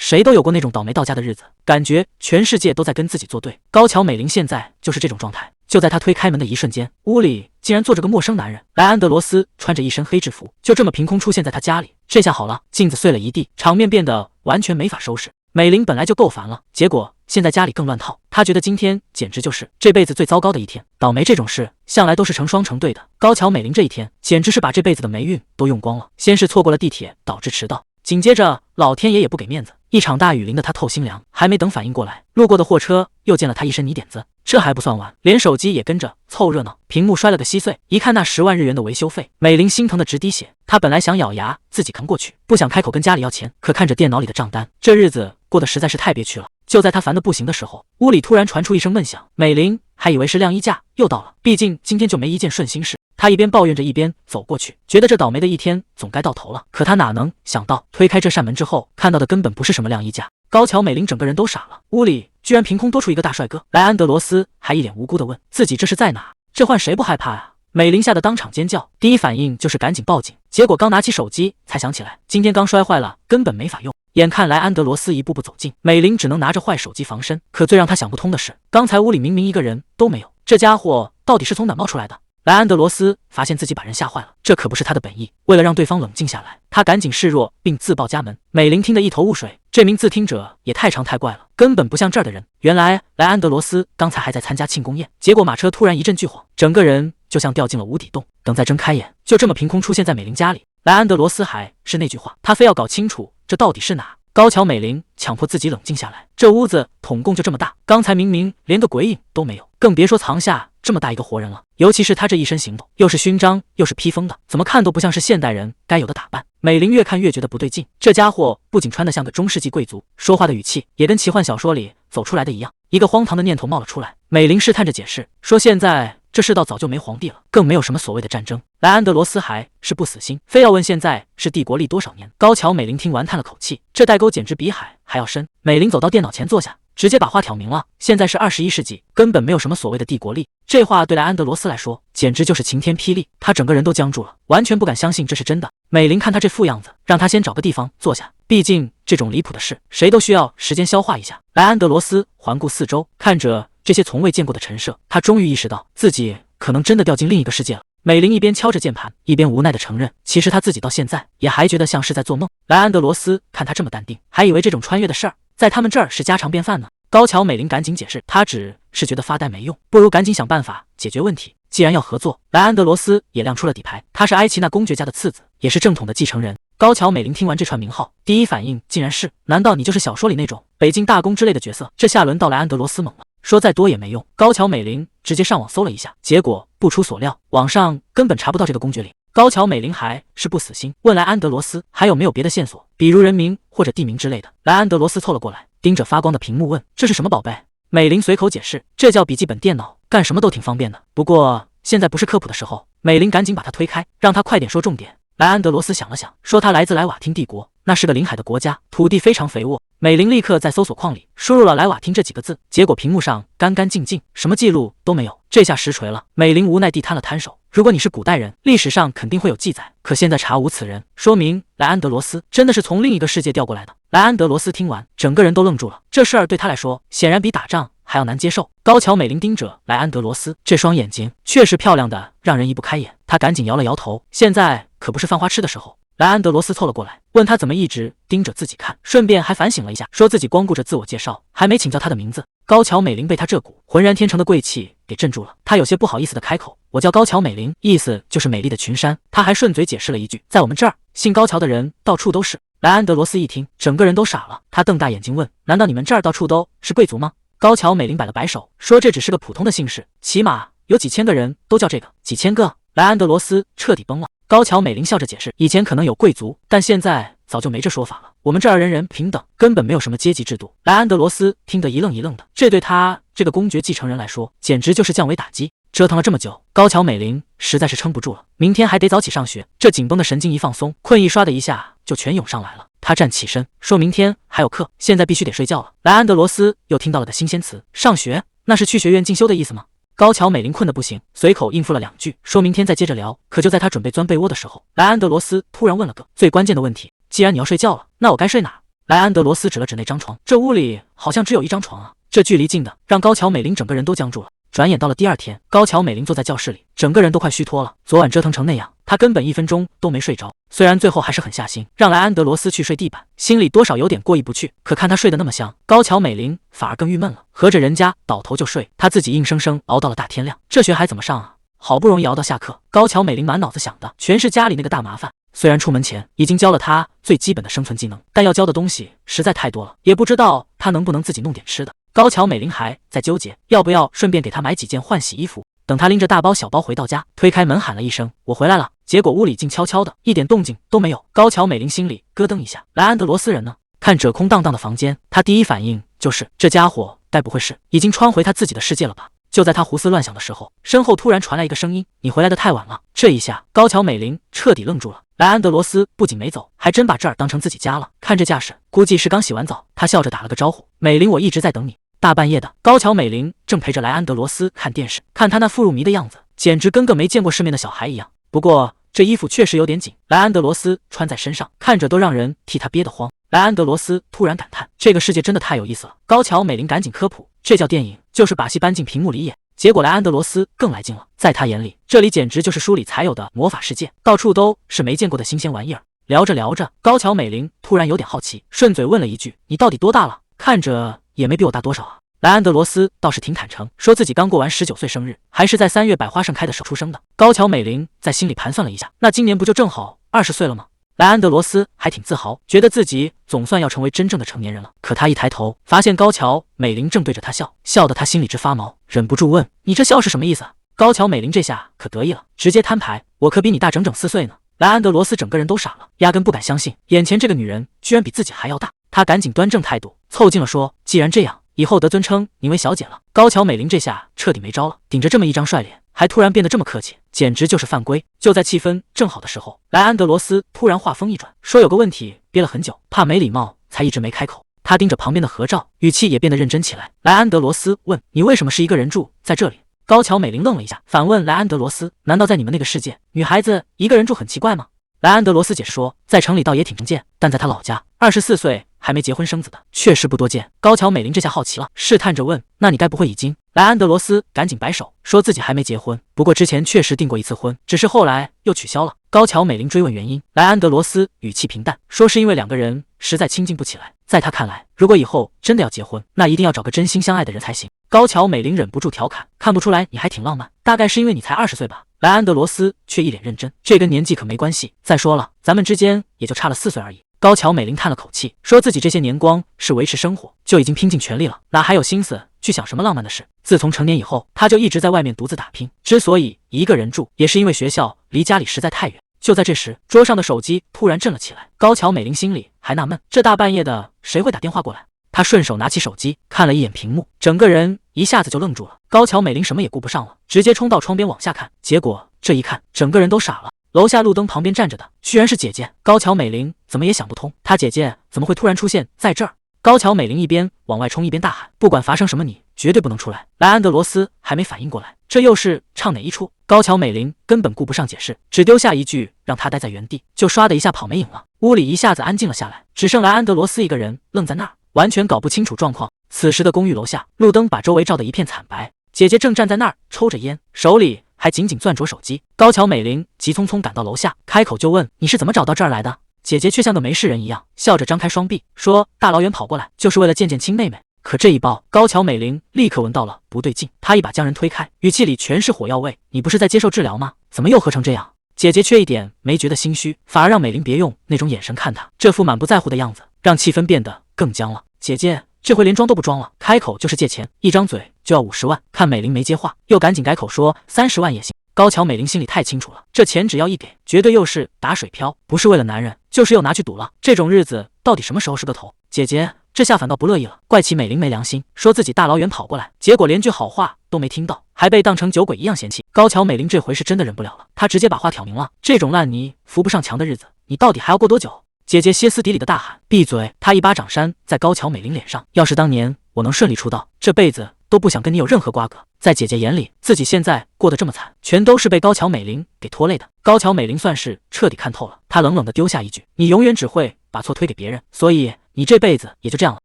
谁都有过那种倒霉到家的日子，感觉全世界都在跟自己作对。高桥美玲现在就是这种状态。就在她推开门的一瞬间，屋里竟然坐着个陌生男人。莱安德罗斯穿着一身黑制服，就这么凭空出现在她家里。这下好了，镜子碎了一地，场面变得完全没法收拾。美玲本来就够烦了，结果现在家里更乱套。她觉得今天简直就是这辈子最糟糕的一天。倒霉这种事向来都是成双成对的，高桥美玲这一天简直是把这辈子的霉运都用光了。先是错过了地铁，导致迟到，紧接着老天爷也不给面子，一场大雨淋得她透心凉，还没等反应过来，路过的货车又溅了她一身泥点子。这还不算完，连手机也跟着凑热闹，屏幕摔了个稀碎。一看那10万日元的维修费，美玲心疼得直滴血。她本来想咬牙自己扛过去，不想开口跟家里要钱，可看着电脑里的账单，这日子过得实在是太憋屈了。就在她烦得不行的时候，屋里突然传出一声闷响，美玲还以为是晾衣架又到了，毕竟今天就没一件顺心事。她一边抱怨着一边走过去，觉得这倒霉的一天总该到头了。可她哪能想到，推开这扇门之后，看到的根本不是什么晾衣架。高桥美玲整个人都傻了，屋里居然凭空多出一个大帅哥。莱安德罗斯还一脸无辜地问自己这是在哪？这换谁不害怕啊？美玲吓得当场尖叫，第一反应就是赶紧报警，结果刚拿起手机才想起来今天刚摔坏了，根本没法用。眼看莱安德罗斯一步步走近，美玲只能拿着坏手机防身。可最让她想不通的是，刚才屋里明明一个人都没有，这家伙到底是从哪冒出来的？莱安德罗斯发现自己把人吓坏了，这可不是他的本意。为了让对方冷静下来，他赶紧示弱并自报家门。美玲听得一头雾水，这名自听者也太长太怪了，根本不像这儿的人。原来莱安德罗斯刚才还在参加庆功宴，结果马车突然一阵巨晃，整个人就像掉进了无底洞。等再睁开眼，就这么凭空出现在美玲家里。莱安德罗斯还是那句话，他非要搞清楚这到底是哪。高桥美玲强迫自己冷静下来，这屋子统共就这么大，刚才明明连个鬼影都没有，更别说藏下这么大一个活人了。尤其是他这一身行头，又是勋章又是披风的，怎么看都不像是现代人该有的打扮。美玲越看越觉得不对劲，这家伙不仅穿得像个中世纪贵族，说话的语气也跟奇幻小说里走出来的一样。一个荒唐的念头冒了出来，美玲试探着解释说现在这世道早就没皇帝了，更没有什么所谓的战争。莱安德罗斯还是不死心，非要问现在是帝国历多少年。高桥美玲听完叹了口气，这代沟简直比海还要深。美玲走到电脑前坐下，直接把话挑明了，现在是21世纪，根本没有什么所谓的帝国历。这话对莱安德罗斯来说简直就是晴天霹雳，他整个人都僵住了，完全不敢相信这是真的。美玲看他这副样子，让他先找个地方坐下，毕竟这种离谱的事谁都需要时间消化一下。莱安德罗斯环顾四周，看着这些从未见过的陈设，他终于意识到自己可能真的掉进另一个世界了。美玲一边敲着键盘，一边无奈地承认，其实他自己到现在也还觉得像是在做梦。莱安德罗斯看他这么淡定，还以为这种穿越的事儿在他们这儿是家常便饭呢。高桥美玲赶紧解释，他只是觉得发呆没用，不如赶紧想办法解决问题。既然要合作，莱安德罗斯也亮出了底牌，他是埃奇纳公爵家的次子，也是正统的继承人。高桥美玲听完这串名号，第一反应竟然是，难道你就是小说里那种北京大公之类的角色？这下轮到莱安德罗斯猛了，说再多也没用。高桥美玲直接上网搜了一下，结果不出所料，网上根本查不到这个公爵令。高桥美玲还是不死心，问莱安德罗斯还有没有别的线索，比如人名或者地名之类的。莱安德罗斯凑了过来，盯着发光的屏幕问，这是什么宝贝？美玲随口解释，这叫笔记本电脑，干什么都挺方便的，不过现在不是科普的时候。美玲赶紧把他推开，让他快点说重点。莱安德罗斯想了想，说他来自莱瓦汀帝国，那是个临海的国家，土地非常肥沃。美玲立刻在搜索框里输入了莱瓦汀这几个字，结果屏幕上干干净净，什么记录都没有。这下实锤了，美玲无奈地摊了摊手。如果你是古代人，历史上肯定会有记载，可现在查无此人，说明莱安德罗斯真的是从另一个世界调过来的。莱安德罗斯听完，整个人都愣住了，这事儿对他来说显然比打仗还要难接受。高桥美玲盯着莱安德罗斯，这双眼睛确实漂亮的让人移不开眼。他赶紧摇了摇头，现在可不是犯花痴的时候。莱安德罗斯凑了过来，问他怎么一直盯着自己看，顺便还反省了一下，说自己光顾着自我介绍，还没请教他的名字。高桥美玲被他这股浑然天成的贵气给镇住了，他有些不好意思的开口，我叫高桥美玲，意思就是美丽的群山。他还顺嘴解释了一句，在我们这儿姓高桥的人到处都是。莱安德罗斯一听，整个人都傻了，他瞪大眼睛问，难道你们这儿到处都是贵族吗？高桥美玲摆了摆手，说这只是个普通的姓氏，起码有几千个人都叫这个。几千个？莱安德罗斯彻底崩了。高桥美玲笑着解释，以前可能有贵族，但现在早就没这说法了，我们这儿人人平等，根本没有什么阶级制度。莱安德罗斯听得一愣一愣的，这对他这个公爵继承人来说简直就是降维打击。折腾了这么久，高桥美玲实在是撑不住了，明天还得早起上学，这紧绷的神经一放松，困意唰的一下就全涌上来了。他站起身说，明天还有课，现在必须得睡觉了。莱安德罗斯又听到了个新鲜词，上学，那是去学院进修的意思吗？高桥美玲困得不行，随口应付了两句，说明天再接着聊。可就在他准备钻被窝的时候，莱安德罗斯突然问了个最关键的问题，既然你要睡觉了，那我该睡哪？莱安德罗斯指了指那张床，这屋里好像只有一张床啊，这距离近的让高桥美玲整个人都僵住了。转眼到了第二天，高桥美玲坐在教室里，整个人都快虚脱了。昨晚折腾成那样，她根本1分钟都没睡着。虽然最后还是很下心，让莱安德罗斯去睡地板，心里多少有点过意不去。可看他睡得那么香，高桥美玲反而更郁闷了。合着人家倒头就睡，她自己硬生生熬到了大天亮，这学还怎么上啊？好不容易熬到下课，高桥美玲满脑子想的全是家里那个大麻烦。虽然出门前已经教了她最基本的生存技能，但要教的东西实在太多了，也不知道她能不能自己弄点吃的。高桥美玲还在纠结要不要顺便给她买几件换洗衣服。等她拎着大包小包回到家，推开门喊了一声我回来了，结果屋里静悄悄的，一点动静都没有。高桥美玲心里咯噔一下，莱安德罗斯人呢？看着空荡荡的房间，她第一反应就是这家伙该不会是已经穿回他自己的世界了吧。就在他胡思乱想的时候，身后突然传来一个声音，你回来的太晚了。这一下高桥美玲彻底愣住了。莱安德罗斯不仅没走，还真把这儿当成自己家了，看这架势估计是刚洗完澡。他笑着打了个招呼，美玲我一直在等你。大半夜的，高桥美玲正陪着莱安德罗斯看电视，看他那妇孺迷的样子，简直跟个没见过世面的小孩一样。不过这衣服确实有点紧，莱安德罗斯穿在身上看着都让人替他憋得慌。莱安德罗斯突然感叹，这个世界真的太有意思了。高桥美玲赶紧科普，这叫电影，就是把戏搬进屏幕里演。结果莱安德罗斯更来劲了，在他眼里，这里简直就是书里才有的魔法世界，到处都是没见过的新鲜玩意儿。聊着聊着，高桥美玲突然有点好奇，顺嘴问了一句：“你到底多大了？看着也没比我大多少啊。”莱安德罗斯倒是挺坦诚，说自己刚过完19岁生日，还是在3月百花盛开的时候出生的。高桥美玲在心里盘算了一下，那今年不就正好20岁了吗？莱安德罗斯还挺自豪，觉得自己总算要成为真正的成年人了。可他一抬头，发现高桥美玲正对着他笑，笑得他心里直发毛，忍不住问：“你这笑是什么意思？”高桥美玲这下可得意了，直接摊牌：“我可比你大整整4岁呢。”莱安德罗斯整个人都傻了，压根不敢相信眼前这个女人居然比自己还要大。他赶紧端正态度，凑近了说：“既然这样，以后得尊称您为小姐了。”高桥美玲这下彻底没招了，顶着这么一张帅脸，还突然变得这么客气，简直就是犯规。就在气氛正好的时候，莱安德罗斯突然话锋一转，说有个问题憋了很久，怕没礼貌才一直没开口。他盯着旁边的合照，语气也变得认真起来。莱安德罗斯问：“你为什么是一个人住在这里？”高桥美玲愣了一下，反问莱安德罗斯：“难道在你们那个世界，女孩子一个人住很奇怪吗？”莱安德罗斯解释说，在城里倒也挺常见，但在他老家，24岁还没结婚生子的确实不多见。高桥美玲这下好奇了，试探着问：“那你该不会已经……”莱安德罗斯赶紧摆手，说自己还没结婚，不过之前确实订过一次婚，只是后来又取消了。高桥美玲追问原因，莱安德罗斯语气平淡，说是因为2个人实在亲近不起来。在他看来，如果以后真的要结婚，那一定要找个真心相爱的人才行。高桥美玲忍不住调侃：“看不出来你还挺浪漫，大概是因为你才20岁吧？”莱安德罗斯却一脸认真：“这跟年纪可没关系，再说了，咱们之间也就差了4岁而已。”高桥美玲叹了口气，说自己这些年光是维持生活就已经拼尽全力了，哪还有心思去想什么浪漫的事。自从成年以后，他就一直在外面独自打拼，之所以一个人住，也是因为学校离家里实在太远。就在这时，桌上的手机突然震了起来，高桥美玲心里还纳闷，这大半夜的谁会打电话过来？他顺手拿起手机看了一眼屏幕，整个人一下子就愣住了。高桥美玲什么也顾不上了，直接冲到窗边往下看，结果这一看，整个人都傻了。楼下路灯旁边站着的居然是姐姐。高桥美玲怎么也想不通，她姐姐怎么会突然出现在这儿。高桥美玲一边往外冲一边大喊：“不管发生什么，你绝对不能出来！”莱安德罗斯还没反应过来，这又是唱哪一出？高桥美玲根本顾不上解释，只丢下一句让他待在原地，就唰的一下跑没影了。屋里一下子安静了下来，只剩莱安德罗斯一个人愣在那儿，完全搞不清楚状况。此时的公寓楼下，路灯把周围照得一片惨白，姐姐正站在那儿抽着烟，手里还紧紧攥着手机。高桥美玲急匆匆赶到楼下，开口就问：“你是怎么找到这儿来的？”姐姐却像个没事人一样，笑着张开双臂，说：“大老远跑过来，就是为了见见亲妹妹。”可这一抱，高桥美玲立刻闻到了不对劲，她一把将人推开，语气里全是火药味：“你不是在接受治疗吗？怎么又喝成这样？”姐姐却一点没觉得心虚，反而让美玲别用那种眼神看她，这副满不在乎的样子，让气氛变得更僵了。姐姐这回连装都不装了，开口就是借钱，一张嘴就要50万。看美玲没接话，又赶紧改口说30万也行。高桥美玲心里太清楚了，这钱只要一给，绝对又是打水漂，不是为了男人，就是又拿去赌了。这种日子到底什么时候是个头？姐姐这下反倒不乐意了，怪起美玲没良心，说自己大老远跑过来，结果连句好话都没听到，还被当成酒鬼一样嫌弃。高桥美玲这回是真的忍不了了，她直接把话挑明了：这种烂泥扶不上墙的日子，你到底还要过多久？姐姐歇斯底里的大喊：“闭嘴！”她一巴掌扇在高桥美玲脸上，要是当年我能顺利出道，这辈子都不想跟你有任何瓜葛。在姐姐眼里，自己现在过得这么惨，全都是被高桥美玲给拖累的。高桥美玲算是彻底看透了，她冷冷地丢下一句：“你永远只会把错推给别人，所以你这辈子也就这样了。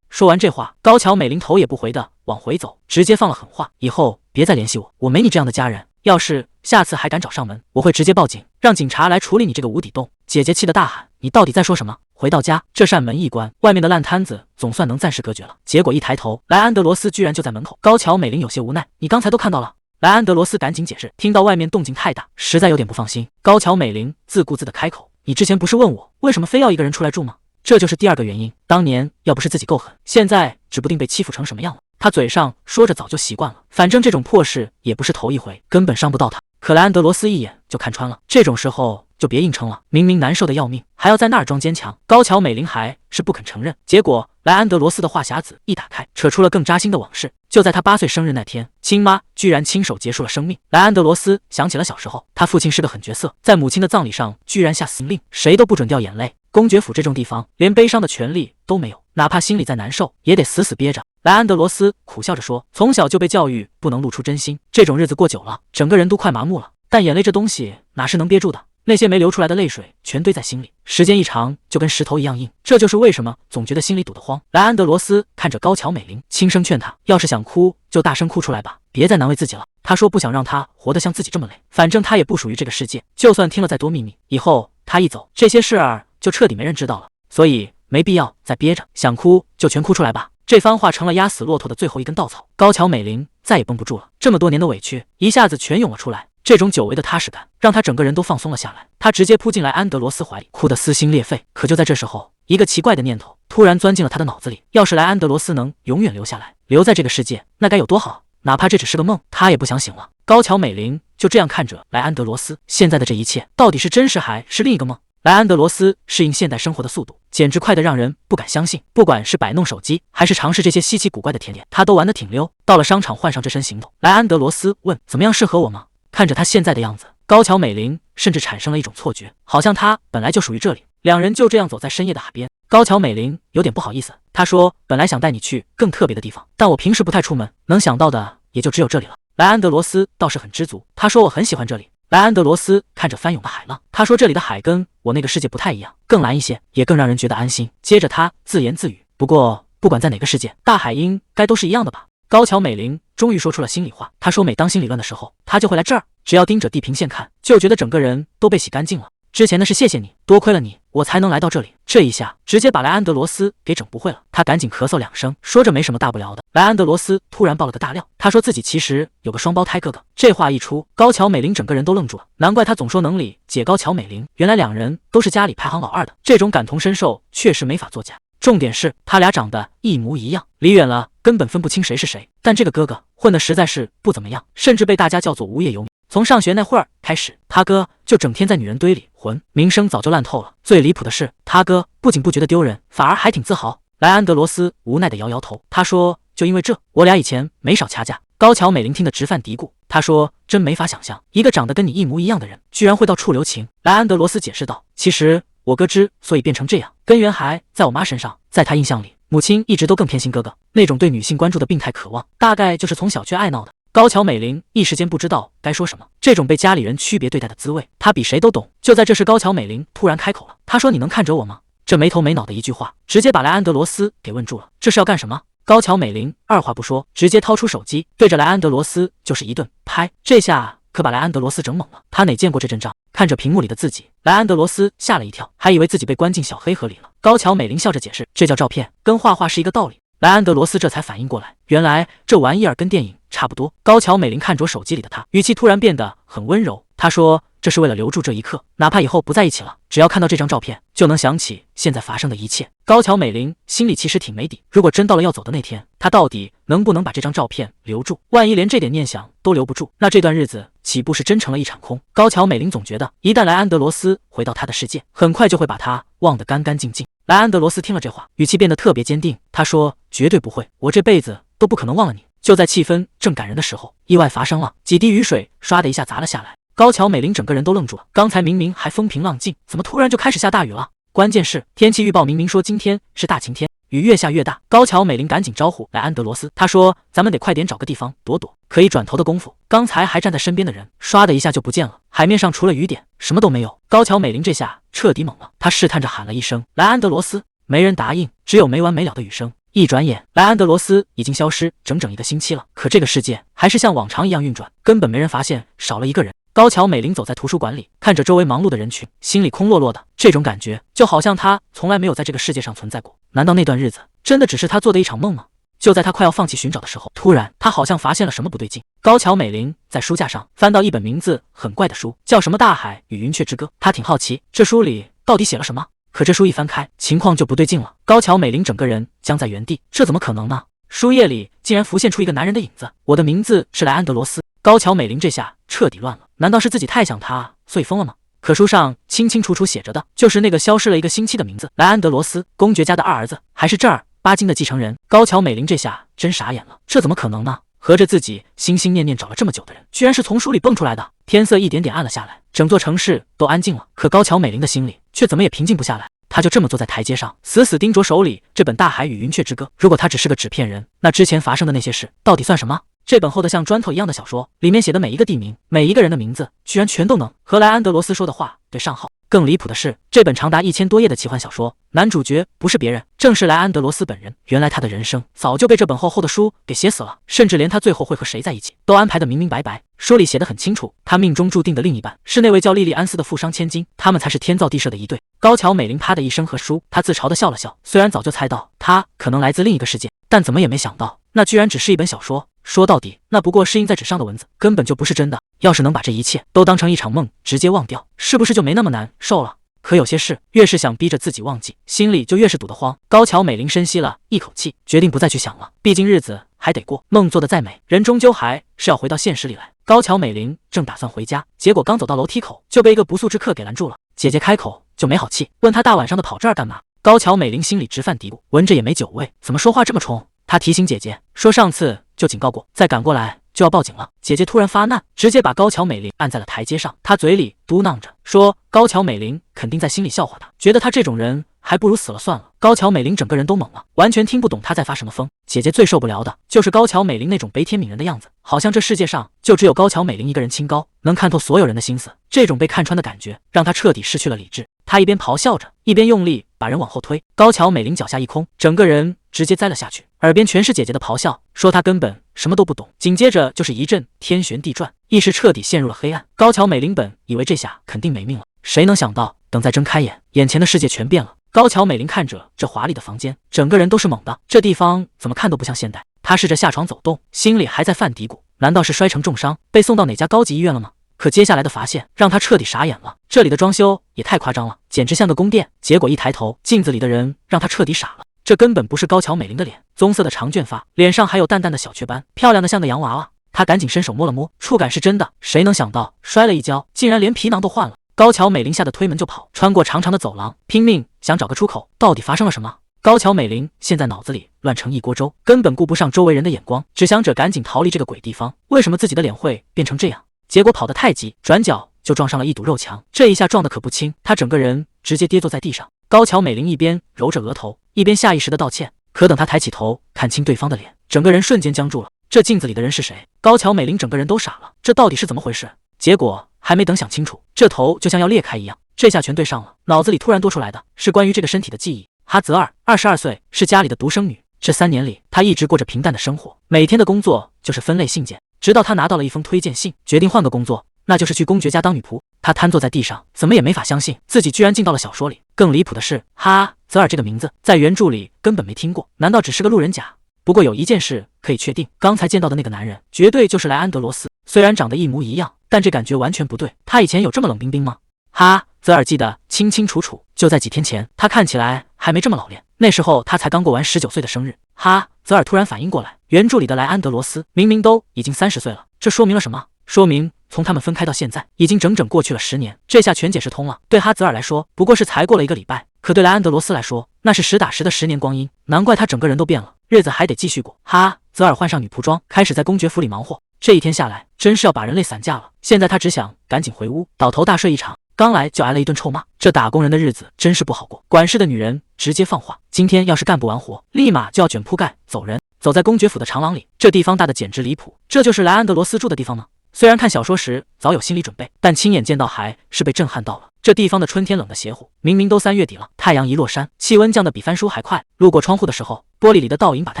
说完这话，高桥美玲头也不回的往回走，直接放了狠话：以后别再联系我，我没你这样的家人。要是下次还敢找上门，我会直接报警，让警察来处理你这个无底洞。姐姐气得大喊：你到底在说什么？回到家，这扇门一关，外面的烂摊子总算能暂时隔绝了。结果一抬头，莱安德罗斯居然就在门口。高桥美玲有些无奈：你刚才都看到了？莱安德罗斯赶紧解释，听到外面动静太大，实在有点不放心。高桥美玲自顾自的开口：你之前不是问我为什么非要一个人出来住吗？这就是第二个原因。当年要不是自己够狠，现在指不定被欺负成什么样了。他嘴上说着早就习惯了，反正这种破事也不是头一回，根本伤不到他。可莱安德罗斯一眼就看穿了，这种时候就别硬撑了，明明难受的要命，还要在那儿装坚强。高桥美玲还是不肯承认，结果莱安德罗斯的话匣子一打开，扯出了更扎心的往事。就在他8岁生日那天，亲妈居然亲手结束了生命。莱安德罗斯想起了小时候，他父亲是个狠角色，在母亲的葬礼上居然下死令，谁都不准掉眼泪。公爵府这种地方，连悲伤的权利都没有，哪怕心里再难受，也得死死憋着。莱安德罗斯苦笑着说，从小就被教育不能露出真心，这种日子过久了，整个人都快麻木了。但眼泪这东西哪是能憋住的？那些没流出来的泪水全堆在心里，时间一长就跟石头一样硬。这就是为什么总觉得心里堵得慌。莱安德罗斯看着高桥美玲，轻声劝她，要是想哭就大声哭出来吧，别再难为自己了。他说不想让她活得像自己这么累，反正她也不属于这个世界，就算听了再多秘密，以后她一走，这些事儿就彻底没人知道了，所以没必要再憋着，想哭就全哭出来吧。这番话成了压死骆驼的最后一根稻草，高桥美玲再也绷不住了，这么多年的委屈一下子全涌了出来，这种久违的踏实感让她整个人都放松了下来，她直接扑进来安德罗斯怀里，哭得撕心裂肺。可就在这时候，一个奇怪的念头突然钻进了她的脑子里，要是莱安德罗斯能永远留下来，留在这个世界，那该有多好，哪怕这只是个梦，她也不想醒了。高桥美玲就这样看着莱安德罗斯，现在的这一切到底是真实还是另一个梦？莱安德罗斯适应现代生活的速度简直快得让人不敢相信，不管是摆弄手机还是尝试这些稀奇古怪的甜点，他都玩得挺溜。到了商场换上这身行头，莱安德罗斯问，怎么样，适合我吗？看着他现在的样子，高桥美玲甚至产生了一种错觉，好像他本来就属于这里。两人就这样走在深夜的海边，高桥美玲有点不好意思，她说，本来想带你去更特别的地方，但我平时不太出门，能想到的也就只有这里了。莱安德罗斯倒是很知足，他说，我很喜欢这里。莱安德罗斯看着翻涌的海浪，他说，这里的海跟我那个世界不太一样，更蓝一些，也更让人觉得安心。接着他自言自语，不过不管在哪个世界，大海应该都是一样的吧。高桥美玲终于说出了心里话，她说每当心里乱的时候，她就会来这儿，只要盯着地平线看，就觉得整个人都被洗干净了。之前的是谢谢你，多亏了你，我才能来到这里。这一下直接把莱安德罗斯给整不会了，他赶紧咳嗽2声，说着没什么大不了的。莱安德罗斯突然爆了个大料，他说自己其实有个双胞胎哥哥。这话一出，高桥美玲整个人都愣住了，难怪他总说能理解高桥美玲，原来两人都是家里排行老2的，这种感同身受确实没法作假。重点是他俩长得一模一样，离远了根本分不清谁是谁。但这个哥哥混得实在是不怎么样，甚至被大家叫做无业游民。从上学那会儿开始，他哥就整天在女人堆里混，名声早就烂透了。最离谱的是，他哥不仅不觉得丢人，反而还挺自豪。莱安德罗斯无奈地摇摇头，他说，就因为这，我俩以前没少掐架。高桥美玲听得直犯嘀咕，他说，真没法想象，一个长得跟你一模一样的人，居然会到处留情。莱安德罗斯解释道，其实我哥之所以变成这样，根源还在我妈身上。在他印象里，母亲一直都更偏心哥哥，那种对女性关注的病态渴望，大概就是从小缺爱闹的。高桥美玲一时间不知道该说什么，这种被家里人区别对待的滋味，她比谁都懂。就在这时，高桥美玲突然开口了，她说，你能看着我吗？这没头没脑的一句话，直接把莱安德罗斯给问住了，这是要干什么？高桥美玲二话不说，直接掏出手机，对着莱安德罗斯就是一顿拍。这下可把莱安德罗斯整懵了，他哪见过这阵仗？看着屏幕里的自己，莱安德罗斯吓了一跳，还以为自己被关进小黑盒里了。高桥美玲笑着解释，这叫照片，跟画画是一个道理。莱安德罗斯这才反应过来，原来这玩意儿跟电影差不多。高桥美玲看着手机里的他，语气突然变得很温柔，她说，这是为了留住这一刻，哪怕以后不在一起了，只要看到这张照片，就能想起现在发生的一切。高桥美玲心里其实挺没底，如果真到了要走的那天，她到底能不能把这张照片留住？万一连这点念想都留不住，那这段日子岂不是真成了一场空？高桥美玲总觉得，一旦莱安德罗斯回到她的世界，很快就会把他忘得干干净净。莱安德罗斯听了这话，语气变得特别坚定，他说，绝对不会，我这辈子都不可能忘了你。就在气氛正感人的时候，意外发生了，几滴雨水唰的一下砸了下来。高桥美玲整个人都愣住了，刚才明明还风平浪静，怎么突然就开始下大雨了？关键是天气预报明明说今天是大晴天，雨越下越大。高桥美玲赶紧招呼莱安德罗斯，她说，咱们得快点找个地方躲躲。可以转头的功夫，刚才还站在身边的人唰的一下就不见了，海面上除了雨点什么都没有。高桥美玲这下彻底懵了，她试探着喊了一声，莱安德罗斯。没人答应，只有没完没了的雨声。一转眼，莱安德罗斯已经消失整整1个星期了。可这个世界还是像往常一样运转，根本没人发现少了一个人。高桥美玲走在图书馆里，看着周围忙碌的人群，心里空落落的。这种感觉就好像她从来没有在这个世界上存在过。难道那段日子真的只是她做的一场梦吗？就在她快要放弃寻找的时候，突然她好像发现了什么不对劲。高桥美玲在书架上翻到一本名字很怪的书，叫什么《大海与云雀之歌》。她挺好奇，这书里到底写了什么？可这书一翻开，情况就不对劲了。高桥美玲整个人僵在原地，这怎么可能呢？书页里竟然浮现出一个男人的影子。我的名字是莱安德罗斯。高桥美玲这下彻底乱了，难道是自己太想他，所以疯了吗？可书上清清楚楚写着的就是那个消失了1个星期的名字，莱安德罗斯，公爵家的2儿子，还是正儿八经的继承人。高桥美玲这下真傻眼了，这怎么可能呢？合着自己心心念念找了这么久的人，居然是从书里蹦出来的。天色一点点暗了下来，整座城市都安静了。可高桥美玲的心里却怎么也平静不下来。他就这么坐在台阶上，死死盯着手里这本《大海与云雀之歌》。如果他只是个纸片人，那之前发生的那些事到底算什么？这本厚得像砖头一样的小说，里面写的每一个地名，每一个人的名字，居然全都能和莱安德罗斯说的话对上号。更离谱的是，这本长达1000多页的奇幻小说，男主角不是别人，正是莱安德罗斯本人。原来他的人生早就被这本厚厚的书给写死了，甚至连他最后会和谁在一起都安排得明明白白。书里写得很清楚，他命中注定的另一半是那位叫莉莉安斯的富商千金，他们才是天造地设的一对。高桥美玲啪的一声合书，他自嘲地笑了笑。虽然早就猜到他可能来自另一个世界，但怎么也没想到，那居然只是一本小说。说到底，那不过是印在纸上的文字，根本就不是真的。要是能把这一切都当成一场梦，直接忘掉，是不是就没那么难受了？可有些事，越是想逼着自己忘记，心里就越是堵得慌。高桥美玲深吸了一口气，决定不再去想了。毕竟日子还得过，梦做的再美，人终究还是要回到现实里来。高桥美玲正打算回家，结果刚走到楼梯口，就被一个不速之客给拦住了。姐姐开口就没好气，问她大晚上的跑这儿干嘛？高桥美玲心里直犯嘀咕，闻着也没酒味，怎么说话这么冲？她提醒姐姐说上次就警告过，再赶过来就要报警了。姐姐突然发难，直接把高桥美玲按在了台阶上。她嘴里嘟囔着说高桥美玲肯定在心里笑话她，觉得她这种人还不如死了算了。高桥美玲整个人都懵了，完全听不懂她在发什么疯。姐姐最受不了的就是高桥美玲那种悲天悯人的样子，好像这世界上就只有高桥美玲一个人清高，能看透所有人的心思。这种被看穿的感觉让她彻底失去了理智。她一边咆哮着，一边用力把人往后推。高桥美玲脚下一空，整个人直接栽了下去，耳边全是姐姐的咆哮，说她根本什么都不懂。紧接着就是一阵天旋地转，意识彻底陷入了黑暗。高桥美玲本以为这下肯定没命了，谁能想到等再睁开眼，眼前的世界全变了。高桥美玲看着这华丽的房间，整个人都是懵的，这地方怎么看都不像现代。她试着下床走动，心里还在犯嘀咕，难道是摔成重伤，被送到哪家高级医院了吗？可接下来的发现让她彻底傻眼了，这里的装修也太夸张了，简直像个宫殿。结果一抬头，镜子里的人让她彻底傻了，这根本不是高桥美玲的脸，棕色的长卷发，脸上还有淡淡的小雀斑，漂亮的像个洋娃娃。她赶紧伸手摸了摸，触感是真的，谁能想到摔了一跤，竟然连皮囊都换了。高桥美玲吓得推门就跑，穿过长长的走廊，拼命想找个出口。到底发生了什么？高桥美玲现在脑子里乱成一锅粥，根本顾不上周围人的眼光，只想着赶紧逃离这个鬼地方。为什么自己的脸会变成这样？结果跑得太急，转角就撞上了一堵肉墙，这一下撞得可不轻，她整个人直接跌坐在地上。高桥美玲一边揉着额头，一边下意识的道歉。可等她抬起头看清对方的脸，整个人瞬间僵住了。这镜子里的人是谁？高桥美玲整个人都傻了，这到底是怎么回事？结果还没等想清楚，这头就像要裂开一样，这下全对上了。脑子里突然多出来的是关于这个身体的记忆。哈泽尔22岁，是家里的独生女。这3年里，她一直过着平淡的生活，每天的工作就是分类信件。直到她拿到了一封推荐信，决定换个工作，那就是去公爵家当女仆。她瘫坐在地上，怎么也没法相信自己居然进到了小说里。更离谱的是，哈泽尔这个名字在原著里根本没听过，难道只是个路人甲？不过有一件事可以确定，刚才见到的那个男人绝对就是莱安德罗斯。虽然长得一模一样，但这感觉完全不对。他以前有这么冷冰冰吗？哈泽尔记得清清楚楚，就在几天前，他看起来还没这么老练。那时候他才刚过完19岁的生日。哈泽尔突然反应过来，原著里的莱安德罗斯明明都已经30岁了，这说明了什么？说明从他们分开到现在，已经整整过去了10年。这下全解释通了。对哈泽尔来说，不过是才过了1个礼拜，可对莱安德罗斯来说，那是实打实的10年光阴。难怪他整个人都变了，日子还得继续过。哈泽尔换上女仆装，开始在公爵府里忙活。这一天下来，真是要把人累散架了。现在他只想赶紧回屋，倒头大睡一场。刚来就挨了一顿臭骂，这打工人的日子真是不好过。管事的女人直接放话，今天要是干不完活，立马就要卷铺盖走人。走在公爵府的长廊里，这地方大的简直离谱，这就是莱安德罗斯住的地方吗？虽然看小说时早有心理准备，但亲眼见到还是被震撼到了。这地方的春天冷得邪乎，明明都3月底了，太阳一落山，气温降得比翻书还快。路过窗户的时候，玻璃里的倒影把他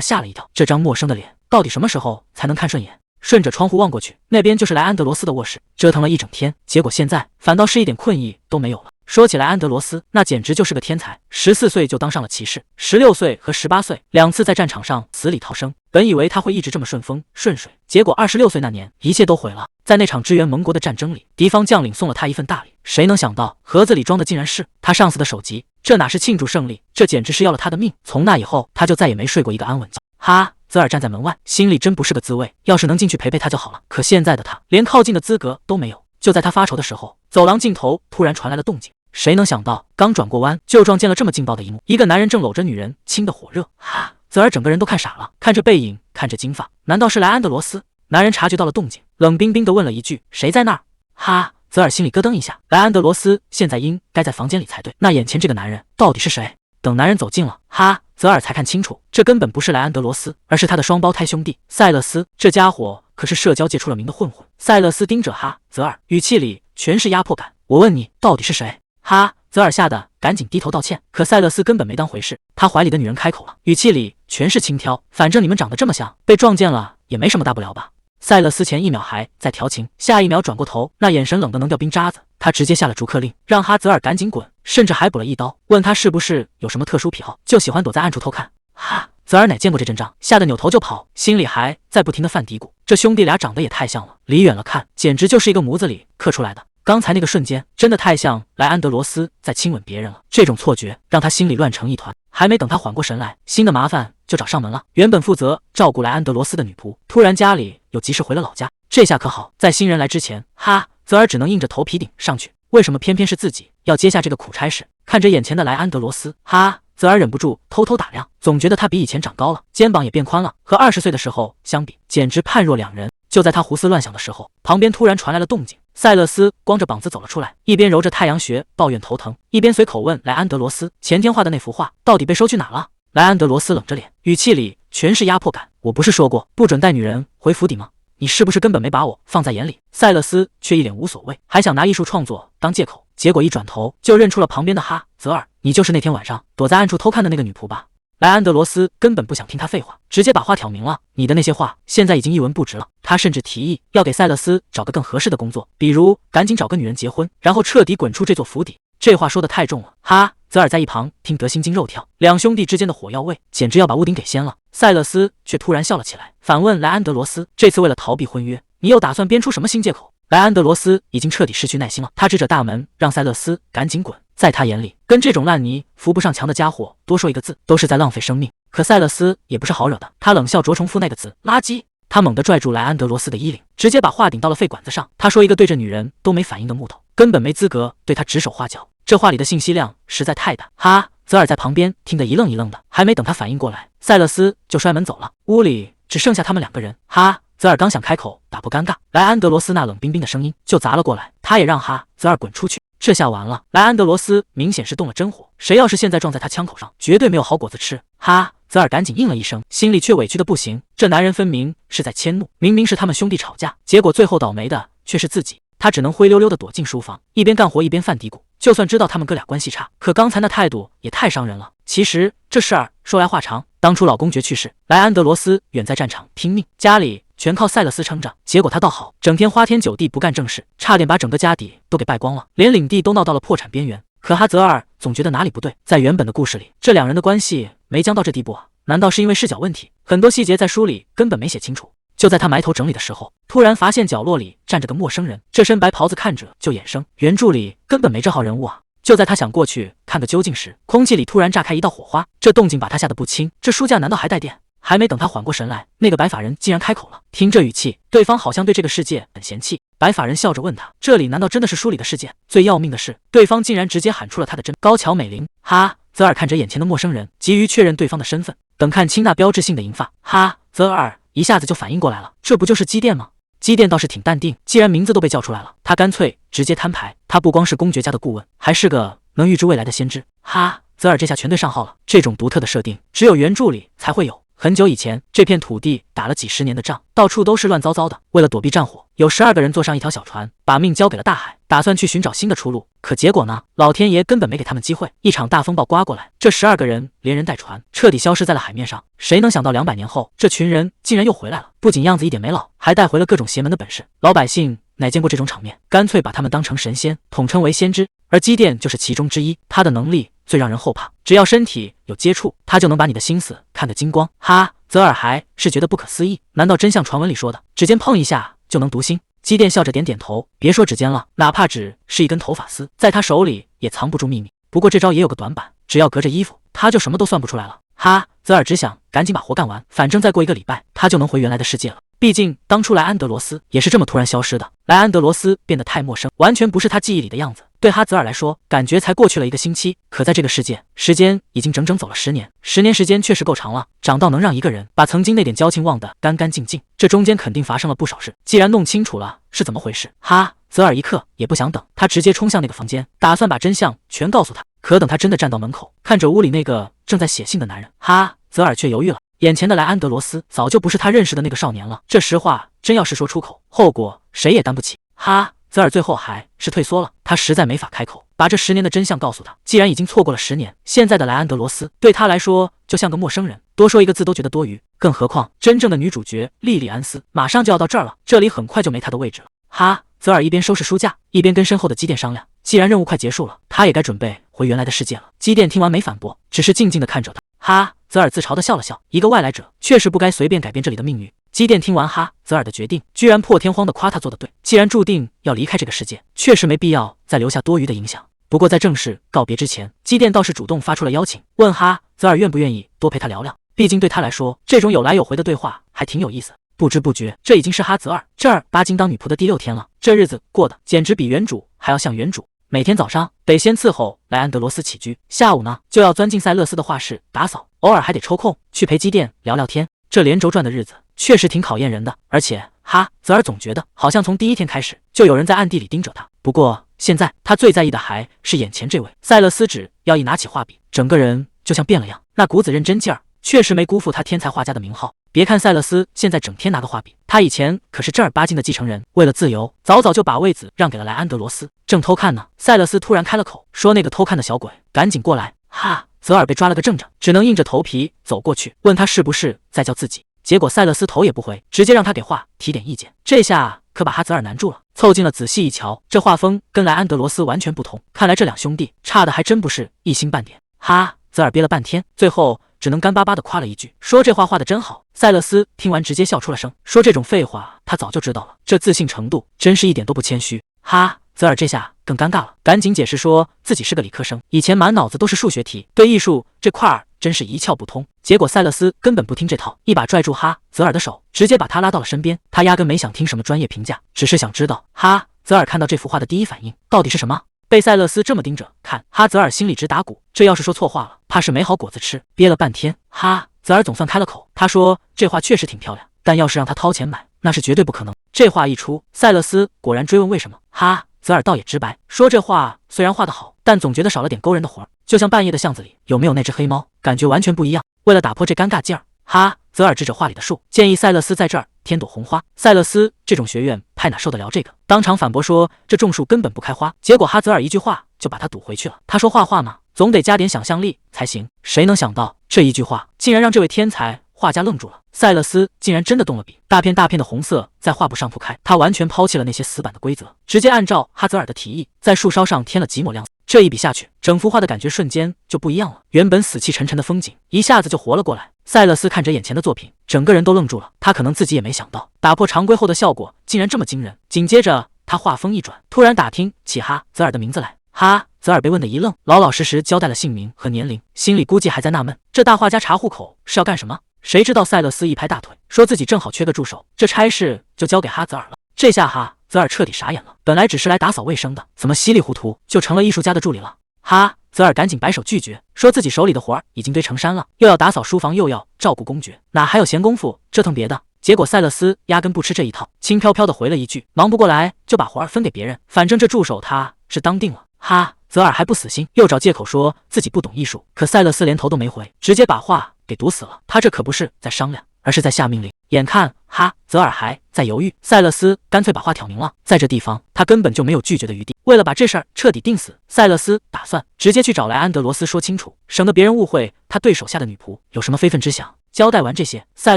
吓了一跳。这张陌生的脸，到底什么时候才能看顺眼？顺着窗户望过去，那边就是莱安德罗斯的卧室。折腾了一整天，结果现在反倒是一点困意都没有了。说起来，安德罗斯那简直就是个天才，14岁就当上了骑士，16岁和18岁2次在战场上死里逃生。本以为他会一直这么顺风顺水，结果26岁那年，一切都毁了。在那场支援盟国的战争里，敌方将领送了他一份大礼，谁能想到盒子里装的竟然是他上司的首级？这哪是庆祝胜利，这简直是要了他的命。从那以后，他就再也没睡过一个安稳觉。哈，泽尔站在门外，心里真不是个滋味。要是能进去陪陪他就好了。可现在的他连靠近的资格都没有。就在他发愁的时候，走廊尽头突然传来了动静。谁能想到，刚转过弯就撞见了这么劲爆的一幕：一个男人正搂着女人，亲得火热。哈，泽尔整个人都看傻了，看着背影，看着金发，难道是莱安德罗斯？男人察觉到了动静，冷冰冰地问了一句：“谁在那儿？”哈，泽尔心里咯噔一下，莱安德罗斯现在应该在房间里才对，那眼前这个男人到底是谁？等男人走近了，哈，泽尔才看清楚，这根本不是莱安德罗斯，而是他的双胞胎兄弟塞勒斯。这家伙可是社交界出了名的混混。塞勒斯盯着哈泽尔，语气里全是压迫感：“我问你，到底是谁？”哈，泽尔吓得赶紧低头道歉，可塞勒斯根本没当回事。他怀里的女人开口了，语气里全是轻佻：“反正你们长得这么像，被撞见了也没什么大不了吧？”塞勒斯前一秒还在调情，下一秒转过头，那眼神冷得能掉冰渣子。他直接下了逐客令，让哈泽尔赶紧滚，甚至还补了一刀，问他是不是有什么特殊癖好，就喜欢躲在暗处偷看。哈，泽尔哪见过这阵仗，吓得扭头就跑，心里还在不停地犯嘀咕：这兄弟俩长得也太像了，离远了看，简直就是一个模子里刻出来的。刚才那个瞬间真的太像莱安德罗斯在亲吻别人了，这种错觉让他心里乱成一团。还没等他缓过神来，新的麻烦就找上门了。原本负责照顾莱安德罗斯的女仆，突然家里又急事回了老家，这下可好，在新人来之前，哈泽尔只能硬着头皮顶上去。为什么偏偏是自己要接下这个苦差事？看着眼前的莱安德罗斯，哈泽尔忍不住偷偷打量，总觉得他比以前长高了，肩膀也变宽了，和20岁的时候相比，简直判若两人。就在他胡思乱想的时候，旁边突然传来了动静。塞勒斯光着膀子走了出来，一边揉着太阳穴抱怨头疼，一边随口问莱安德罗斯：“前天画的那幅画到底被收去哪了？”莱安德罗斯冷着脸，语气里全是压迫感：“我不是说过不准带女人回府邸吗？你是不是根本没把我放在眼里？”塞勒斯却一脸无所谓，还想拿艺术创作当借口，结果一转头就认出了旁边的哈泽尔：“你就是那天晚上躲在暗处偷看的那个女仆吧？”莱安德罗斯根本不想听他废话，直接把话挑明了：“你的那些话现在已经一文不值了。”他甚至提议要给塞勒斯找个更合适的工作，比如赶紧找个女人结婚，然后彻底滚出这座府邸。这话说得太重了，哈泽尔在一旁听得心惊肉跳，两兄弟之间的火药味简直要把屋顶给掀了。塞勒斯却突然笑了起来，反问莱安德罗斯：“这次为了逃避婚约，你又打算编出什么新借口？”莱安德罗斯已经彻底失去耐心了，他指着大门让塞勒斯赶紧滚。在他眼里，跟这种烂泥扶不上墙的家伙多说一个字都是在浪费生命。可塞勒斯也不是好惹的，他冷笑着重复那个字：垃圾。他猛地拽住莱安德罗斯的衣领，直接把话顶到了肺管子上。他说：“一个对着女人都没反应的木头，根本没资格对他指手画脚。”这话里的信息量实在太大。哈泽尔在旁边听得一愣一愣的，还没等他反应过来，塞勒斯就摔门走了。屋里只剩下他们两个人。哈泽尔刚想开口打破尴尬，莱安德罗斯那冷冰冰的声音就砸了过来，他也让哈泽尔滚出去。这下完了，莱安德罗斯明显是动了真火，谁要是现在撞在他枪口上，绝对没有好果子吃。哈泽尔赶紧应了一声，心里却委屈的不行，这男人分明是在迁怒，明明是他们兄弟吵架，结果最后倒霉的却是自己。他只能灰溜溜的躲进书房，一边干活一边犯嘀咕，就算知道他们哥俩关系差，可刚才那态度也太伤人了。其实这事儿说来话长，当初老公爵去世，莱安德罗斯远在战场拼命，家里全靠塞勒斯撑着，结果他倒好，整天花天酒地不干正事，差点把整个家底都给败光了，连领地都闹到了破产边缘。可哈泽尔总觉得哪里不对，在原本的故事里，这两人的关系没僵到这地步啊？难道是因为视角问题？很多细节在书里根本没写清楚。就在他埋头整理的时候，突然发现角落里站着个陌生人，这身白袍子看着就眼生，原著里根本没这号人物啊！就在他想过去看个究竟时，空气里突然炸开一道火花，这动静把他吓得不轻。这书架难道还带电？还没等他缓过神来，那个白发人竟然开口了。听这语气，对方好像对这个世界很嫌弃。白发人笑着问他：“这里难道真的是书里的世界？”最要命的是，对方竟然直接喊出了他的真高桥美玲。哈泽尔看着眼前的陌生人，急于确认对方的身份。等看清那标志性的银发，哈泽尔一下子就反应过来了，这不就是基甸吗？基甸倒是挺淡定，既然名字都被叫出来了，他干脆直接摊牌。他不光是公爵家的顾问，还是个能预知未来的先知。哈泽尔这下全对上号了，这种独特的设定只有原著里才会有。很久以前，这片土地打了几十年的仗，到处都是乱糟糟的。为了躲避战火，有12个人坐上一条小船，把命交给了大海，打算去寻找新的出路。可结果呢？老天爷根本没给他们机会，一场大风暴刮过来，这12个人连人带船彻底消失在了海面上。谁能想到200年后，这群人竟然又回来了，不仅样子一点没老，还带回了各种邪门的本事。老百姓哪见过这种场面，干脆把他们当成神仙，统称为先知。而基甸就是其中之一，他的能力最让人后怕，只要身体有接触，他就能把你的心思看得精光。哈，泽尔还是觉得不可思议，难道真像传闻里说的，指尖碰一下就能读心？基甸笑着点点头，别说指尖了，哪怕只是一根头发丝，在他手里也藏不住秘密。不过这招也有个短板，只要隔着衣服，他就什么都算不出来了。哈，泽尔只想赶紧把活干完，反正再过1个礼拜，他就能回原来的世界了。毕竟当初莱安德罗斯也是这么突然消失的。莱安德罗斯变得太陌生，完全不是他记忆里的样子。对哈泽尔来说，感觉才过去了1个星期，可在这个世界，时间已经整整走了10年。10年时间确实够长了，长到能让一个人把曾经那点交情忘得干干净净。这中间肯定发生了不少事，既然弄清楚了是怎么回事，哈泽尔一刻也不想等，他直接冲向那个房间，打算把真相全告诉他。可等他真的站到门口，看着屋里那个正在写信的男人，哈泽尔却犹豫了。眼前的莱安德罗斯早就不是他认识的那个少年了，这实话真要是说出口，后果谁也担不起。哈，泽尔最后还是退缩了，他实在没法开口，把这10年的真相告诉他。既然已经错过了10年，现在的莱安德罗斯对他来说就像个陌生人，多说1个字都觉得多余。更何况真正的女主角莉莉安斯马上就要到这儿了，这里很快就没她的位置了。哈，泽尔一边收拾书架，一边跟身后的基甸商量，既然任务快结束了，他也该准备回原来的世界了。基甸听完没反驳，只是静静地看着他。哈，泽尔自嘲地笑了笑，一个外来者确实不该随便改变这里的命运。基甸听完哈泽尔的决定，居然破天荒地夸他做得对。既然注定要离开这个世界，确实没必要再留下多余的影响。不过在正式告别之前，基甸倒是主动发出了邀请，问哈泽尔愿不愿意多陪他聊聊。毕竟对他来说，这种有来有回的对话还挺有意思。不知不觉，这已经是哈泽尔这儿巴金当女仆的第6天了。这日子过得简直比原主还要像原主。每天早上得先伺候莱安德罗斯起居，下午呢就要钻进塞勒斯的画室打扫，偶尔还得抽空去陪基甸聊聊天。这连轴转的日子确实挺考验人的，而且哈泽尔总觉得好像从第1天开始就有人在暗地里盯着他。不过现在他最在意的还是眼前这位塞勒斯，只要一拿起画笔，整个人就像变了样，那股子认真劲儿确实没辜负他天才画家的名号。别看塞勒斯现在整天拿个画笔，他以前可是正儿八经的继承人，为了自由，早早就把位子让给了莱安德罗斯。正偷看呢，塞勒斯突然开了口，说那个偷看的小鬼赶紧过来。哈泽尔被抓了个正着，只能硬着头皮走过去，问他是不是在叫自己。结果塞勒斯头也不回，直接让他给画提点意见。这下可把哈泽尔难住了，凑近了仔细一瞧，这画风跟莱安德罗斯完全不同，看来这2兄弟差的还真不是一星半点。哈泽尔憋了半天，最后只能干巴巴地夸了一句，说这画得真好。塞勒斯听完直接笑出了声，说这种废话他早就知道了，这自信程度真是一点都不谦虚。哈泽尔这下更尴尬了，赶紧解释说自己是个理科生，以前满脑子都是数学题，对艺术这块儿真是一窍不通。结果塞勒斯根本不听这套，一把拽住哈泽尔的手，直接把他拉到了身边。他压根没想听什么专业评价，只是想知道哈泽尔看到这幅画的第一反应到底是什么。被塞勒斯这么盯着看，哈泽尔心里直打鼓，这要是说错话了，怕是没好果子吃。憋了半天，哈泽尔总算开了口，他说这画确实挺漂亮，但要是让他掏钱买，那是绝对不可能。这话一出，塞勒斯果然追问为什么。哈泽尔倒也直白，说这画虽然画得好，但总觉得少了点勾人的活儿，就像半夜的巷子里有没有那只黑猫，感觉完全不一样。为了打破这尴尬劲儿，哈泽尔指着画里的树，建议塞勒斯在这儿添朵红花。塞勒斯这种学院派哪受得了这个，当场反驳说这种树根本不开花。结果哈泽尔一句话就把他堵回去了。他说画画嘛，总得加点想象力才行。谁能想到这一句话竟然让这位天才画家愣住了。塞勒斯竟然真的动了笔，大片大片的红色在画布上铺开。他完全抛弃了那些死板的规则，直接按照哈泽尔的提议，在树梢上添了几抹亮色。这一笔下去，整幅画的感觉瞬间就不一样了。原本死气沉沉的风景，一下子就活了过来。塞勒斯看着眼前的作品，整个人都愣住了。他可能自己也没想到，打破常规后的效果竟然这么惊人。紧接着，他话锋一转，突然打听起哈泽尔的名字来。哈泽尔被问得一愣，老老实实交代了姓名和年龄，心里估计还在纳闷，这大画家查户口是要干什么？谁知道塞勒斯一拍大腿，说自己正好缺个助手，这差事就交给哈泽尔了。这下哈泽尔彻底傻眼了，本来只是来打扫卫生的，怎么稀里糊涂就成了艺术家的助理了？哈泽尔赶紧摆手拒绝，说自己手里的活儿已经堆成山了，又要打扫书房，又要照顾公爵，哪还有闲工夫折腾别的？结果塞勒斯压根不吃这一套，轻飘飘的回了一句，忙不过来就把活儿分给别人，反正这助手他是当定了。哈泽尔还不死心，又找借口说自己不懂艺术，可塞勒斯连头都没回，直接把画给堵死了。他这可不是在商量，而是在下命令。眼看哈泽尔还在犹豫，塞勒斯干脆把话挑明了，在这地方他根本就没有拒绝的余地。为了把这事儿彻底定死，塞勒斯打算直接去找莱安德罗斯说清楚，省得别人误会他对手下的女仆有什么非分之想。交代完这些，塞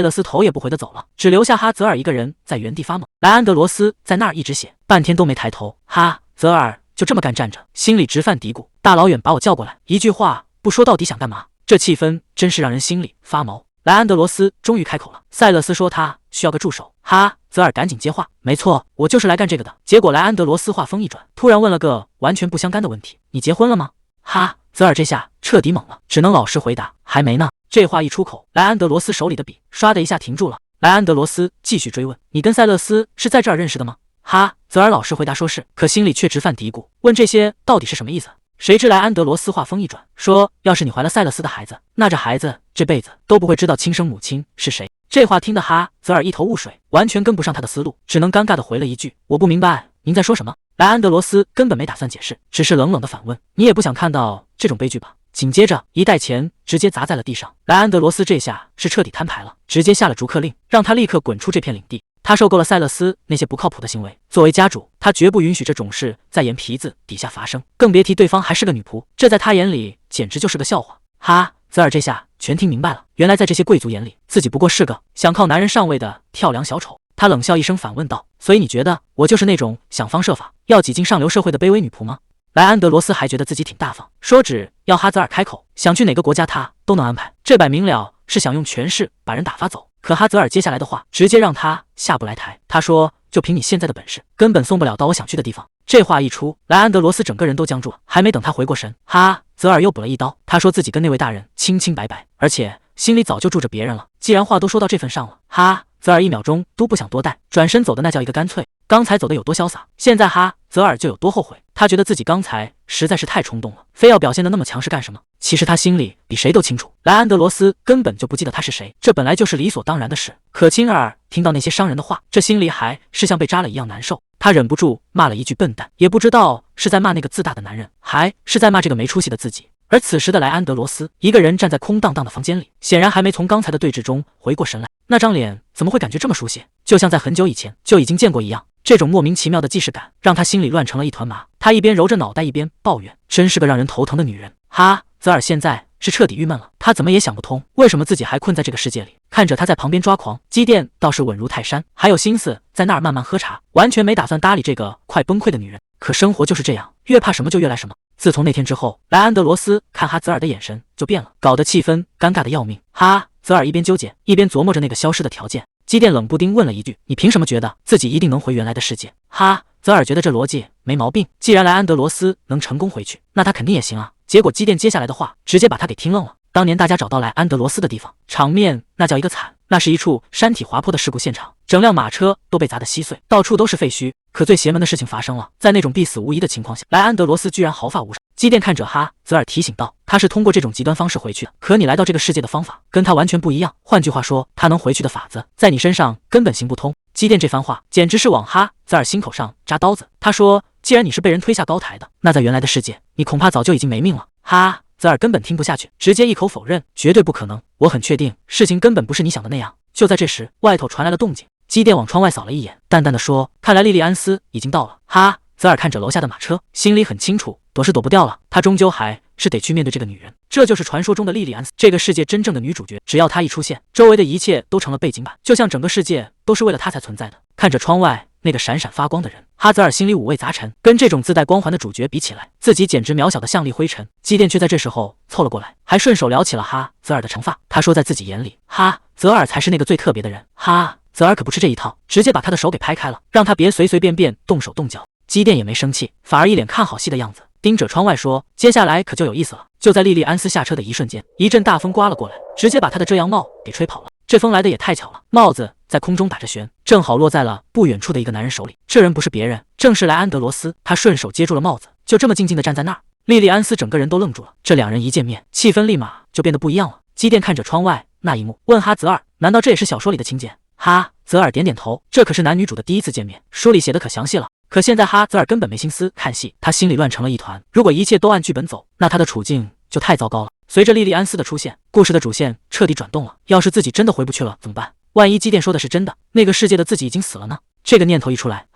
勒斯头也不回的走了，只留下哈泽尔一个人在原地发懵。莱安德罗斯在那儿一直写，半天都没抬头。哈泽尔就这么干站着，心里直犯嘀咕：大老远把我叫过来，一句话不说，到底想干嘛？这气氛真是让人心里发毛。莱安德罗斯终于开口了，塞勒斯说他需要个助手。哈泽尔赶紧接话：没错，我就是来干这个的。结果莱安德罗斯话锋一转，突然问了个完全不相干的问题：你结婚了吗？哈泽尔这下彻底懵了，只能老实回答：还没呢。这话一出口，莱安德罗斯手里的笔唰的一下停住了。莱安德罗斯继续追问：你跟塞勒斯是在这儿认识的吗？哈泽尔老实回答说是，可心里却直犯嘀咕，问这些到底是什么意思？谁知莱安德罗斯话锋一转，说要是你怀了塞勒斯的孩子，那这孩子这辈子都不会知道亲生母亲是谁。这话听得哈泽尔一头雾水，完全跟不上他的思路，只能尴尬的回了一句：我不明白您在说什么。莱安德罗斯根本没打算解释，只是冷冷的反问：你也不想看到这种悲剧吧？紧接着一袋钱直接砸在了地上，莱安德罗斯这下是彻底摊牌了，直接下了逐客令，让他立刻滚出这片领地。他受够了塞勒斯那些不靠谱的行为，作为家主，他绝不允许这种事在眼皮子底下发生，更别提对方还是个女仆，这在他眼里简直就是个笑话。哈泽尔这下全听明白了，原来在这些贵族眼里，自己不过是个想靠男人上位的跳梁小丑。他冷笑一声反问道：所以你觉得我就是那种想方设法要挤进上流社会的卑微女仆吗？莱安德罗斯还觉得自己挺大方，说只要哈泽尔开口，想去哪个国家他都能安排，这摆明了是想用权势把人打发走。可哈泽尔接下来的话直接让他下不来台，他说就凭你现在的本事，根本送不了到我想去的地方。这话一出，莱安德罗斯整个人都僵住了，还没等他回过神，哈泽尔又补了一刀，他说自己跟那位大人清清白白，而且心里早就住着别人了，既然话都说到这份上了，哈泽尔一秒钟都不想多待，转身走的那叫一个干脆。刚才走的有多潇洒，现在哈泽尔就有多后悔。他觉得自己刚才实在是太冲动了，非要表现得那么强势干什么？其实他心里比谁都清楚，莱安德罗斯根本就不记得他是谁，这本来就是理所当然的事。可亲耳听到那些伤人的话，这心里还是像被扎了一样难受。他忍不住骂了一句笨蛋，也不知道是在骂那个自大的男人，还是在骂这个没出息的自己。而此时的莱安德罗斯一个人站在空荡荡的房间里，显然还没从刚才的对峙中回过神来。那张脸怎么会感觉这么熟悉，就像在很久以前就已经见过一样。这种莫名其妙的既视感让他心里乱成了一团麻，他一边揉着脑袋一边抱怨，真是个让人头疼的女人。哈泽尔现在是彻底郁闷了，他怎么也想不通为什么自己还困在这个世界里。看着他在旁边抓狂，基甸倒是稳如泰山，还有心思在那儿慢慢喝茶，完全没打算搭理这个快崩溃的女人。可生活就是这样，越怕什么就越来什么。自从那天之后，莱安德罗斯看哈泽尔的眼神就变了，搞得气氛尴尬的要命。哈泽尔一边纠结一边琢磨着那个消失的条件。基甸冷不丁问了一句：你凭什么觉得自己一定能回原来的世界？哈泽尔觉得这逻辑没毛病，既然莱安德罗斯能成功回去，那他肯定也行啊。结果基甸接下来的话直接把他给听愣了。当年大家找到莱安德罗斯的地方，场面那叫一个惨，那是一处山体滑坡的事故现场，整辆马车都被砸得稀碎，到处都是废墟。可最邪门的事情发生了，在那种必死无疑的情况下，莱安德罗斯居然毫发无伤。基甸看着哈泽尔提醒道，他是通过这种极端方式回去的，可你来到这个世界的方法跟他完全不一样，换句话说，他能回去的法子在你身上根本行不通。基甸这番话简直是往哈泽尔心口上扎刀子。他说，既然你是被人推下高台的，那在原来的世界你恐怕早就已经没命了。哈泽尔根本听不下去，直接一口否认，绝对不可能，我很确定事情根本不是你想的那样。就在这时，外头传来了动静，基甸往窗外扫了一眼，淡淡的说，看来莉莉安斯已经到了。哈泽尔看着楼下的马车，心里很清楚，躲是躲不掉了，他终究还是得去面对这个女人，这就是传说中的莉莉安斯，这个世界真正的女主角。只要她一出现，周围的一切都成了背景板，就像整个世界都是为了她才存在的。看着窗外那个闪闪发光的人，哈泽尔心里五味杂陈，跟这种自带光环的主角比起来，自己简直渺小的像粒灰尘。基甸却在这时候凑了过来，还顺手撩起了哈泽尔的长发。他说，在自己眼里，哈泽尔才是那个最特别的人。哈泽尔可不吃这一套，直接把他的手给拍开了，让他别随随便便动手动脚。基甸也没生气，反而一脸看好戏的样子，盯着窗外说，接下来可就有意思了。就在莉莉安斯下车的一瞬间，一阵大风刮了过来，直接把他的遮阳帽给吹跑了。这风来的也太巧了，帽子在空中打着旋，正好落在了不远处的一个男人手里。这人不是别人，正是莱安德罗斯。他顺手接住了帽子，就这么静静地站在那儿。莉莉安斯整个人都愣住了，这两人一见面，气氛立马就变得不一样了。基甸看着窗外那一幕，问哈泽尔，难道这也是小说里的情节？哈泽尔点点头，这可是男女主的第一次见面，书里写的可详细了。可现在哈泽尔根本没心思看戏，他心里乱成了一团。如果一切都按剧本走，那他的处境就太糟糕了。随着莉莉安斯的出现，故事的主线彻底转动了。要是自己真的回不去了怎么办？万一基甸说的是真的，那个世界的自己已经死了呢？这个念头一出来，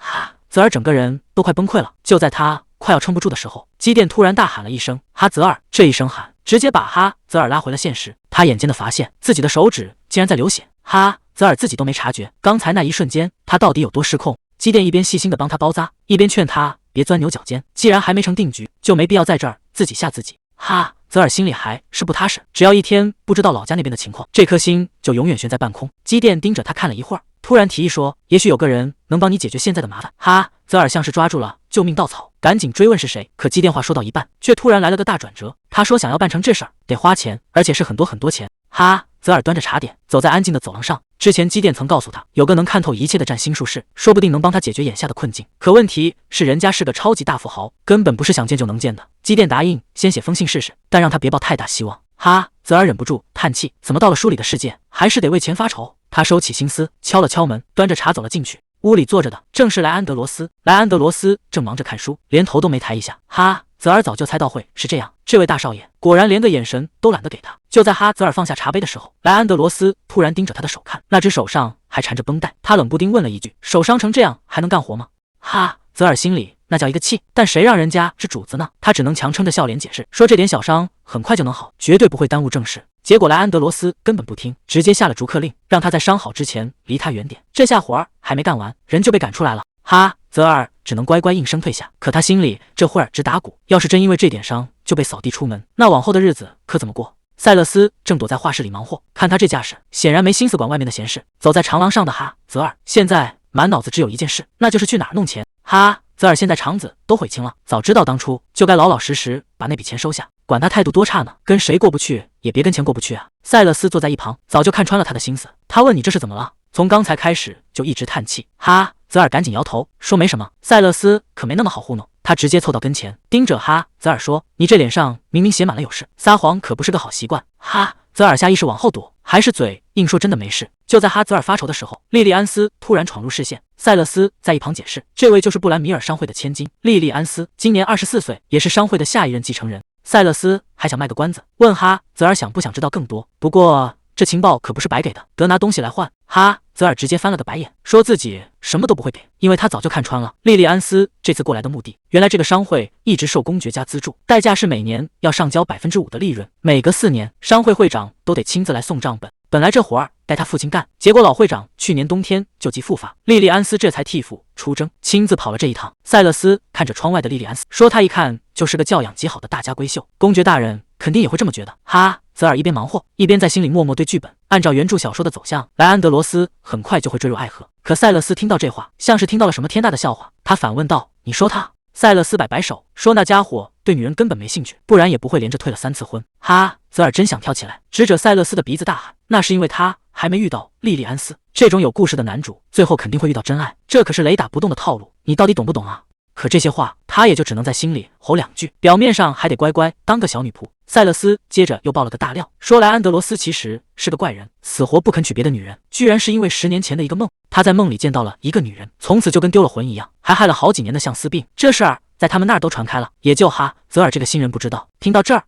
泽尔整个人都快崩溃了。就在他快要撑不住的时候，基甸突然大喊了一声哈泽尔，这一声喊直接把哈泽尔拉回了现实。他眼尖的发现自己的手指竟然在流血，哈泽尔自己都没察觉，刚才那一瞬间他到底有多失控。基甸一边细心的帮他包扎，一边劝他别钻牛角尖，既然还没成定局，就没必要在这儿自己吓自己。泽尔心里还是不踏实，只要一天不知道老家那边的情况，这颗心就永远悬在半空。基甸盯着他看了一会儿，突然提议说，也许有个人能帮你解决现在的麻烦。泽尔像是抓住了救命稻草，赶紧追问是谁。可基甸话说到一半，却突然来了个大转折。他说想要办成这事儿得花钱，而且是很多很多钱。泽尔端着茶点走在安静的走廊上。之前基甸曾告诉他，有个能看透一切的占星术士，说不定能帮他解决眼下的困境。可问题是人家是个超级大富豪，根本不是想见就能见的。基甸答应先写封信试试，但让他别抱太大希望。泽尔忍不住叹气，怎么到了书里的世界，还是得为钱发愁？他收起心思，敲了敲门，端着茶走了进去。屋里坐着的正是莱安德罗斯。莱安德罗斯正忙着看书，连头都没抬一下。泽尔早就猜到会是这样，这位大少爷果然连个眼神都懒得给他。就在泽尔放下茶杯的时候，莱安德罗斯突然盯着他的手看，那只手上还缠着绷带。他冷不丁问了一句，手伤成这样还能干活吗？泽尔心里那叫一个气，但谁让人家是主子呢？他只能强撑着笑脸解释说，这点小伤很快就能好，绝对不会耽误正事。结果莱安德罗斯根本不听，直接下了逐客令，让他在伤好之前离他远点。这下活儿还没干完，人就被赶出来了。泽尔只能乖乖应声退下，可他心里这会儿直打鼓，要是真因为这点伤就被扫地出门，那往后的日子可怎么过？塞勒斯正躲在画室里忙活，看他这架势，显然没心思管外面的闲事。走在长廊上的泽尔现在满脑子只有一件事，那就是去哪儿弄钱。泽尔现在肠子都悔青了，早知道当初就该老老实实把那笔钱收下，管他态度多差呢，跟谁过不去也别跟钱过不去啊。塞勒斯坐在一旁，早就看穿了他的心思。他问你这是怎么了？从刚才开始就一直叹气。泽尔赶紧摇头说没什么。塞勒斯可没那么好糊弄，他直接凑到跟前，盯着泽尔说，你这脸上明明写满了有事，撒谎可不是个好习惯。泽尔下意识往后躲，还是嘴硬说真的没事。就在泽尔发愁的时候，莉莉安斯突然闯入视线。塞勒斯在一旁解释，这位就是布兰米尔商会的千金莉莉安斯，今年24岁，也是商会的下一任继承人。塞勒斯还想卖个关子，问泽尔想不想知道更多，不过这情报可不是白给的，得拿东西来换。泽尔直接翻了个白眼，说自己什么都不会给，因为他早就看穿了莉莉安斯这次过来的目的。原来这个商会一直受公爵家资助，代价是每年要上交5%的利润，每隔4年，商会会长都得亲自来送账本。本来这活儿该他父亲干，结果老会长去年冬天就疾复发，莉莉安斯这才替父出征，亲自跑了这一趟。塞勒斯看着窗外的莉莉安斯，说他一看就是个教养极好的大家闺秀，公爵大人肯定也会这么觉得。泽尔一边忙活，一边在心里默默对剧本。按照原著小说的走向，莱安德罗斯很快就会坠入爱河。可塞勒斯听到这话，像是听到了什么天大的笑话，他反问道：“你说他？”塞勒斯摆摆手，说：“那家伙对女人根本没兴趣，不然也不会连着退了3次婚。”泽尔真想跳起来，指着塞勒斯的鼻子大喊：“那是因为他还没遇到莉莉安斯。这种有故事的男主，最后肯定会遇到真爱，这可是雷打不动的套路，你到底懂不懂啊？”可这些话，他也就只能在心里吼2句，表面上还得乖乖当个小女仆。塞勒斯接着又爆了个大料，说莱安德罗斯其实是个怪人，死活不肯娶别的女人，居然是因为10年前的一个梦，他在梦里见到了一个女人，从此就跟丢了魂一样，还害了好几年的相思病。这事儿在他们那儿都传开了，也就泽尔这个新人不知道。听到这儿，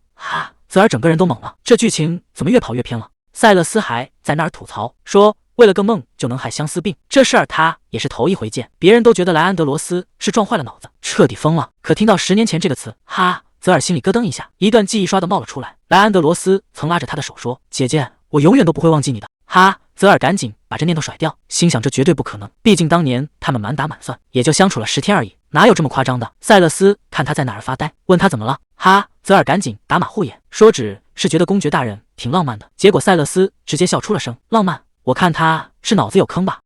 泽尔整个人都懵了，这剧情怎么越跑越偏了？塞勒斯还在那儿吐槽说，为了个梦就能害相思病，这事儿他也是头一回见，别人都觉得莱安德罗斯是撞坏了脑子，彻底疯了。可听到10年前这个词，泽尔心里咯噔一下，一段记忆刷的冒了出来。莱安德罗斯曾拉着他的手说：“姐姐，我永远都不会忘记你的。”泽尔赶紧把这念头甩掉，心想这绝对不可能，毕竟当年他们满打满算也就相处了10天而已，哪有这么夸张的？塞勒斯看他在哪儿发呆，问他怎么了。泽尔赶紧打马虎眼，说只是觉得公爵大人挺浪漫的。结果塞勒斯直接笑出了声：“浪漫？我看他是脑子有坑吧。”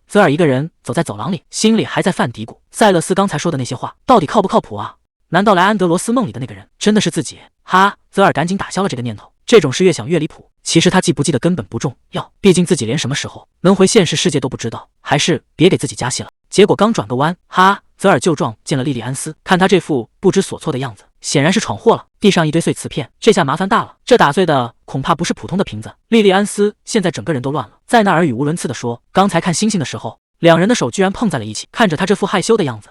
泽尔一个人走在走廊里，心里还在犯嘀咕：塞勒斯刚才说的那些话到底靠不靠谱啊？难道莱安德罗斯梦里的那个人真的是自己？泽尔赶紧打消了这个念头，这种事越想越离谱。其实他记不记得根本不重要，毕竟自己连什么时候能回现实世界都不知道，还是别给自己加戏了。结果刚转个弯，泽尔就撞见了莉莉安斯，看他这副不知所措的样子，显然是闯祸了。地上一堆碎瓷片，这下麻烦大了，这打碎的恐怕不是普通的瓶子。莉莉安斯现在整个人都乱了，在那儿语无伦次的说，刚才看星星的时候，2人的手居然碰在了一起。看着他这副害羞的样子，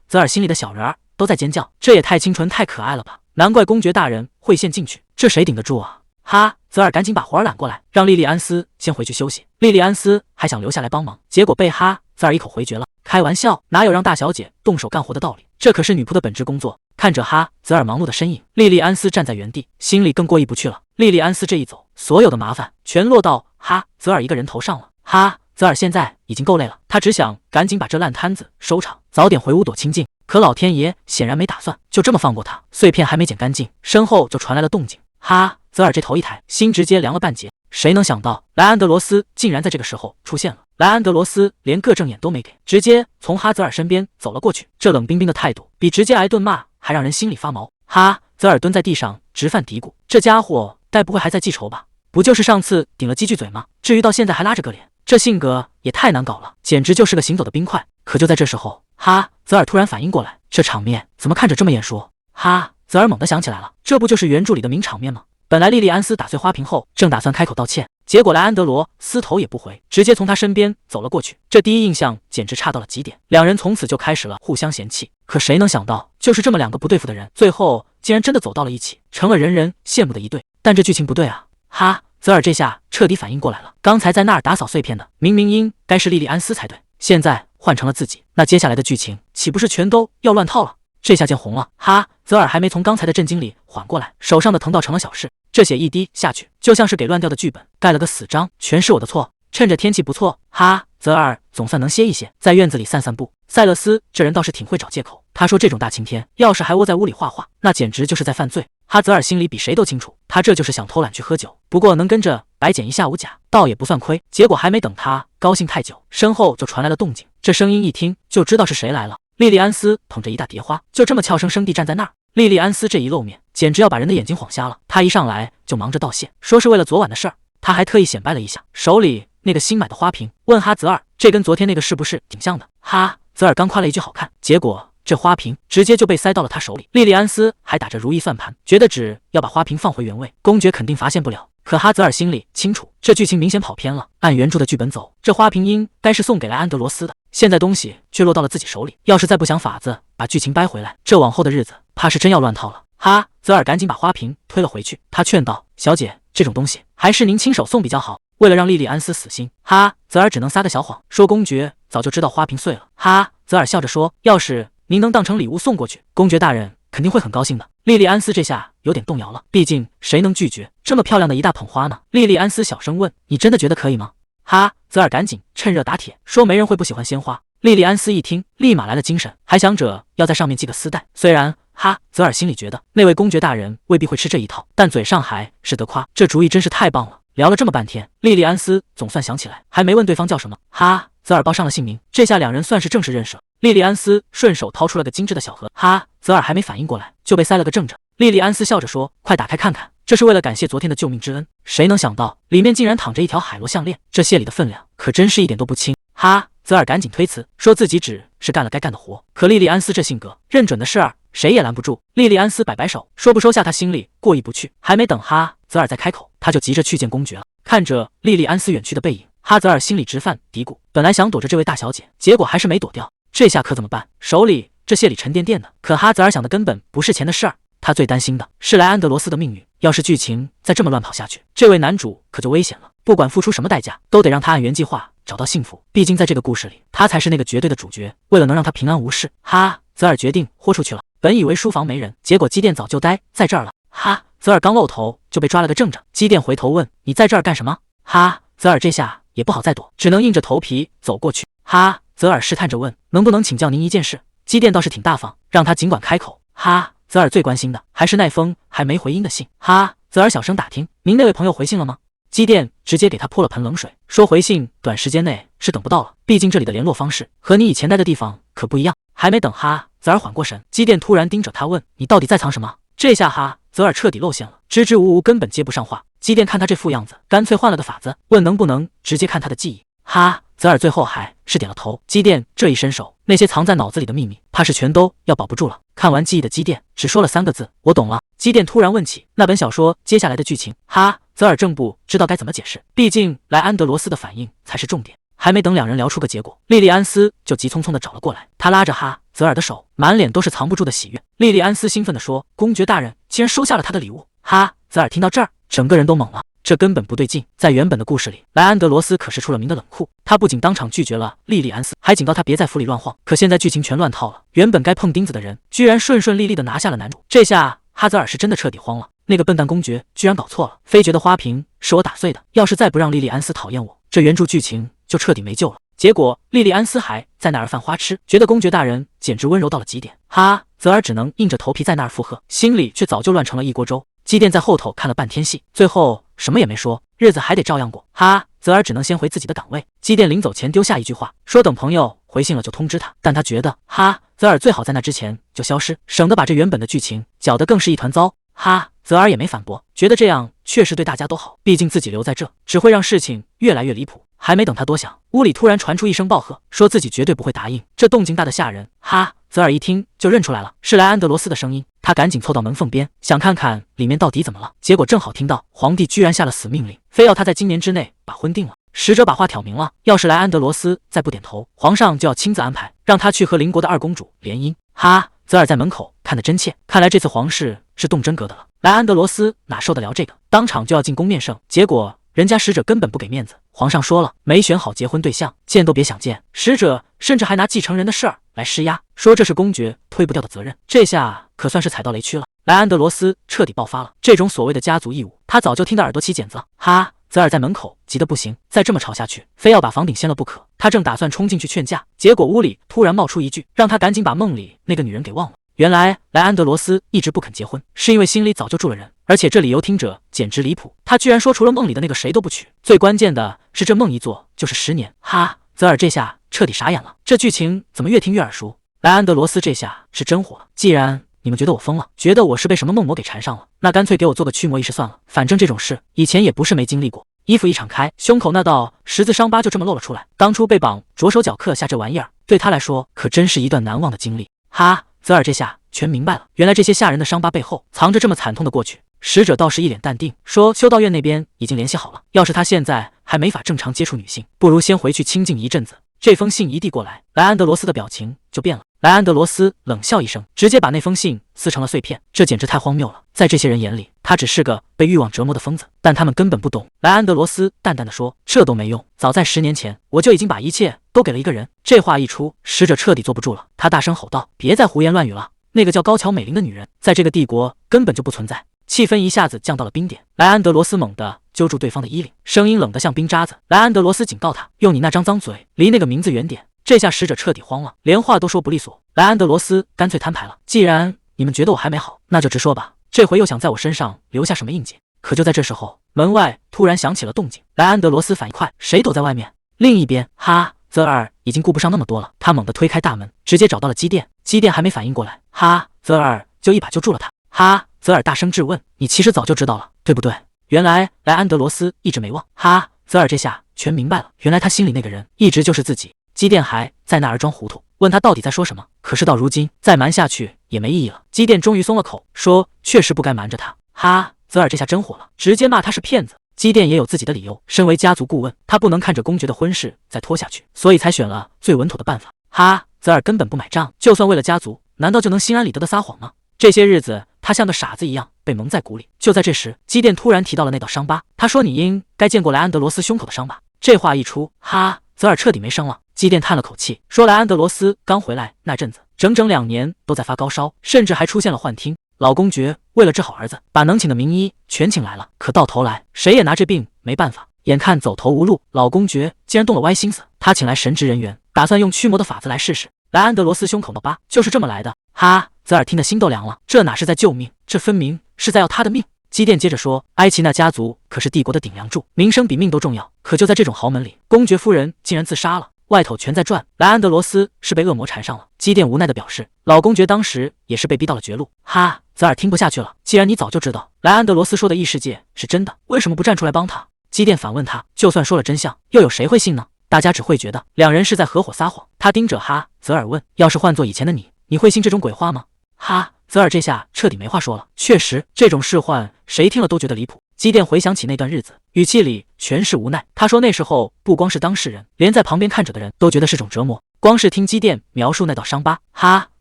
泽尔心里的小人儿都在尖叫，这也太清纯太可爱了吧。难怪公爵大人会陷进去，这谁顶得住啊？哈，泽尔赶紧把活儿揽过来，让莉莉安斯先回去休息。莉莉安斯还想留下来帮忙，结果被哈泽尔一口回绝了。开玩笑，哪有让大小姐动手干活的道理？这可是女仆的本职工作。看着哈泽尔忙碌的身影，莉莉安斯站在原地，心里更过意不去了。莉莉安斯这一走，所有的麻烦全落到哈泽尔一个人头上了。哈泽尔现在已经够累了，他只想赶紧把这烂摊子收场，早点回屋躲清静。可老天爷显然没打算就这么放过他，碎片还没捡干净，身后就传来了动静。哈泽尔这头一抬，心直接凉了半截。谁能想到莱安德罗斯竟然在这个时候出现了？莱安德罗斯连个正眼都没给，直接从哈泽尔身边走了过去。这冷冰冰的态度，比直接挨顿骂还让人心里发毛。哈泽尔蹲在地上直犯嘀咕，这家伙该不会还在记仇吧？不就是上次顶了几句嘴吗？至于到现在还拉着个脸，这性格也太难搞了，简直就是个行走的冰块。可就在这时候，哈泽尔突然反应过来，这场面怎么看着这么眼熟？哈泽尔猛地想起来了，这不就是原著里的名场面吗？本来莉莉安斯打碎花瓶后，正打算开口道歉，结果莱安德罗丝头也不回，直接从他身边走了过去。这第一印象简直差到了极点，两人从此就开始了互相嫌弃。可谁能想到，就是这么两个不对付的人，最后竟然真的走到了一起，成了人人羡慕的一对。但这剧情不对啊！哈泽尔这下彻底反应过来了，刚才在那儿打扫碎片的，明明应该是莉莉安斯才对，现在换成了自己，那接下来的剧情岂不是全都要乱套了？这下见红了。哈泽尔还没从刚才的震惊里缓过来，手上的疼倒成了小事。这血一滴下去，就像是给乱掉的剧本盖了个死章，全是我的错。趁着天气不错，哈泽尔总算能歇一歇，在院子里散散步。塞勒斯这人倒是挺会找借口，他说这种大晴天，要是还窝在屋里画画，那简直就是在犯罪。哈泽尔心里比谁都清楚，他这就是想偷懒去喝酒，不过能跟着白捡一下午甲，倒也不算亏。结果还没等他高兴太久，身后就传来了动静，这声音一听就知道是谁来了。莉莉安斯捧着一大叠花，就这么俏生生地站在那儿。莉莉安斯这一露面，简直要把人的眼睛晃瞎了。她一上来就忙着道谢，说是为了昨晚的事儿。她还特意显摆了一下手里那个新买的花瓶，问哈泽尔这跟昨天那个是不是挺像的。哈泽尔刚夸了一句好看，结果这花瓶直接就被塞到了他手里。莉莉安斯还打着如意算盘，觉得只要把花瓶放回原位，公爵肯定发现不了。可哈泽尔心里清楚，这剧情明显跑偏了。按原著的剧本走，这花瓶应该是送给莱安德罗斯的，现在东西却落到了自己手里。要是再不想法子把剧情掰回来，这往后的日子怕是真要乱套了。哈泽尔赶紧把花瓶推了回去，他劝道：“小姐，这种东西还是您亲手送比较好。”为了让莉莉安斯死心，哈泽尔只能撒个小谎，说公爵早就知道花瓶碎了。哈泽尔笑着说：“要是您能当成礼物送过去，公爵大人肯定会很高兴的。”莉莉安斯这下有点动摇了，毕竟谁能拒绝这么漂亮的一大捧花呢？莉莉安斯小声问：“你真的觉得可以吗？”哈泽尔赶紧趁热打铁说：“没人会不喜欢鲜花。”莉莉安斯一听，立马来了精神，还想着要在上面系个丝带。虽然哈泽尔心里觉得那位公爵大人未必会吃这一套，但嘴上还是得夸，这主意真是太棒了。聊了这么半天，莉莉安斯总算想起来，还没问对方叫什么。哈泽尔报上了姓名，这下两人算是正式认识了。莉莉安斯顺手掏出了个精致的小盒，哈泽尔还没反应过来，就被塞了个正着。莉莉安斯笑着说：“快打开看看，这是为了感谢昨天的救命之恩。”谁能想到里面竟然躺着一条海螺项链，这谢礼的分量可真是一点都不轻。哈泽尔赶紧推辞，说自己只是干了该干的活。可莉莉安斯这性格，认准的事儿谁也拦不住。莉莉安斯摆摆手，说不收下，他心里过意不去。还没等哈泽尔再开口，他就急着去见公爵了。看着莉莉安斯远去的背影，哈泽尔心里直犯嘀咕，本来想躲着这位大小姐，结果还是没躲掉，这下可怎么办？手里这谢礼沉甸甸的。可哈泽尔想的根本不是钱的事儿，他最担心的是莱安德罗斯的命运。要是剧情再这么乱跑下去，这位男主可就危险了，不管付出什么代价，都得让他按原计划找到幸福。毕竟在这个故事里，他才是那个绝对的主角。为了能让他平安无事，哈泽尔决定豁出去了。本以为书房没人，结果基甸早就待在这儿了。哈泽尔刚露头就被抓了个正着。基甸回头问：“你在这儿干什么？”哈泽尔这下也不好再躲，只能硬着头皮走过去。哈泽尔试探着问：“能不能请教您一件事？”基甸倒是挺大方，让他尽管开口。哈泽尔最关心的还是那封还没回音的信。哈泽尔小声打听：“您那位朋友回信了吗？”基甸直接给他泼了盆冷水，说回信短时间内是等不到了，毕竟这里的联络方式和你以前待的地方可不一样。还没等哈泽尔缓过神，基甸突然盯着他问：“你到底在藏什么？”这下哈泽尔彻底露馅了，支支吾吾根本接不上话。基甸看他这副样子，干脆换了个法子，问能不能直接看他的记忆。哈泽尔最后还是点了头。基甸这一伸手，那些藏在脑子里的秘密怕是全都要保不住了。看完记忆的基甸只说了3个字：“我懂了。”基甸突然问起那本小说接下来的剧情，哈泽尔正不知道该怎么解释，毕竟莱安德罗斯的反应才是重点。还没等两人聊出个结果，莉莉安斯就急匆匆地找了过来，他拉着哈泽尔的手，满脸都是藏不住的喜悦。莉莉安斯兴奋地说：“公爵大人竟然收下了他的礼物！”哈，泽尔听到这儿，整个人都懵了。这根本不对劲。在原本的故事里，莱安德罗斯可是出了名的冷酷，他不仅当场拒绝了莉莉安斯，还警告他别在府里乱晃。可现在剧情全乱套了，原本该碰钉子的人，居然顺顺利利的拿下了男主。这下哈泽尔是真的彻底慌了。那个笨蛋公爵居然搞错了，飞爵的花瓶是我打碎的，要是再不让莉莉安斯讨厌我，这原著剧情就彻底没救了。结果莉莉安斯还在那儿犯花痴，觉得公爵大人简直温柔到了极点。哈泽尔只能硬着头皮在那儿附和，心里却早就乱成了一锅粥。基甸在后头看了半天戏，最后什么也没说，日子还得照样过。哈泽尔只能先回自己的岗位。基甸临走前丢下一句话，说等朋友回信了就通知他，但他觉得哈泽尔最好在那之前就消失，省得把这原本的剧情搅得更是一团糟。哈泽尔也没反驳，觉得这样确实对大家都好，毕竟自己留在这只会让事情越来越离谱。还没等他多想，屋里突然传出一声暴喝，说自己绝对不会答应，这动静大得吓人。哈泽尔一听就认出来了，是莱安德罗斯的声音。他赶紧凑到门缝边，想看看里面到底怎么了。结果正好听到皇帝居然下了死命令，非要他在今年之内把婚定了。使者把话挑明了，要是莱安德罗斯再不点头，皇上就要亲自安排，让他去和邻国的二公主联姻。哈泽尔在门口看得真切，看来这次皇室是动真格的了。莱安德罗斯哪受得了这个，当场就要进宫面圣，结果人家使者根本不给面子，皇上说了没选好结婚对象，见都别想见。使者甚至还拿继承人的事儿来施压，说这是公爵推不掉的责任。这下可算是踩到雷区了，莱安德罗斯彻底爆发了。这种所谓的家族义务，他早就听得耳朵起茧子了。哈泽尔在门口急得不行，再这么吵下去，非要把房顶掀了不可。他正打算冲进去劝架，结果屋里突然冒出一句，让他赶紧把梦里那个女人给忘了。原来莱安德罗斯一直不肯结婚，是因为心里早就住了人，而且这理由听着简直离谱。他居然说除了梦里的那个谁都不娶，最关键的是这梦一做就是10年。哈泽尔这下彻底傻眼了，这剧情怎么越听越耳熟？莱安德罗斯这下是真火了。既然你们觉得我疯了，觉得我是被什么梦魔给缠上了，那干脆给我做个驱魔仪式算了，反正这种事以前也不是没经历过。衣服一敞开，胸口那道十字伤疤就这么露了出来。当初被绑着手脚刻下这玩意儿，对他来说可真是一段难忘的经历。哈泽尔这下全明白了，原来这些吓人的伤疤背后藏着这么惨痛的过去。使者倒是一脸淡定，说修道院那边已经联系好了，要是他现在还没法正常接触女性，不如先回去清静一阵子。这封信一递过来，莱安德罗斯的表情就变了。莱安德罗斯冷笑一声，直接把那封信撕成了碎片。这简直太荒谬了，在这些人眼里，他只是个被欲望折磨的疯子，但他们根本不懂。莱安德罗斯淡淡的说，这都没用，早在10年前，我就已经把一切都给了一个人。这话一出，使者彻底坐不住了，他大声吼道，别再胡言乱语了，那个叫高桥美玲的女人，在这个帝国根本就不存在。气氛一下子降到了冰点，莱安德罗斯猛地揪住对方的衣领，声音冷得像冰渣子。莱安德罗斯警告他，用你那张脏嘴离那个名字远点。这下使者彻底慌了，连话都说不利索。莱安德罗斯干脆摊牌了，既然你们觉得我还没好，那就直说吧，这回又想在我身上留下什么印记？可就在这时候，门外突然响起了动静。莱安德罗斯反应快，谁躲在外面？另一边，哈泽尔已经顾不上那么多了，他猛地推开大门，直接找到了基甸。基甸还没反应过来，哈泽尔就一把就住了他。哈泽尔大声质问，你其实早就知道了，对不对？原来莱安德罗斯一直没忘。哈泽尔这下全明白了，原来他心里那个人一直就是自己。基甸还在那儿装糊涂，问他到底在说什么。可是到如今再瞒下去也没意义了。基甸终于松了口，说确实不该瞒着他。哈泽尔这下真火了，直接骂他是骗子。基甸也有自己的理由，身为家族顾问，他不能看着公爵的婚事再拖下去，所以才选了最稳妥的办法。哈泽尔根本不买账，就算为了家族，难道就能心安理得的撒谎吗？这些日子他像个傻子一样被蒙在鼓里。就在这时，基甸突然提到了那道伤疤，他说你应该见过莱安德罗斯胸口的伤疤。这话一出，哈泽尔彻底没声了。基甸叹了口气，说莱安德罗斯刚回来那阵子，整整2年都在发高烧，甚至还出现了幻听。老公爵为了治好儿子，把能请的名医全请来了，可到头来谁也拿这病没办法。眼看走投无路，老公爵竟然动了歪心思，他请来神职人员，打算用驱魔的法子来试试。莱安德罗斯胸口的疤就是这么来的。哈泽尔听得心都凉了，这哪是在救命，这分明是在要他的命。基甸接着说，埃奇那家族可是帝国的顶梁柱，名声比命都重要，可就在这种豪门里，公爵夫人竟然自杀了，外头全在转，莱安德罗斯是被恶魔缠上了。基甸无奈地表示，老公爵当时也是被逼到了绝路。哈泽尔听不下去了，既然你早就知道莱安德罗斯说的异世界是真的，为什么不站出来帮他？基甸反问他，就算说了真相，又有谁会信呢？大家只会觉得两人是在合伙撒谎。他盯着哈泽尔问，要是换做以前的你，你会信这种鬼话吗？哈泽尔这下彻底没话说了，确实这种事幻谁听了都觉得离谱。基甸回想起那段日子，语气里全是无奈。他说那时候不光是当事人，连在旁边看着的人都觉得是种折磨。光是听基甸描述那道伤疤，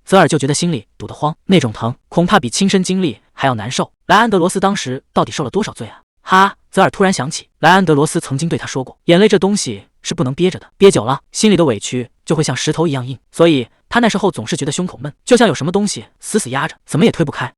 泽尔就觉得心里堵得慌，那种疼恐怕比亲身经历还要难受。莱安德罗斯当时到底受了多少罪啊？泽尔突然想起莱安德罗斯曾经对他说过，眼泪这东西是不能憋着的，憋久了心里的委屈就会像石头一样硬，所以他那时候总是觉得胸口闷，就像有什么东西死死压着，怎么也推不开。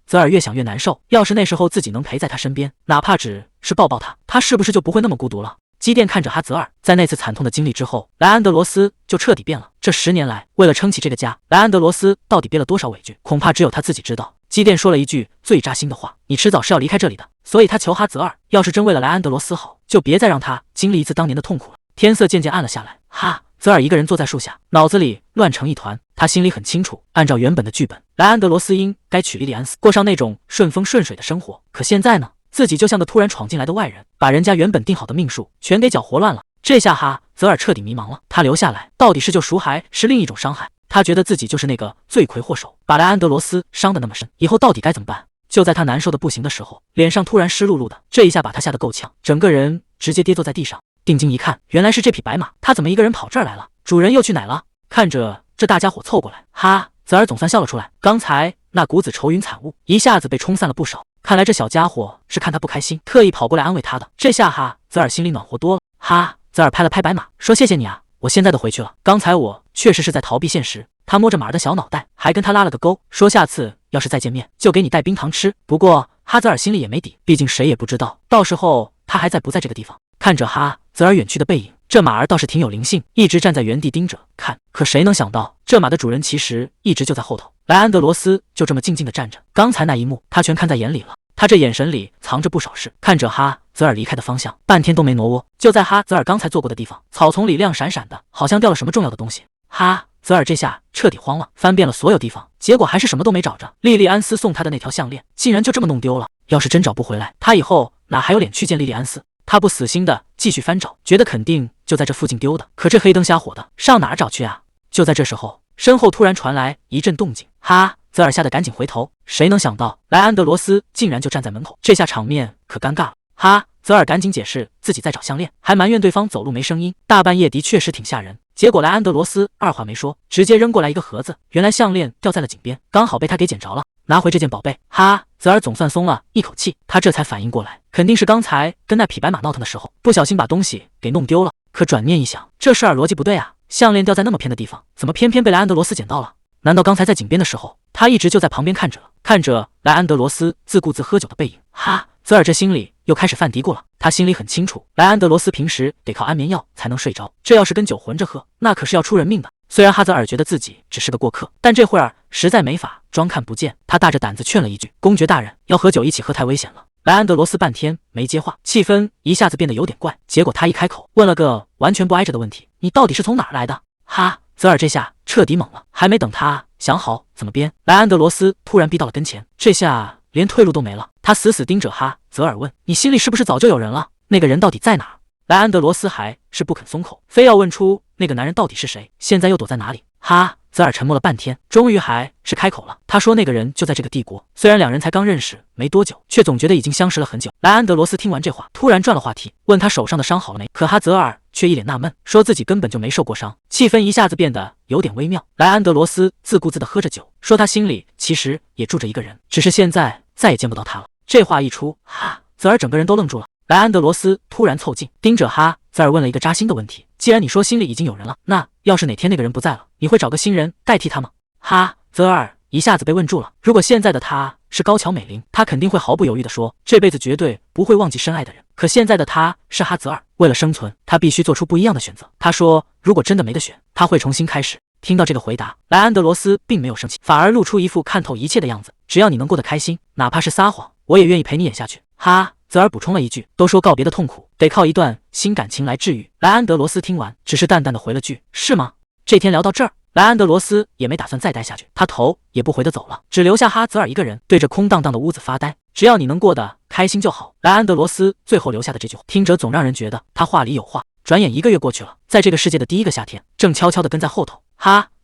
泽尔越想越难受，要是那时候自己能陪在他身边，哪怕只是抱抱他，他是不是就不会那么孤独了？基甸看着泽尔，在那次惨痛的经历之后，莱安德罗斯就彻底变了。这10年来，为了撑起这个家，莱安德罗斯到底憋了多少委屈，恐怕只有他自己知道。基甸说了一句最扎心的话：“你迟早是要离开这里的。”所以他求泽尔，要是真为了莱安德罗斯好，就别再让他经历一次当年的痛苦了。天色渐渐暗了下来，泽尔一个人坐在树下，脑子里乱成一团。他心里很清楚，按照原本的剧本，莱安德罗斯应该娶莉莉安斯，过上那种顺风顺水的生活。可现在呢？自己就像个突然闯进来的外人，把人家原本定好的命数全给搅和乱了。这下泽尔彻底迷茫了，他留下来到底是救赎还是另一种伤害？他觉得自己就是那个罪魁祸首，把莱安德罗斯伤得那么深，以后到底该怎么办？就在他难受的不行的时候，脸上突然湿漉漉的，这一下把他吓得够呛，整个人直接跌坐在地上。定睛一看，原来是这匹白马，他怎么一个人跑这儿来了？主人又去哪了？看着这大家伙凑过来，泽尔总算笑了出来。刚才那股子愁云惨雾一下子被冲散了不少，看来这小家伙是看他不开心，特意跑过来安慰他的。这下泽尔心里暖和多了。泽尔拍了拍白马，说：“谢谢你啊，我现在都回去了。刚才我确实是在逃避现实。”他摸着马儿的小脑袋，还跟他拉了个勾，说：“下次要是再见面，就给你带冰糖吃。”不过泽尔心里也没底，毕竟谁也不知道到时候他还在不在这个地方。看着泽尔远去的背影，这马儿倒是挺有灵性，一直站在原地盯着看。可谁能想到，这马的主人其实一直就在后头。莱安德罗斯就这么静静的站着，刚才那一幕他全看在眼里了。他这眼神里藏着不少事，看着泽尔离开的方向，半天都没挪窝。就在泽尔刚才坐过的地方，草丛里亮闪闪的，好像掉了什么重要的东西。泽尔这下彻底慌了，翻遍了所有地方，结果还是什么都没找着。莉莉安斯送他的那条项链，竟然就这么弄丢了。要是真找不回来，他以后哪还有脸去见莉莉安斯？他不死心的继续翻找，觉得肯定就在这附近丢的。可这黑灯瞎火的，上哪儿找去啊？就在这时候，身后突然传来一阵动静，泽尔吓得赶紧回头，谁能想到莱安德罗斯竟然就站在门口，这下场面可尴尬了。泽尔赶紧解释自己在找项链，还埋怨对方走路没声音，大半夜的确实挺吓人。结果莱安德罗斯二话没说，直接扔过来一个盒子，原来项链掉在了井边，刚好被他给捡着了。拿回这件宝贝，泽尔总算松了一口气，他这才反应过来，肯定是刚才跟那匹白马闹腾的时候，不小心把东西给弄丢了。可转念一想，这事儿逻辑不对啊，项链掉在那么偏的地方，怎么偏偏被莱安德罗斯捡到了？难道刚才在井边的时候，他一直就在旁边看着了？看着莱安德罗斯自顾自喝酒的背影，泽尔这心里又开始犯嘀咕了。他心里很清楚，莱安德罗斯平时得靠安眠药才能睡着，这要是跟酒混着喝，那可是要出人命的。虽然泽尔觉得自己只是个过客，但这会儿实在没法装看不见。他大着胆子劝了一句：“公爵大人，要喝酒一起喝太危险了。”莱安德罗斯半天没接话，气氛一下子变得有点怪。结果他一开口，问了个完全不挨着的问题：“你到底是从哪儿来的？”泽尔这下彻底懵了，还没等他想好怎么编，莱安德罗斯突然逼到了跟前，这下连退路都没了。他死死盯着泽尔问：“你心里是不是早就有人了？那个人到底在哪儿？”莱安德罗斯还是不肯松口，非要问出那个男人到底是谁，现在又躲在哪里。泽尔沉默了半天，终于还是开口了。他说那个人就在这个帝国，虽然两人才刚认识没多久，却总觉得已经相识了很久。莱安德罗斯听完这话，突然转了话题，问他手上的伤好了没。可泽尔却一脸纳闷，说自己根本就没受过伤。气氛一下子变得有点微妙。莱安德罗斯自顾自地喝着酒，说他心里其实也住着一个人，只是现在再也见不到他了。这话一出，泽尔整个人都愣住了。莱安德罗斯突然凑近，盯着泽尔问了一个扎心的问题：“既然你说心里已经有人了，那要是哪天那个人不在了，你会找个新人代替他吗？”泽尔一下子被问住了。如果现在的他是高桥美玲，他肯定会毫不犹豫地说，这辈子绝对不会忘记深爱的人。可现在的他是泽尔，为了生存，他必须做出不一样的选择。他说，如果真的没得选，他会重新开始。听到这个回答，莱安德罗斯并没有生气，反而露出一副看透一切的样子。只要你能过得开心，哪怕是撒谎，我也愿意陪你演下去。泽尔补充了一句：“都说告别的痛苦得靠一段新感情来治愈。”莱安德罗斯听完，只是淡淡的回了句：“是吗？”这天聊到这儿，莱安德罗斯也没打算再待下去，他头也不回的走了，只留下泽尔一个人对着空荡荡的屋子发呆。只要你能过得开心就好。莱安德罗斯最后留下的这句话，听着总让人觉得他话里有话。转眼1个月过去了，在这个世界的第一个夏天，正悄悄地跟在后头。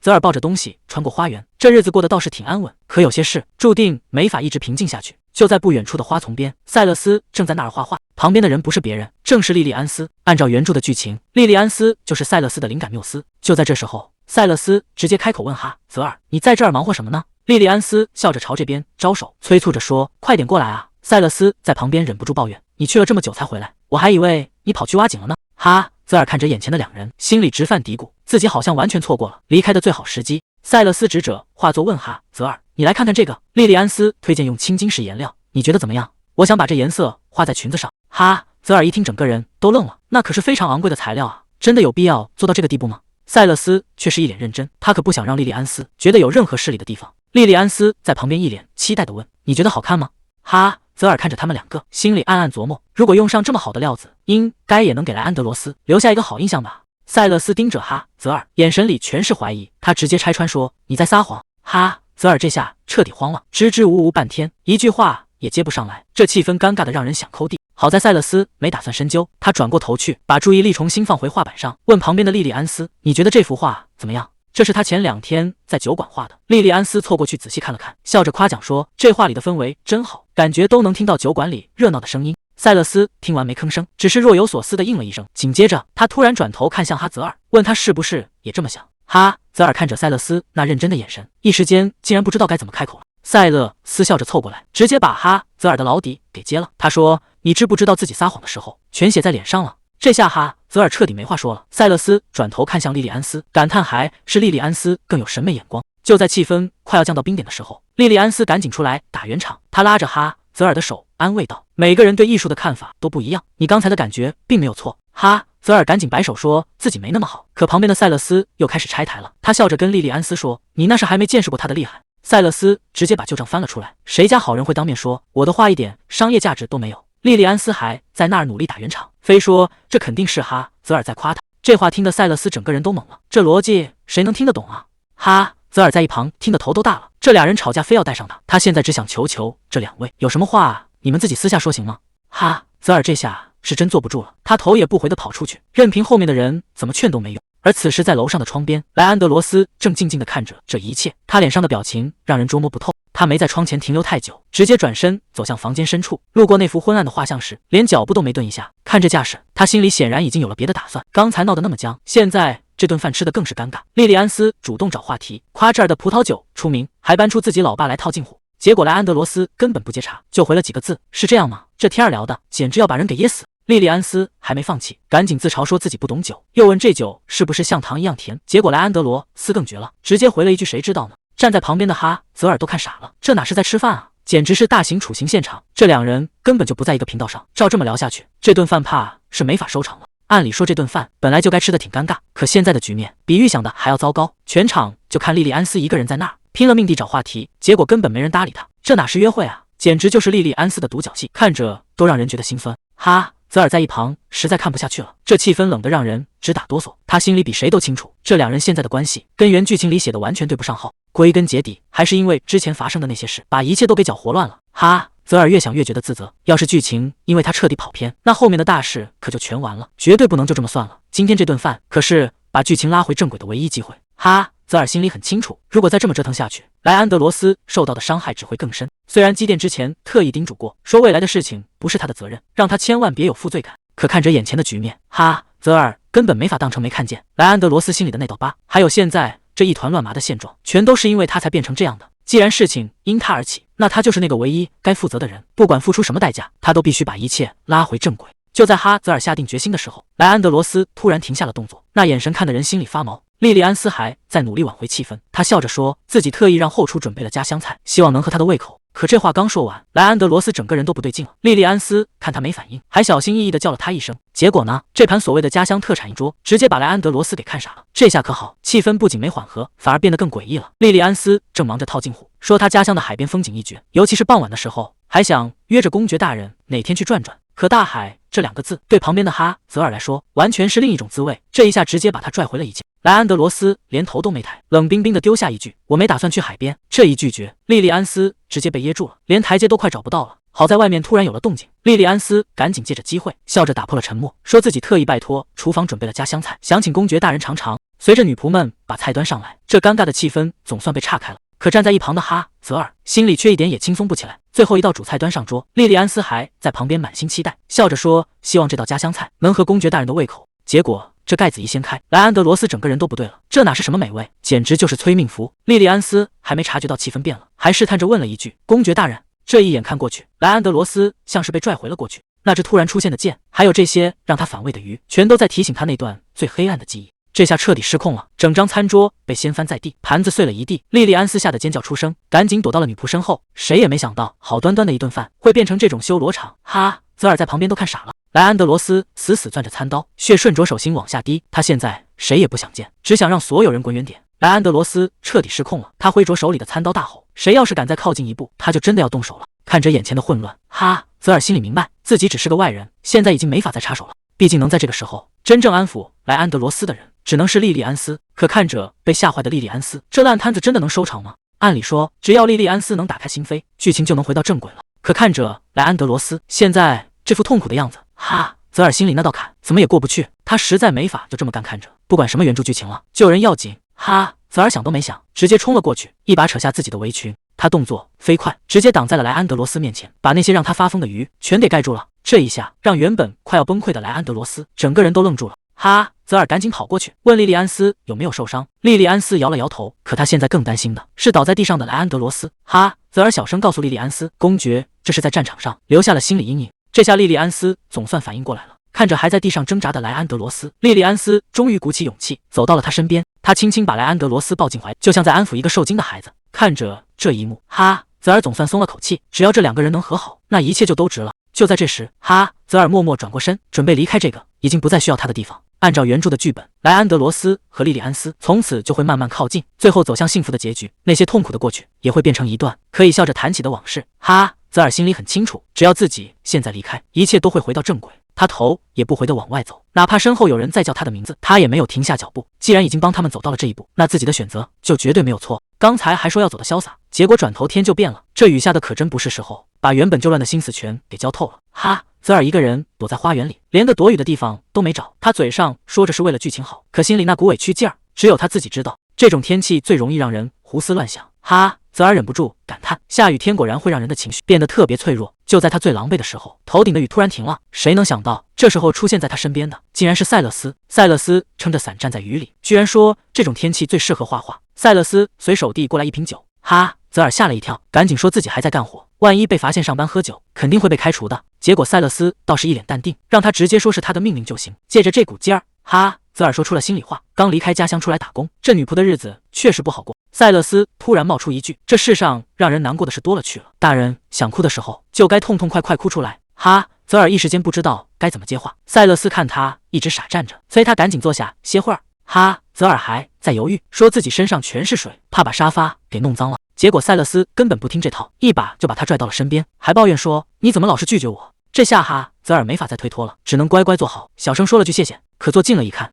泽尔抱着东西穿过花园，这日子过得倒是挺安稳。可有些事注定没法一直平静下去。就在不远处的花丛边，塞勒斯正在那儿画画，旁边的人不是别人，正是莉莉安斯。按照原著的剧情，莉莉安斯就是塞勒斯的灵感缪斯。就在这时候，塞勒斯直接开口问哈泽尔：“你在这儿忙活什么呢？”莉莉安斯笑着朝这边招手，催促着说：“快点过来啊！”塞勒斯在旁边忍不住抱怨：“你去了这么久才回来，我还以为你跑去挖井了呢。”哈泽尔看着眼前的两人，心里直犯嘀咕，自己好像完全错过了离开的最好时机。塞勒斯指着画作问哈泽尔：“你来看看这个。”莉莉安斯推荐用青金石颜料，你觉得怎么样？我想把这颜色画在裙子上。哈泽尔一听，整个人都愣了，那可是非常昂贵的材料啊，真的有必要做到这个地步吗？塞勒斯却是一脸认真，他可不想让莉莉安斯觉得有任何失礼的地方。莉莉安斯在旁边一脸期待地问：“你觉得好看吗？”哈泽尔看着他们两个，心里暗暗琢磨，如果用上这么好的料子，应该也能给莱安德罗斯留下一个好印象吧。塞勒斯盯着哈泽尔，眼神里全是怀疑，他直接拆穿说：“你在撒谎。”哈泽尔这下彻底慌了，支支吾吾半天，一句话也接不上来，这气氛尴尬的让人想抠地。好在塞勒斯没打算深究，他转过头去，把注意力重新放回画板上，问旁边的莉莉安斯：“你觉得这幅画怎么样？”这是他前2天在酒馆画的。莉莉安斯凑过去仔细看了看，笑着夸奖说：“这画里的氛围真好，感觉都能听到酒馆里热闹的声音。”塞勒斯听完没吭声，只是若有所思地应了一声。紧接着，他突然转头看向哈泽尔，问他是不是也这么想。哈泽尔看着塞勒斯那认真的眼神，一时间竟然不知道该怎么开口了。塞勒斯笑着凑过来，直接把哈泽尔的老底给揭了。他说：“你知不知道自己撒谎的时候全写在脸上了？”这下哈泽尔彻底没话说了。塞勒斯转头看向莉莉安斯，感叹还是莉莉安斯更有审美眼光。就在气氛快要降到冰点的时候，莉莉安斯赶紧出来打圆场，她拉着哈泽尔的手安慰道：“每个人对艺术的看法都不一样，你刚才的感觉并没有错。”哈泽尔赶紧摆手说自己没那么好，可旁边的塞勒斯又开始拆台了。他笑着跟莉莉安斯说：“你那是还没见识过他的厉害。”塞勒斯直接把旧账翻了出来，谁家好人会当面说我的画一点商业价值都没有？莉莉安斯还在那儿努力打圆场，非说这肯定是哈泽尔在夸他。这话听得塞勒斯整个人都懵了，这逻辑谁能听得懂啊？哈泽尔在一旁听得头都大了，这俩人吵架非要带上他，他现在只想求求这两位，有什么话你们自己私下说行吗？哈泽尔这下是真坐不住了，他头也不回地跑出去，任凭后面的人怎么劝都没用。而此时在楼上的窗边，莱安德罗斯正静静地看着这一切，他脸上的表情让人捉摸不透。他没在窗前停留太久，直接转身走向房间深处，路过那幅昏暗的画像时，连脚步都没顿一下。看这架势，他心里显然已经有了别的打算。刚才闹得那么僵，现在这顿饭吃的更是尴尬。莉莉安斯主动找话题，夸这儿的葡萄酒出名，还搬出自己老爸来套近乎。结果莱安德罗斯根本不接茬，就回了几个字：“是这样吗？”这天儿聊的简直要把人给噎死。莉莉安斯还没放弃，赶紧自嘲说自己不懂酒，又问这酒是不是像糖一样甜。结果莱安德罗斯更绝了，直接回了一句：“谁知道呢？”站在旁边的哈泽尔都看傻了，这哪是在吃饭啊，简直是大型处刑现场。这两人根本就不在一个频道上，照这么聊下去，这顿饭怕是没法收场了。按理说这顿饭本来就该吃的挺尴尬，可现在的局面比预想的还要糟糕，全场就看莉莉安斯一个人在那儿拼了命地找话题，结果根本没人搭理他，这哪是约会啊，简直就是莉莉安斯的独角戏，看着都让人觉得心酸。哈泽尔在一旁实在看不下去了，这气氛冷得让人直打哆嗦。他心里比谁都清楚，这两人现在的关系跟原剧情里写的完全对不上号，归根结底还是因为之前发生的那些事，把一切都给搅和乱了。哈泽尔越想越觉得自责，要是剧情因为他彻底跑偏，那后面的大事可就全完了，绝对不能就这么算了。今天这顿饭可是把剧情拉回正轨的唯一机会。哈泽尔心里很清楚，如果再这么折腾下去，莱安德罗斯受到的伤害只会更深。虽然基甸之前特意叮嘱过，说未来的事情不是他的责任，让他千万别有负罪感，可看着眼前的局面，哈泽尔根本没法当成没看见。莱安德罗斯心里的那道疤，还有现在这一团乱麻的现状，全都是因为他才变成这样的。既然事情因他而起，那他就是那个唯一该负责的人，不管付出什么代价，他都必须把一切拉回正轨。就在哈泽尔下定决心的时候，莱安德罗斯突然停下了动作，那眼神看得人心里发毛。莉莉安斯还在努力挽回气氛，她笑着说自己特意让后厨准备了家乡菜，希望能合他的胃口。可这话刚说完，莱安德罗斯整个人都不对劲了。莉莉安斯看他没反应，还小心翼翼地叫了他一声，结果呢，这盘所谓的家乡特产一桌，直接把莱安德罗斯给看傻了。这下可好，气氛不仅没缓和，反而变得更诡异了。莉莉安斯正忙着套近乎，说他家乡的海边风景一绝，尤其是傍晚的时候，还想约着公爵大人哪天去转转。可大海这两个字对旁边的哈泽尔来说完全是另一种滋味，这一下直接把他拽回了以前。莱安德罗斯连头都没抬，冷冰冰地丢下一句：“我没打算去海边。”这一拒绝，莉莉安斯直接被噎住了，连台阶都快找不到了。好在外面突然有了动静，莉莉安斯赶紧借着机会，笑着打破了沉默，说自己特意拜托厨房准备了家乡菜，想请公爵大人尝尝。随着女仆们把菜端上来，这尴尬的气氛总算被岔开了。可站在一旁的哈泽尔心里却一点也轻松不起来。最后一道主菜端上桌，莉莉安斯还在旁边满心期待，笑着说希望这道家乡菜能合公爵大人的胃口。结果这盖子一掀开，莱安德罗斯整个人都不对了，这哪是什么美味，简直就是催命符。莉莉安斯还没察觉到气氛变了，还试探着问了一句：“公爵大人。”这一眼看过去，莱安德罗斯像是被拽回了过去。那只突然出现的剑，还有这些让他反胃的鱼，全都在提醒他那段最黑暗的记忆。这下彻底失控了，整张餐桌被掀翻在地，盘子碎了一地。莉莉安斯吓得尖叫出声，赶紧躲到了女仆身后。谁也没想到，好端端的一顿饭会变成这种修罗场。哈，泽尔在旁边都看傻了。莱安德罗斯死死攥着餐刀，血顺着手心往下滴。他现在谁也不想见，只想让所有人滚远点。莱安德罗斯彻底失控了，他挥着手里的餐刀大吼：“谁要是敢再靠近一步，他就真的要动手了！”看着眼前的混乱，泽尔心里明白，自己只是个外人，现在已经没法再插手了。毕竟能在这个时候真正安抚莱安德罗斯的人，只能是莉莉安斯。可看着被吓坏的莉莉安斯，这烂摊子真的能收场吗？按理说，只要莉莉安斯能打开心扉，剧情就能回到正轨了。可看着莱安德罗斯现在这副痛苦的样子，泽尔心里那道坎怎么也过不去。他实在没法就这么干看着，不管什么原著剧情了，救人要紧。泽尔想都没想，直接冲了过去，一把扯下自己的围裙。他动作飞快，直接挡在了莱安德罗斯面前，把那些让他发疯的鱼全给盖住了。这一下让原本快要崩溃的莱安德罗斯整个人都愣住了。泽尔赶紧跑过去问莉莉安斯有没有受伤。莉莉安斯摇了摇头，可他现在更担心的是倒在地上的莱安德罗斯。泽尔小声告诉莉莉安斯，公爵这是在战场上留下了心理阴影。这下莉莉安斯总算反应过来了，看着还在地上挣扎的莱安德罗斯，莉莉安斯终于鼓起勇气走到了他身边。他轻轻把莱安德罗斯抱进怀，就像在安抚一个受惊的孩子。看着这一幕，泽尔总算松了口气，只要这两个人能和好，那一切就都值了。就在这时，泽尔默默转过身，准备离开这个已经不再需要他的地方。按照原著的剧本，莱安德罗斯和莉莉安斯从此就会慢慢靠近，最后走向幸福的结局。那些痛苦的过去也会变成一段可以笑着谈起的往事。泽尔心里很清楚，只要自己现在离开，一切都会回到正轨。他头也不回地往外走，哪怕身后有人再叫他的名字，他也没有停下脚步。既然已经帮他们走到了这一步，那自己的选择就绝对没有错。刚才还说要走的潇洒，结果转头天就变了。这雨下的可真不是时候，把原本就乱的心思全给浇透了。泽尔一个人躲在花园里，连个躲雨的地方都没找。他嘴上说着是为了剧情好，可心里那股委屈劲儿，只有他自己知道。这种天气最容易让人胡思乱想。泽尔忍不住感叹，下雨天果然会让人的情绪变得特别脆弱。就在他最狼狈的时候，头顶的雨突然停了。谁能想到，这时候出现在他身边的竟然是塞勒斯。塞勒斯撑着伞站在雨里，居然说这种天气最适合画画。塞勒斯随手递过来一瓶酒。泽尔吓了一跳，赶紧说自己还在干活，万一被发现上班喝酒，肯定会被开除的。结果塞勒斯倒是一脸淡定，让他直接说是他的命令就行。借着这股劲儿，泽尔说出了心里话，刚离开家乡出来打工，这女仆的日子确实不好过。塞勒斯突然冒出一句，这世上让人难过的事多了去了，大人想哭的时候就该痛痛快快哭出来。泽尔一时间不知道该怎么接话。塞勒斯看他一直傻站着，催他赶紧坐下歇会儿。泽尔还在犹豫，说自己身上全是水，怕把沙发给弄脏了。结果塞勒斯根本不听这套，一把就把他拽到了身边，还抱怨说，你怎么老是拒绝我？这下泽尔没法再推脱了，只能乖乖坐好，小声说了句谢谢。可坐近了一看，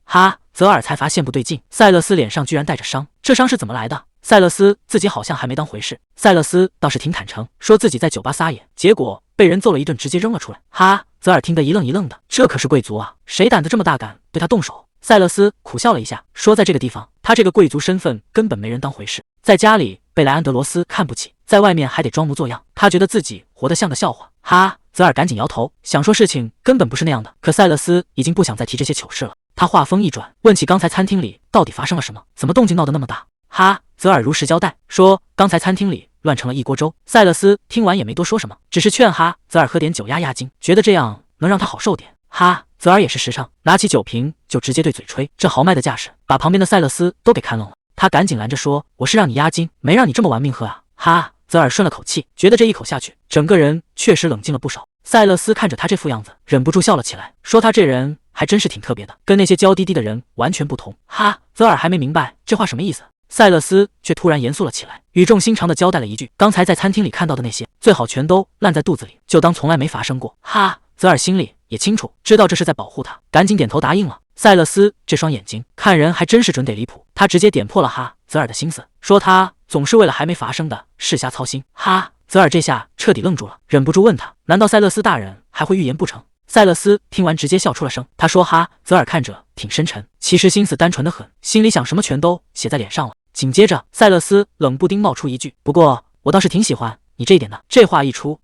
泽尔才发现不对劲，塞勒斯脸上居然带着伤，这伤是怎么来的？塞勒斯自己好像还没当回事。塞勒斯倒是挺坦诚，说自己在酒吧撒野，结果被人揍了一顿，直接扔了出来。泽尔听得一愣一愣的，这可是贵族啊，谁胆子这么大敢对他动手？塞勒斯苦笑了一下，说在这个地方，他这个贵族身份根本没人当回事，在家里被莱安德罗斯看不起，在外面还得装模作样，他觉得自己活得像个笑话。泽尔赶紧摇头，想说事情根本不是那样的，可塞勒斯已经不想再提这些糗事了。他话锋一转，问起刚才餐厅里到底发生了什么，怎么动静闹得那么大。泽尔如实交代，说刚才餐厅里乱成了一锅粥。塞勒斯听完也没多说什么，只是劝泽尔喝点酒压压惊，觉得这样能让他好受点。泽尔也是实诚，拿起酒瓶就直接对嘴吹，这豪迈的架势把旁边的塞勒斯都给看愣了。他赶紧拦着说，我是让你压惊，没让你这么玩命喝啊。泽尔顺了口气，觉得这一口下去，整个人确实冷静了不少。塞勒斯看着他这副样子，忍不住笑了起来，说他这人还真是挺特别的，跟那些娇滴滴的人完全不同。泽尔还没明白这话什么意思，塞勒斯却突然严肃了起来，语重心长地交代了一句，刚才在餐厅里看到的那些，最好全都烂在肚子里，就当从来没发生过。泽尔心里也清楚，知道这是在保护他，赶紧点头答应了。塞勒斯这双眼睛看人还真是准得离谱，他直接点破了泽尔的心思，说他总是为了还没发生的事瞎操心。泽尔这下彻底愣住了，忍不住问他，难道塞勒斯大人还会预言不成？塞勒斯听完直接笑出了声，他说泽尔看着挺深沉，其实心思单纯的很，心里想什么全都写在脸上了。紧接着塞勒斯冷不丁冒出一句，不过我倒是挺喜欢你这一点的。这话一出，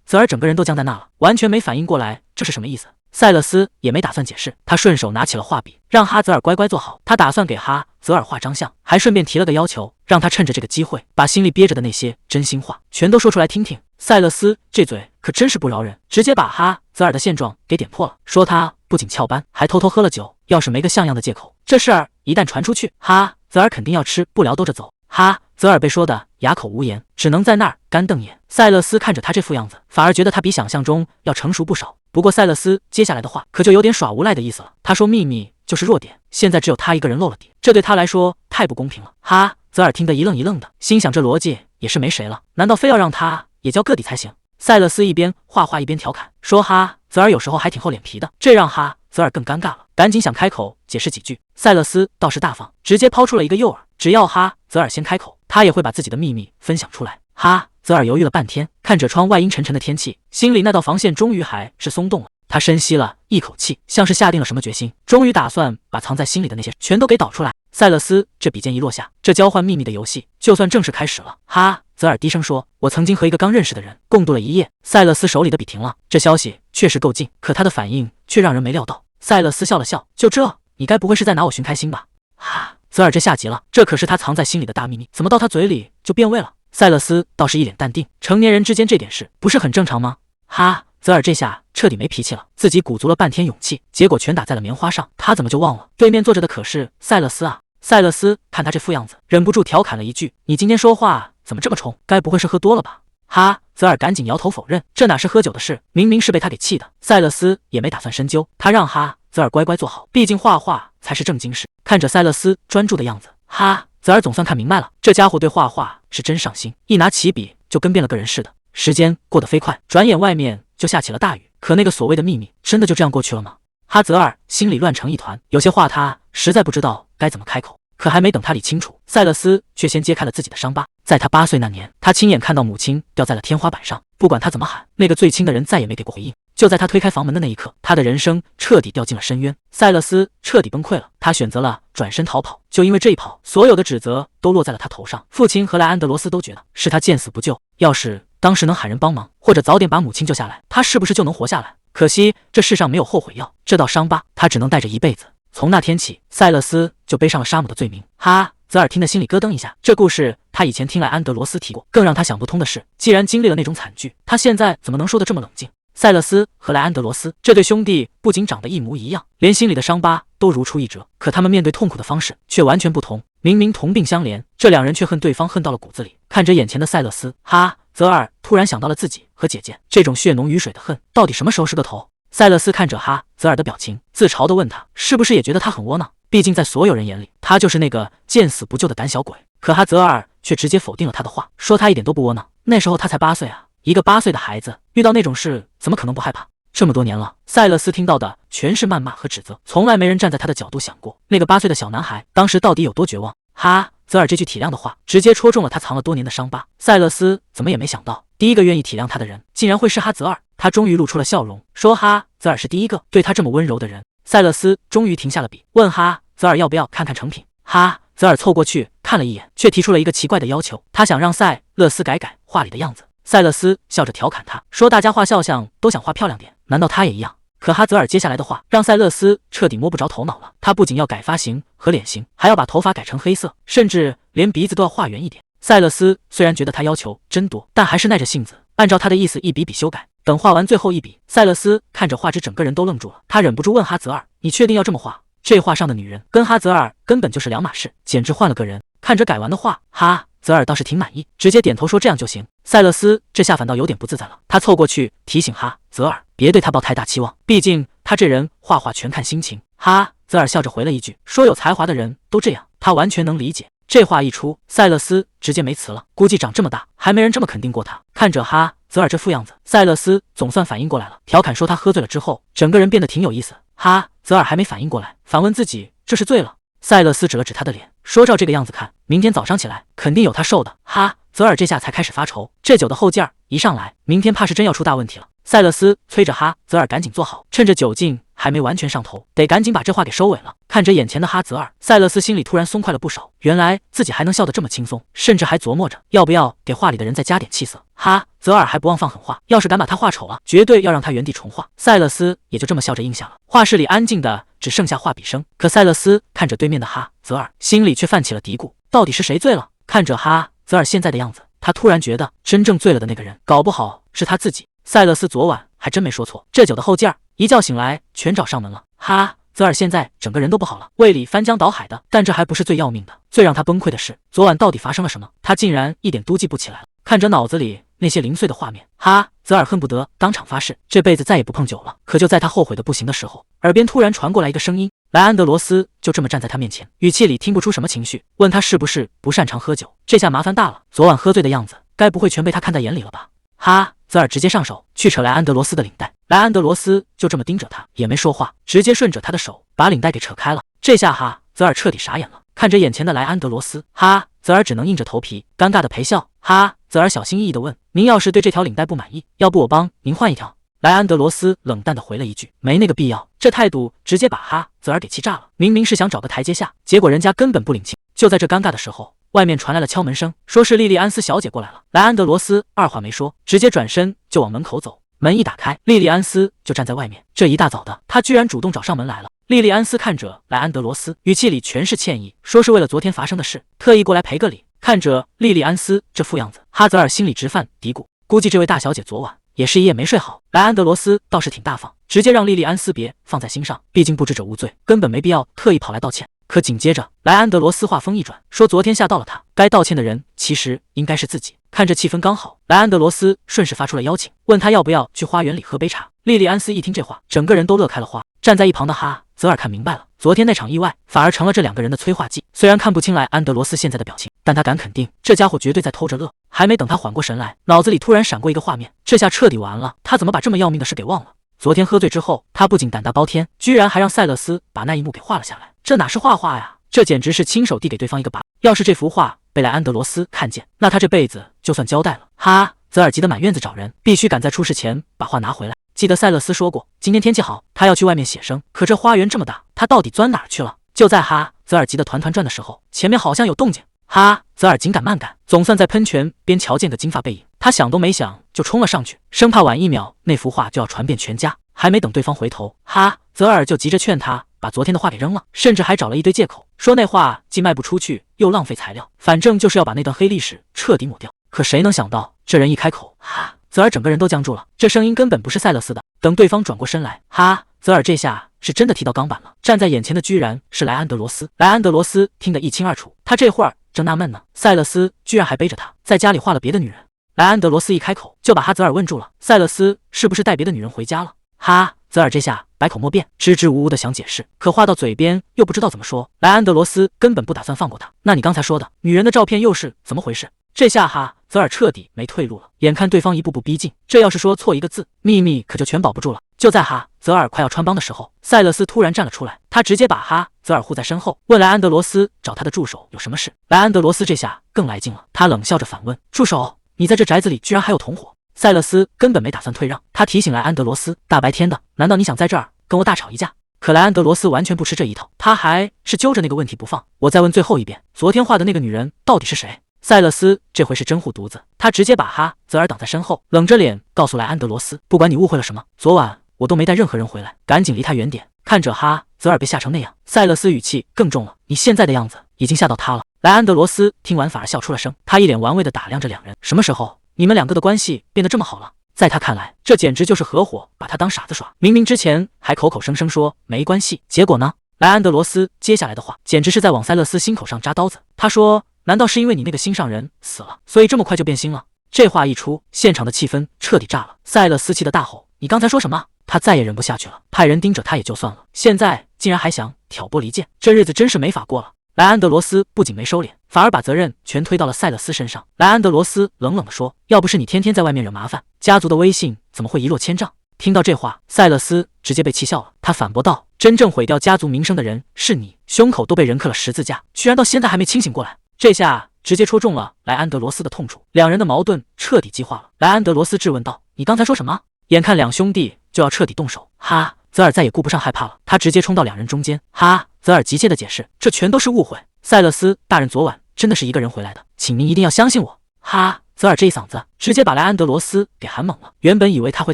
泽尔整个人都僵在那了，完全没反应过来这是什么意思。塞勒斯也没打算解释，他顺手拿起了画笔，让哈泽尔乖乖坐好。他打算给哈泽尔画张相，还顺便提了个要求，让他趁着这个机会把心里憋着的那些真心话全都说出来听听。塞勒斯这嘴可真是不饶人，直接把哈泽尔的现状给点破了，说他不仅翘班，还偷偷喝了酒。要是没个像样的借口，这事儿一旦传出去，哈泽尔肯定要吃不聊兜着走。哈泽尔被说的哑口无言，只能在那儿干瞪眼。塞勒斯看着他这副样子，反而觉得他比想象中要成熟不少。不过塞勒斯接下来的话可就有点耍无赖的意思了。他说秘密就是弱点，现在只有他一个人露了底，这对他来说太不公平了。哈泽尔听得一愣一愣的，心想这逻辑也是没谁了，难道非要让他也交个底才行？塞勒斯一边画画一边调侃说，哈泽尔有时候还挺厚脸皮的，这让哈泽尔更尴尬了，赶紧想开口解释几句。塞勒斯倒是大方，直接抛出了一个诱饵，只要哈泽尔先开口，他也会把自己的秘密分享出来。哈泽尔犹豫了半天，看着窗外阴沉沉的天气，心里那道防线终于还是松动了。他深吸了一口气，像是下定了什么决心，终于打算把藏在心里的那些全都给导出来。塞勒斯这笔剑一落下，这交换秘密的游戏就算正式开始了。哈泽尔低声说，我曾经和一个刚认识的人共度了一夜。塞勒斯手里的笔停了，这消息确实够近，可他的反应却让人没料到。塞勒斯笑了笑，就这，你该不会是在拿我寻开心吧？哈泽尔这吓急了，这可是他藏在心里的大秘密，怎么到他嘴里就变味了？塞勒斯倒是一脸淡定，成年人之间这点事不是很正常吗？哈泽尔这下彻底没脾气了，自己鼓足了半天勇气，结果全打在了棉花上，他怎么就忘了对面坐着的可是塞勒斯啊？塞勒斯看他这副样子，忍不住调侃了一句，你今天说话怎么这么冲？该不会是喝多了吧？哈泽尔赶紧摇头否认，这哪是喝酒的事，明明是被他给气的。塞勒斯也没打算深究，他让哈泽尔乖乖坐好，毕竟画画才是正经事。看着塞勒斯专注的样子，哈泽尔总算看明白了，这家伙对画画是真上心，一拿起笔就跟变了个人似的。时间过得飞快，转眼外面就下起了大雨，可那个所谓的秘密真的就这样过去了吗？哈泽尔心里乱成一团，有些话他实在不知道该怎么开口。可还没等他理清楚，塞勒斯却先揭开了自己的伤疤。在他8岁那年，他亲眼看到母亲掉在了天花板上，不管他怎么喊，那个最亲的人再也没给过回应。就在他推开房门的那一刻，他的人生彻底掉进了深渊。塞勒斯彻底崩溃了，他选择了转身逃跑。就因为这一跑，所有的指责都落在了他头上。父亲和莱安德罗斯都觉得是他见死不救，要是当时能喊人帮忙，或者早点把母亲救下来，他是不是就能活下来？可惜这世上没有后悔药，这道伤疤他只能带着一辈子。从那天起，塞勒斯就背上了杀母的罪名。哈泽尔听得心里咯噔一下，这故事他以前听莱安德罗斯提过。更让他想不通的是，既然经历了那种惨剧，他现在怎么能说得这么冷静？塞勒斯和莱安德罗斯这对兄弟不仅长得一模一样，连心里的伤疤都如出一辙，可他们面对痛苦的方式却完全不同。明明同病相怜，这两人却恨对方恨到了骨子里。看着眼前的塞勒斯，哈泽尔突然想到了自己和姐姐，这种血浓于水的恨，到底什么时候是个头？塞勒斯看着哈泽尔的表情，自嘲地问他，是不是也觉得他很窝囊？毕竟在所有人眼里，他就是那个见死不救的胆小鬼。可哈泽尔却直接否定了他的话，说他一点都不窝囊。那时候他才8岁啊，一个8岁的孩子遇到那种事，怎么可能不害怕？这么多年了，塞勒斯听到的全是谩骂和指责，从来没人站在他的角度想过，那个8岁的小男孩当时到底有多绝望。哈泽尔这句体谅的话，直接戳中了他藏了多年的伤疤。塞勒斯怎么也没想到，第一个愿意体谅他的人，竟然会是哈泽尔。他终于露出了笑容，说哈泽尔是第一个对他这么温柔的人。塞勒斯终于停下了笔，问哈泽尔要不要看看成品。哈泽尔凑过去看了一眼，却提出了一个奇怪的要求，他想让塞勒斯改画里的样子。塞勒斯笑着调侃他，说大家画肖像都想画漂亮点，难道他也一样？可哈泽尔接下来的话让塞勒斯彻底摸不着头脑了，他不仅要改发型和脸型，还要把头发改成黑色，甚至连鼻子都要画圆一点。塞勒斯虽然觉得他要求真多，但还是耐着性子按照他的意思一笔笔修改。等画完最后一笔，塞勒斯看着画纸，整个人都愣住了。他忍不住问哈泽尔，你确定要这么画？这画上的女人跟哈泽尔根本就是两码事，简直换了个人。看着改完的画，哈泽尔倒是挺满意，直接点头说这样就行。塞勒斯这下反倒有点不自在了，他凑过去提醒哈泽尔别对他抱太大期望，毕竟他这人画画全看心情。哈泽尔笑着回了一句，说有才华的人都这样，他完全能理解。这话一出，塞勒斯直接没词了，估计长这么大还没人这么肯定过他。看着哈泽尔这副样子，塞勒斯总算反应过来了，调侃说他喝醉了之后，整个人变得挺有意思。哈泽尔还没反应过来，反问自己这是醉了。塞勒斯指了指他的脸，说照这个样子看，明天早上起来肯定有他瘦的。哈泽尔这下才开始发愁，这酒的后劲儿一上来，明天怕是真要出大问题了。塞勒斯催着哈泽尔赶紧坐好，趁着酒劲还没完全上头，得赶紧把这话给收尾了。看着眼前的哈泽尔，塞勒斯心里突然松快了不少，原来自己还能笑得这么轻松，甚至还琢磨着要不要给画里的人再加点气色。哈泽尔还不忘放狠话，要是敢把他画丑了，绝对要让他原地重画。塞勒斯也就这么笑着应下了。画室里安静的只剩下画笔声，可塞勒斯看着对面的哈泽尔，心里却泛起了嘀咕：到底是谁醉了？看着哈泽尔现在的样子，他突然觉得真正醉了的那个人，搞不好是他自己。塞勒斯昨晚还真没说错，这酒的后劲儿，一觉醒来全找上门了。哈泽尔现在整个人都不好了，胃里翻江倒海的。但这还不是最要命的，最让他崩溃的是，昨晚到底发生了什么？他竟然一点都记不起来了。看着脑子里那些零碎的画面，哈泽尔恨不得当场发誓，这辈子再也不碰酒了。可就在他后悔的不行的时候，耳边突然传过来一个声音，莱安德罗斯就这么站在他面前，语气里听不出什么情绪，问他是不是不擅长喝酒。这下麻烦大了，昨晚喝醉的样子，该不会全被他看在眼里了吧？哈泽尔直接上手去扯莱安德罗斯的领带，莱安德罗斯就这么盯着他，也没说话，直接顺着他的手把领带给扯开了。这下哈泽尔彻底傻眼了，看着眼前的莱安德罗斯，哈泽尔只能硬着头皮尴尬的陪笑。哈泽尔小心翼翼地问：您要是对这条领带不满意，要不我帮您换一条？莱安德罗斯冷淡地回了一句：没那个必要。这态度直接把哈泽尔给气炸了，明明是想找个台阶下，结果人家根本不领情。就在这尴尬的时候，外面传来了敲门声，说是莉莉安斯小姐过来了。莱安德罗斯二话没说，直接转身就往门口走。门一打开，莉莉安斯就站在外面。这一大早的，她居然主动找上门来了。莉莉安斯看着莱安德罗斯，语气里全是歉意，说是为了昨天发生的事，特意过来赔个礼。看着莉莉安斯这副样子，哈泽尔心里直犯嘀咕，估计这位大小姐昨晚也是一夜没睡好。莱安德罗斯倒是挺大方，直接让莉莉安斯别放在心上，毕竟不知者无罪，根本没必要特意跑来道歉。可紧接着，莱安德罗斯话锋一转，说昨天吓到了他，该道歉的人其实应该是自己。看着气氛刚好，莱安德罗斯顺势发出了邀请，问他要不要去花园里喝杯茶。莉莉安斯一听这话，整个人都乐开了花。站在一旁的哈泽尔看明白了，昨天那场意外反而成了这两个人的催化剂。虽然看不清莱安德罗斯现在的表情，但他敢肯定，这家伙绝对在偷着乐。还没等他缓过神来，脑子里突然闪过一个画面，这下彻底完了，他怎么把这么要命的事给忘了？昨天喝醉之后，他不仅胆大包天，居然还让塞勒斯把那一幕给画了下来。这哪是画画呀，这简直是亲手递给对方一个把。要是这幅画被莱安德罗斯看见，那他这辈子就算交代了。哈泽尔急得满院子找人，必须赶在出事前把画拿回来。记得塞勒斯说过，今天天气好，他要去外面写生。可这花园这么大，他到底钻哪儿去了？就在哈泽尔急得团团转的时候，前面好像有动静。哈泽尔紧赶慢赶，总算在喷泉边瞧见个金发背影。他想都没想就冲了上去，生怕晚一秒那幅画就要传遍全家。还没等对方回头，哈泽尔就急着劝他把昨天的画给扔了，甚至还找了一堆借口，说那画既卖不出去，又浪费材料，反正就是要把那段黑历史彻底抹掉。可谁能想到，这人一开口，哈泽尔整个人都僵住了。这声音根本不是塞勒斯的。等对方转过身来，哈泽尔这下是真的踢到钢板了。站在眼前的居然是莱安德罗斯。莱安德罗斯听得一清二楚，他这会儿正纳闷呢，塞勒斯居然还背着他在家里画了别的女人。莱安德罗斯一开口就把哈泽尔问住了，塞勒斯是不是带别的女人回家了？哈泽尔这下百口莫辩，支支吾吾的想解释，可话到嘴边又不知道怎么说。莱安德罗斯根本不打算放过他。那你刚才说的女人的照片又是怎么回事？这下哈泽尔彻底没退路了，眼看对方一步步逼近，这要是说错一个字，秘密可就全保不住了。就在哈泽尔快要穿帮的时候，塞勒斯突然站了出来，他直接把哈泽尔护在身后，问莱安德罗斯找他的助手有什么事。莱安德罗斯这下更来劲了，他冷笑着反问：助手，你在这宅子里居然还有同伙？塞勒斯根本没打算退让，他提醒莱安德罗斯，大白天的，难道你想在这儿跟我大吵一架？可莱安德罗斯完全不吃这一套，他还是揪着那个问题不放。我再问最后一遍，昨天画的那个女人到底是谁？塞勒斯这回是真护犊子，他直接把哈泽尔挡在身后，冷着脸告诉莱安德罗斯，不管你误会了什么，昨晚我都没带任何人回来，赶紧离他远点。看着哈泽尔被吓成那样，塞勒斯语气更重了，你现在的样子已经吓到他了。莱安德罗斯听完反而笑出了声，他一脸玩味地打量着两人，什么时候你们两个的关系变得这么好了？在他看来，这简直就是合伙把他当傻子耍。明明之前还口口声声说没关系，结果呢？莱安德罗斯接下来的话简直是在往塞勒斯心口上扎刀子。他说，难道是因为你那个心上人死了，所以这么快就变心了？这话一出，现场的气氛彻底炸了。塞勒斯气得大吼，你刚才说什么？他再也忍不下去了，派人盯着他也就算了，现在竟然还想挑拨离间，这日子真是没法过了。莱安德罗斯不仅没收敛，反而把责任全推到了塞勒斯身上。莱安德罗斯冷冷地说，要不是你天天在外面惹麻烦，家族的威信怎么会一落千丈？听到这话，塞勒斯直接被气笑了，他反驳道，真正毁掉家族名声的人是你，胸口都被人刻了十字架，居然到现在还没清醒过来。这下直接戳中了莱安德罗斯的痛处，两人的矛盾彻底激化了。莱安德罗斯质问道，你刚才说什么？眼看两兄弟就要彻底动手，哈泽尔再也顾不上害怕了，他直接冲到两人中间。哈，泽尔急切的解释，这全都是误会。塞勒斯大人昨晚真的是一个人回来的，请您一定要相信我。哈，泽尔这一嗓子直接把莱安德罗斯给喊懵了。原本以为他会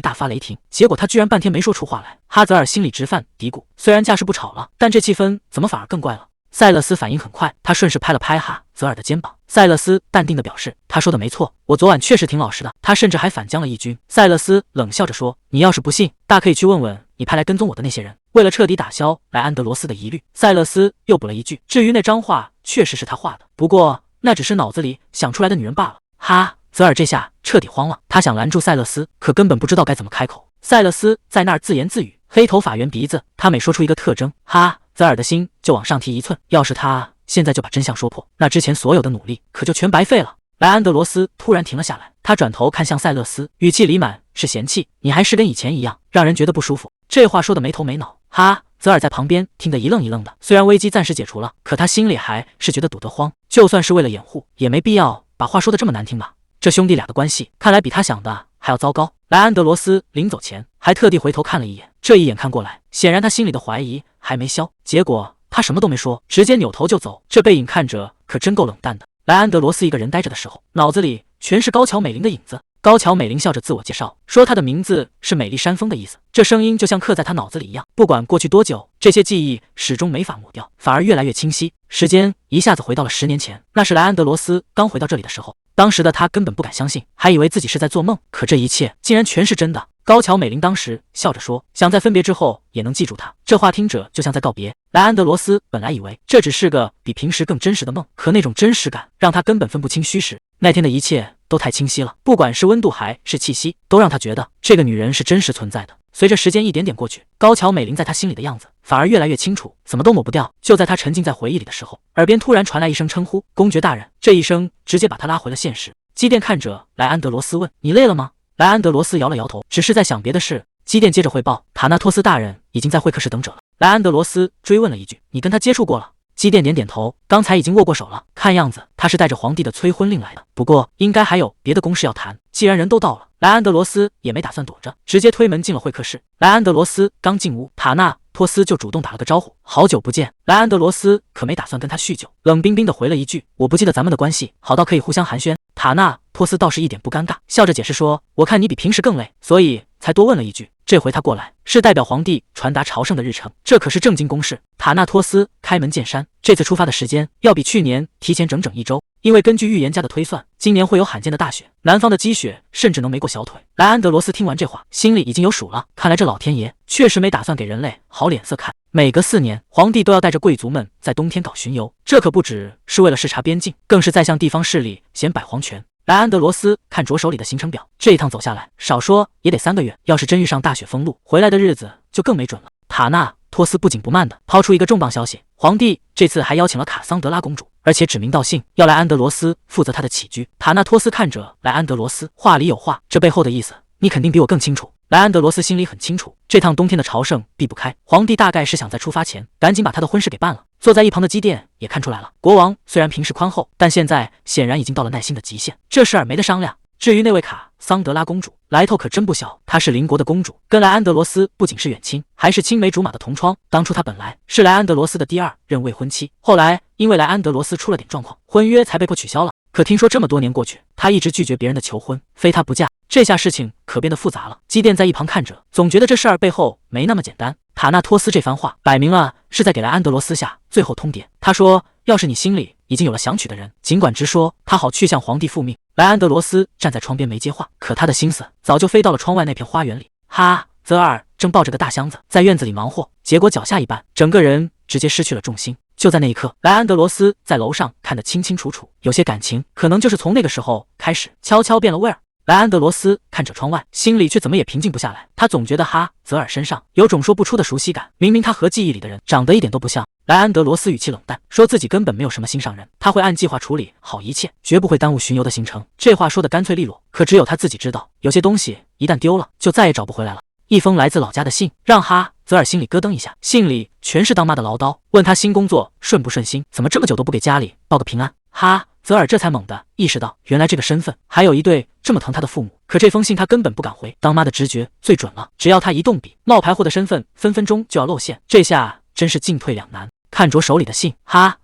大发雷霆，结果他居然半天没说出话来。哈，泽尔心里直犯嘀咕，虽然架势不吵了，但这气氛怎么反而更怪了？塞勒斯反应很快，他顺势拍了拍哈泽尔的肩膀。塞勒斯淡定地表示，他说的没错，我昨晚确实挺老实的。他甚至还反将了一军。塞勒斯冷笑着说，你要是不信，大可以去问问你派来跟踪我的那些人。为了彻底打消莱安德罗斯的疑虑，塞勒斯又补了一句，至于那张画确实是他画的，不过那只是脑子里想出来的女人罢了。哈，泽尔这下彻底慌了，他想拦住塞勒斯，可根本不知道该怎么开口。塞勒斯在那儿自言自语，黑头发圆鼻子，他每说出一个特征，哈，泽尔的心就往上提一寸。要是他现在就把真相说破，那之前所有的努力可就全白费了。莱安德罗斯突然停了下来，他转头看向塞勒斯，语气里满是嫌弃，你还是跟以前一样，让人觉得不舒服。这话说的没头没脑。哈，泽尔在旁边听得一愣一愣的，虽然危机暂时解除了，可他心里还是觉得堵得慌，就算是为了掩护，也没必要把话说的这么难听吧。这兄弟俩的关系看来比他想的还要糟糕。莱安德罗斯临走前还特地回头看了一眼，这一眼看过来，显然他心里的怀疑还没消。结果他什么都没说，直接扭头就走，这背影看着可真够冷淡的。莱安德罗斯一个人呆着的时候，脑子里全是高桥美玲的影子。高桥美玲笑着自我介绍，说她的名字是美丽山峰的意思，这声音就像刻在她脑子里一样。不管过去多久，这些记忆始终没法抹掉，反而越来越清晰。时间一下子回到了10年前，那是莱安德罗斯刚回到这里的时候。当时的他根本不敢相信，还以为自己是在做梦，可这一切竟然全是真的。高桥美玲当时笑着说，想在分别之后也能记住他。这话听着就像在告别。莱安德罗斯本来以为这只是个比平时更真实的梦，可那种真实感让他根本分不清虚实。那天的一切都太清晰了，不管是温度还是气息，都让他觉得这个女人是真实存在的。随着时间一点点过去，高桥美玲在他心里的样子反而越来越清楚，怎么都抹不掉。就在他沉浸在回忆里的时候，耳边突然传来一声称呼，公爵大人。这一声直接把他拉回了现实。基甸看着莱安德罗斯问，你累了吗？莱安德罗斯摇了摇头，只是在想别的事。基甸接着汇报，塔纳托斯大人已经在会客室等着了。莱安德罗斯追问了一句，你跟他接触过了？基甸点点头，刚才已经握过手了，看样子他是带着皇帝的催婚令来的，不过应该还有别的公事要谈。既然人都到了，莱安德罗斯也没打算躲着，直接推门进了会客室。莱安德罗斯刚进屋，塔纳托斯就主动打了个招呼，好久不见。莱安德罗斯可没打算跟他叙旧，冷冰冰的回了一句，我不记得咱们的关系好到可以互相寒暄。塔纳托斯倒是一点不尴尬，笑着解释说，我看你比平时更累，所以才多问了一句。这回他过来是代表皇帝传达朝圣的日程，这可是正经公事。塔纳托斯开门见山，这次出发的时间要比去年提前整整1周，因为根据预言家的推算，今年会有罕见的大雪，南方的积雪甚至能没过小腿。莱安德罗斯听完这话，心里已经有数了，看来这老天爷确实没打算给人类好脸色看。每隔4年，皇帝都要带着贵族们在冬天搞巡游，这可不只是为了视察边境，更是在向地方势力显摆皇权。莱安德罗斯看着手里的行程表，这一趟走下来，少说也得3个月。要是真遇上大雪封路，回来的日子就更没准了。塔纳托斯不紧不慢地抛出一个重磅消息，皇帝这次还邀请了卡桑德拉公主，而且指名道姓要莱安德罗斯负责她的起居。塔纳托斯看着莱安德罗斯，话里有话，这背后的意思你肯定比我更清楚。莱安德罗斯心里很清楚，这趟冬天的朝圣避不开，皇帝大概是想在出发前赶紧把他的婚事给办了。坐在一旁的基甸也看出来了，国王虽然平时宽厚，但现在显然已经到了耐心的极限，这事儿没得商量。至于那位卡桑德拉公主，来头可真不小，她是邻国的公主，跟莱安德罗斯不仅是远亲，还是青梅竹马的同窗。当初她本来是莱安德罗斯的第2任未婚妻，后来因为莱安德罗斯出了点状况，婚约才被迫取消了。可听说这么多年过去，她一直拒绝别人的求婚，非她不嫁。这下事情可变得复杂了。基甸在一旁看着，总觉得这事儿背后没那么简单。塔纳托斯这番话摆明了是在给莱安德罗斯下最后通牒。他说，要是你心里已经有了想娶的人，尽管直说，他好去向皇帝复命。莱安德罗斯站在窗边没接话，可他的心思早就飞到了窗外那片花园里。哈，泽尔正抱着个大箱子在院子里忙活，结果脚下一绊，整个人直接失去了重心。就在那一刻，莱安德罗斯在楼上看得清清楚楚，有些感情可能就是从那个时候开始悄悄变了味儿。莱安德罗斯看着窗外，心里却怎么也平静不下来。他总觉得哈泽尔身上有种说不出的熟悉感，明明他和记忆里的人长得一点都不像。莱安德罗斯语气冷淡，说自己根本没有什么心上人，他会按计划处理好一切，绝不会耽误巡游的行程。这话说得干脆利落，可只有他自己知道，有些东西一旦丢了，就再也找不回来了。一封来自老家的信，让哈泽尔心里咯噔一下。信里全是当妈的唠叨，问他新工作顺不顺心，怎么这么久都不给家里报个平安。哈泽尔这才猛地意识到，原来这个身份还有一对这么疼他的父母。可这封信他根本不敢回，当妈的直觉最准了，只要他一动笔，冒牌货的身份分分钟就要露馅。这下真是进退两难。看着手里的信，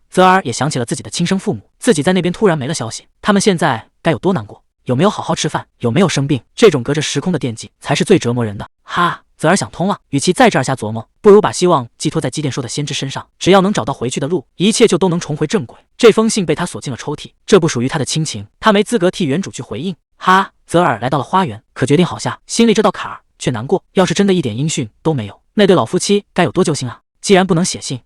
泽尔也想起了自己的亲生父母，自己在那边突然没了消息，他们现在该有多难过？有没有好好吃饭？有没有生病？这种隔着时空的惦记才是最折磨人的。泽尔想通了，与其在这儿瞎琢磨，不如把希望寄托在基甸说的先知身上，只要能找到回去的路，一切就都能重回正轨。这封信被他锁进了抽屉，这不属于他的亲情，他没资格替原主去回应。泽尔来到了花园，可决定好下，心里这道坎儿却难过。要是真的一点音讯都没有，那对老夫妻该有多揪心啊！既然不能写信，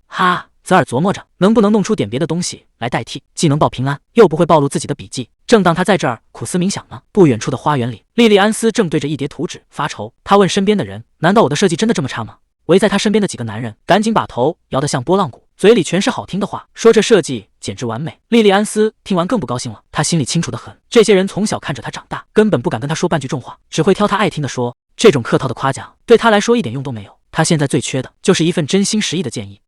泽尔琢磨着能不能弄出点别的东西来代替，既能报平安，又不会暴露自己的笔记。正当他在这儿苦思冥想呢，不远处的花园里，莉莉安斯正对着一叠图纸发愁。他问身边的人：“难道我的设计真的这么差吗？”围在他身边的几个男人赶紧把头摇得像拨浪鼓，嘴里全是好听的话，说这设计简直完美。莉莉安斯听完更不高兴了，他心里清楚得很，这些人从小看着他长大，根本不敢跟他说半句重话，只会挑他爱听的说。这种客套的夸奖对他来说一点用都没有，他现在最缺的就是一份真心实意的建议。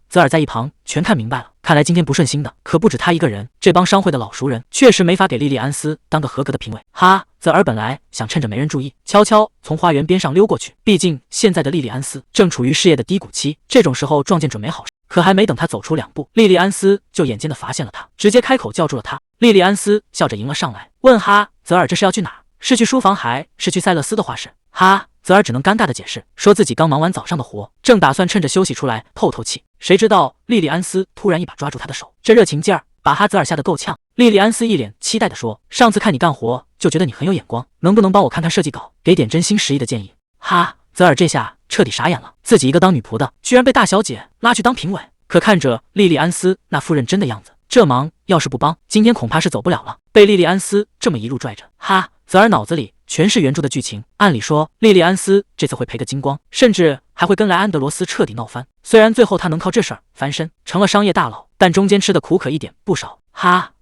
泽尔在一旁全看明白了，看来今天不顺心的可不止他一个人，这帮商会的老熟人确实没法给莉莉安斯当个合格的评委。泽尔本来想趁着没人注意，悄悄从花园边上溜过去，毕竟现在的莉莉安斯正处于事业的低谷期，这种时候撞见准没好事。可还没等他走出2步，莉莉安斯就眼尖的发现了他，直接开口叫住了他。莉莉安斯笑着迎了上来，问泽尔这是要去哪？是去书房还是去塞勒斯的画室？泽尔只能尴尬的解释，说自己刚忙完早上的活，正打算趁着休息出来透透气。谁知道莉莉安斯突然一把抓住他的手，这热情劲儿把泽尔吓得够呛。莉莉安斯一脸期待的说：“上次看你干活就觉得你很有眼光，能不能帮我看看设计稿，给点真心实意的建议？”泽尔这下彻底傻眼了，自己一个当女仆的，居然被大小姐拉去当评委。可看着莉莉安斯那副认真的样子，这忙要是不帮，今天恐怕是走不了了。被莉莉安斯这么一路拽着，泽尔脑子里全是原著的剧情。按理说，莉莉安斯这次会赔个精光，甚至还会跟莱安德罗斯彻底闹翻。虽然最后他能靠这事儿翻身，成了商业大佬，但中间吃的苦可一点不少。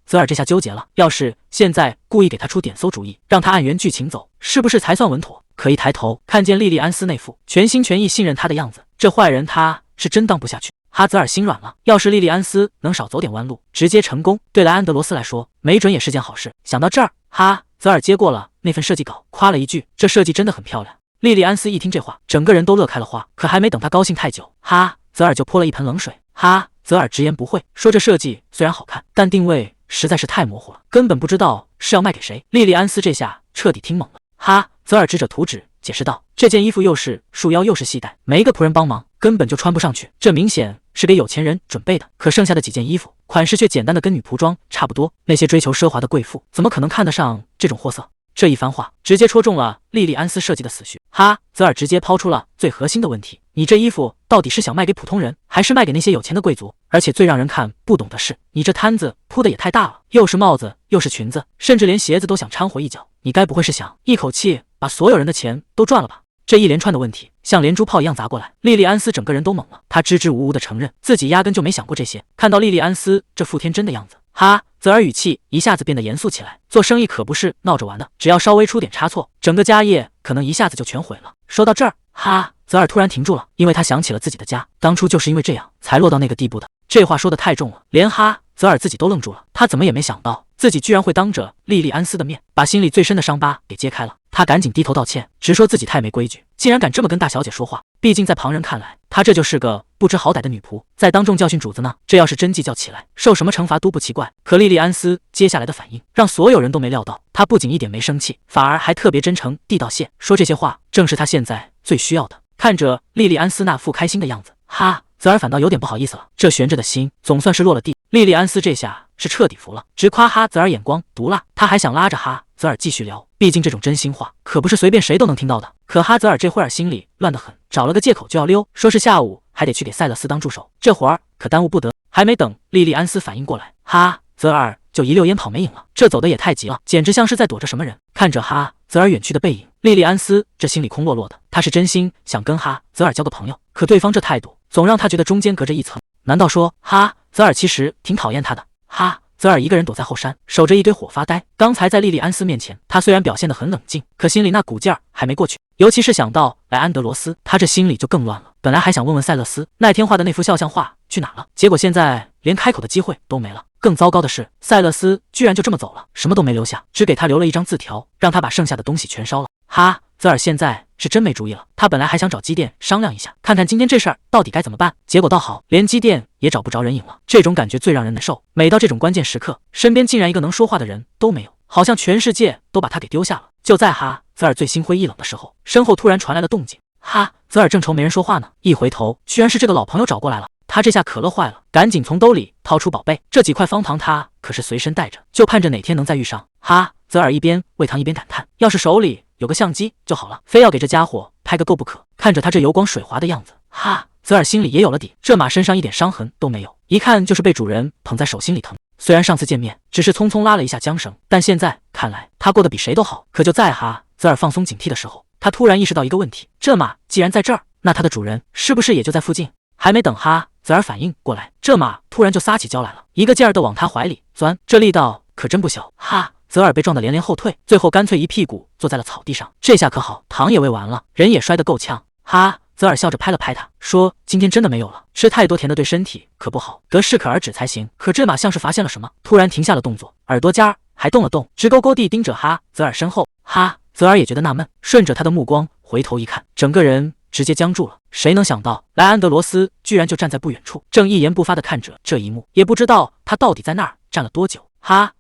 泽尔这下纠结了，要是现在故意给他出点馊主意，让他按原剧情走，是不是才算稳妥？可一抬头看见莉莉安斯那副全心全意信任他的样子，这坏人他是真当不下去。泽尔心软了，要是莉莉安斯能少走点弯路，直接成功，对莱安德罗斯来说，没准也是件好事。想到这儿，泽尔接过了那份设计稿，夸了一句：“这设计真的很漂亮。”莉莉安斯一听这话，整个人都乐开了花。可还没等他高兴太久，泽尔就泼了一盆冷水。泽尔直言不讳说：“这设计虽然好看，但定位实在是太模糊了，根本不知道是要卖给谁。”莉莉安斯这下彻底听懵了。泽尔指着图纸解释道：“这件衣服又是束腰又是系带，没一个仆人帮忙，根本就穿不上去。这明显是给有钱人准备的。可剩下的几件衣服，款式却简单的跟女仆装差不多。那些追求奢华的贵妇，怎么可能看得上这种货色？”这一番话直接戳中了莉莉安斯设计的死穴。泽尔直接抛出了最核心的问题：“你这衣服到底是想卖给普通人，还是卖给那些有钱的贵族？而且最让人看不懂的是，你这摊子铺的也太大了，又是帽子，又是裙子，甚至连鞋子都想掺和一脚。你该不会是想一口气把所有人的钱都赚了吧？”这一连串的问题像连珠炮一样砸过来，莉莉安斯整个人都懵了。她支支吾吾的承认自己压根就没想过这些。看到莉莉安斯这副天真的样子，泽尔语气一下子变得严肃起来。做生意可不是闹着玩的，只要稍微出点差错，整个家业可能一下子就全毁了。说到这儿，泽尔突然停住了，因为他想起了自己的家，当初就是因为这样才落到那个地步的。这话说的太重了，连泽尔自己都愣住了。他怎么也没想到自己居然会当着莉莉安斯的面把心里最深的伤疤给揭开了。他赶紧低头道歉，直说自己太没规矩，竟然敢这么跟大小姐说话。毕竟在旁人看来，她这就是个不知好歹的女仆，在当众教训主子呢。这要是真计较起来，受什么惩罚都不奇怪。可莉莉安斯接下来的反应让所有人都没料到，她不仅一点没生气，反而还特别真诚地道谢，说这些话正是她现在最需要的。看着莉莉安斯那副开心的样子，泽尔反倒有点不好意思了，这悬着的心总算是落了地。莉莉安斯这下是彻底服了，直夸泽尔眼光毒辣。他还想拉着泽尔继续聊，毕竟这种真心话可不是随便谁都能听到的。可泽尔这会儿心里乱得很，找了个借口就要溜，说是下午还得去给塞勒斯当助手，这会儿可耽误不得。还没等莉莉安斯反应过来，泽尔就一溜烟跑没影了。这走的也太急了，简直像是在躲着什么人。看着泽尔远去的背影，莉莉安斯这心里空落落的。她是真心想跟泽尔交个朋友，可对方这态度总让她觉得中间隔着一层。难道说泽尔其实挺讨厌他的？泽尔一个人躲在后山，守着一堆火发呆。刚才在莉莉安斯面前，他虽然表现得很冷静，可心里那股劲儿还没过去。尤其是想到莱安德罗斯，他这心里就更乱了。本来还想问问塞勒斯那天画的那幅肖像画去哪了，结果现在连开口的机会都没了。更糟糕的是，塞勒斯居然就这么走了，什么都没留下，只给他留了一张字条，让他把剩下的东西全烧了。哈，泽尔现在是真没主意了。他本来还想找基甸商量一下，看看今天这事儿到底该怎么办，结果倒好，连基甸也找不着人影了。这种感觉最让人难受。每到这种关键时刻，身边竟然一个能说话的人都没有，好像全世界都把他给丢下了。就在泽尔最心灰意冷的时候，身后突然传来了动静。泽尔正愁没人说话呢，一回头，居然是这个老朋友找过来了。他这下可乐坏了，赶紧从兜里掏出宝贝，这几块方糖他可是随身带着，就盼着哪天能再遇上。泽尔一边喂糖一边感叹，要是手里有个相机就好了，非要给这家伙拍个够不可。看着他这油光水滑的样子，泽尔心里也有了底，这马身上一点伤痕都没有，一看就是被主人捧在手心里疼。虽然上次见面只是匆匆拉了一下缰绳，但现在看来他过得比谁都好。可就在泽尔放松警惕的时候，他突然意识到一个问题，这马既然在这儿，那它的主人是不是也就在附近？还没等泽尔反应过来，这马突然就撒起娇来了，一个劲儿的往他怀里钻，这力道可真不小。泽尔被撞得连连后退，最后干脆一屁股坐在了草地上。这下可好，糖也喂完了，人也摔得够呛。泽尔笑着拍了拍他，说：“今天真的没有了，吃太多甜的对身体可不好，得适可而止才行。”可这马像是发现了什么，突然停下了动作，耳朵尖儿还动了动，直勾勾地盯着泽尔身后。泽尔也觉得纳闷，顺着他的目光回头一看，整个人直接僵住了。谁能想到莱安德罗斯居然就站在不远处，正一言不发地看着这一幕，也不知道他到底在那儿站了多久。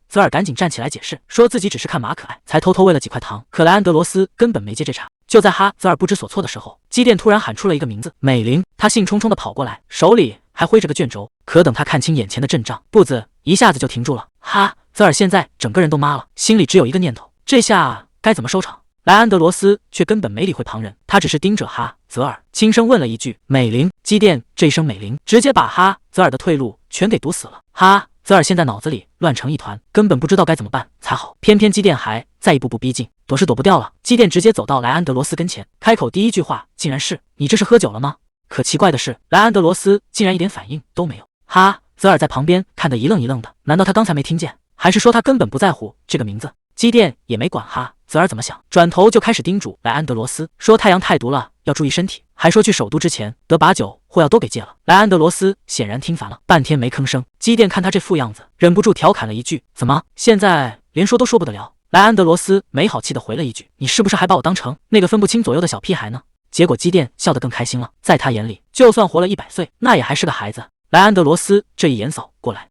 泽尔赶紧站起来解释，说自己只是看马可爱，才偷偷喂了几块糖。可莱安德罗斯根本没接这茬。就在泽尔不知所措的时候，基甸突然喊出了一个名字：美玲。他兴冲冲地跑过来，手里还挥着个卷轴。可等他看清眼前的阵仗，步子一下子就停住了。泽尔现在整个人都麻了，心里只有一个念头：这下该怎么收场？莱安德罗斯却根本没理会旁人，他只是盯着泽尔，轻声问了一句：“美玲。”基甸这一声美玲，直接把泽尔的退路全给堵死了。泽尔现在脑子里乱成一团，根本不知道该怎么办才好。偏偏基甸还在一步步逼近，躲是躲不掉了。基甸直接走到莱安德罗斯跟前，开口第一句话竟然是：“你这是喝酒了吗？”可奇怪的是，莱安德罗斯竟然一点反应都没有。泽尔在旁边看得一愣一愣的，难道他刚才没听见？还是说他根本不在乎这个名字？基甸也没管泽尔怎么想，转头就开始叮嘱莱安德罗斯，说太阳太毒了，要注意身体，还说去首都之前得把酒货要都给戒了。莱安德罗斯显然听烦了，半天没吭声。基甸看他这副样子，忍不住调侃了一句：“怎么现在连说都说不得了？”莱安德罗斯没好气的回了一句：“你是不是还把我当成那个分不清左右的小屁孩呢？”结果基甸笑得更开心了，在他眼里，就算活了100岁，那也还是个孩子。莱安德罗斯这一眼扫过来，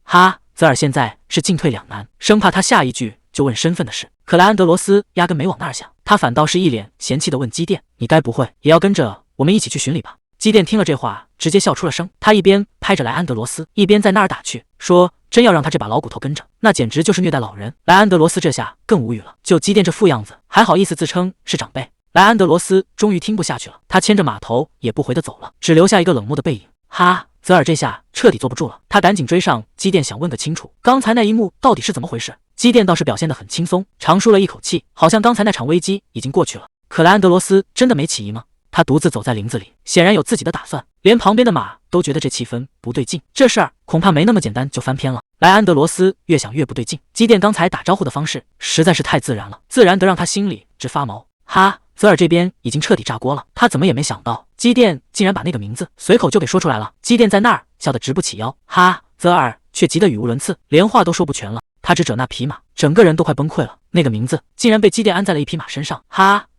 泽尔现在是进退两难，生怕他下一句就问身份的事。可莱安德罗斯压根没往那儿想，他反倒是一脸嫌弃地问基甸：“你该不会也要跟着我们一起去巡礼吧？”基甸听了这话，直接笑出了声。他一边拍着莱安德罗斯，一边在那儿打趣，说：“真要让他这把老骨头跟着，那简直就是虐待老人。”莱安德罗斯这下更无语了，就基甸这副样子，还好意思自称是长辈？莱安德罗斯终于听不下去了，他牵着马头也不回地走了，只留下一个冷漠的背影。泽尔这下彻底坐不住了，他赶紧追上基甸，想问个清楚，刚才那一幕到底是怎么回事？基甸倒是表现得很轻松，长舒了一口气，好像刚才那场危机已经过去了。可莱安德罗斯真的没起疑吗？他独自走在林子里，显然有自己的打算，连旁边的马都觉得这气氛不对劲，这事儿恐怕没那么简单就翻篇了。莱安德罗斯越想越不对劲，基甸刚才打招呼的方式实在是太自然了，自然得让他心里直发毛。泽尔这边已经彻底炸锅了，他怎么也没想到基甸竟然把那个名字随口就给说出来了。基甸在那儿笑得直不起腰，泽尔却急得语无伦次，连话都说不全了。他指着那匹马，整个人都快崩溃了。那个名字竟然被基甸安在了一匹马身上。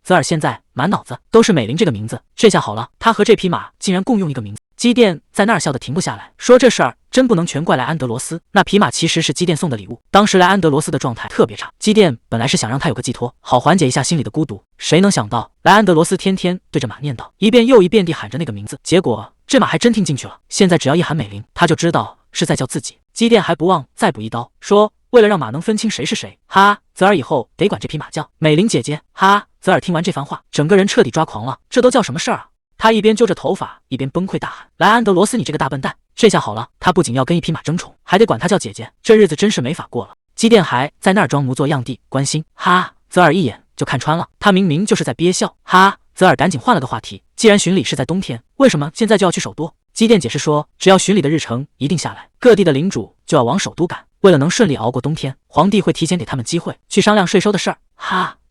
泽尔现在满脑子都是美玲这个名字，这下好了，他和这匹马竟然共用一个名字。基甸在那儿笑得停不下来，说这事儿真不能全怪莱安德罗斯，那匹马其实是基甸送的礼物。当时莱安德罗斯的状态特别差，基甸本来是想让他有个寄托，好缓解一下心里的孤独，谁能想到莱安德罗斯天天对着马念叨，一遍又一遍地喊着那个名字，结果这马还真听进去了。现在只要一喊美玲，他就知道是在叫自己。基甸还不忘再补一刀，说为了让马能分清谁是谁，泽尔以后得管这匹马叫美玲姐姐。泽尔听完这番话，整个人彻底抓狂了，这都叫什么事儿啊？他一边揪着头发，一边崩溃大喊：“莱安德罗斯，你这个大笨蛋！”这下好了，他不仅要跟一匹马争宠，还得管他叫姐姐，这日子真是没法过了。基甸还在那儿装模作样地关心，泽尔一眼就看穿了，他明明就是在憋笑。泽尔赶紧换了个话题，既然巡礼是在冬天，为什么现在就要去首都？基甸解释说，只要巡礼的日程一定下来，各地的领主就要往首都赶，为了能顺利熬过冬天，皇帝会提前给他们机会去商量税收的事儿。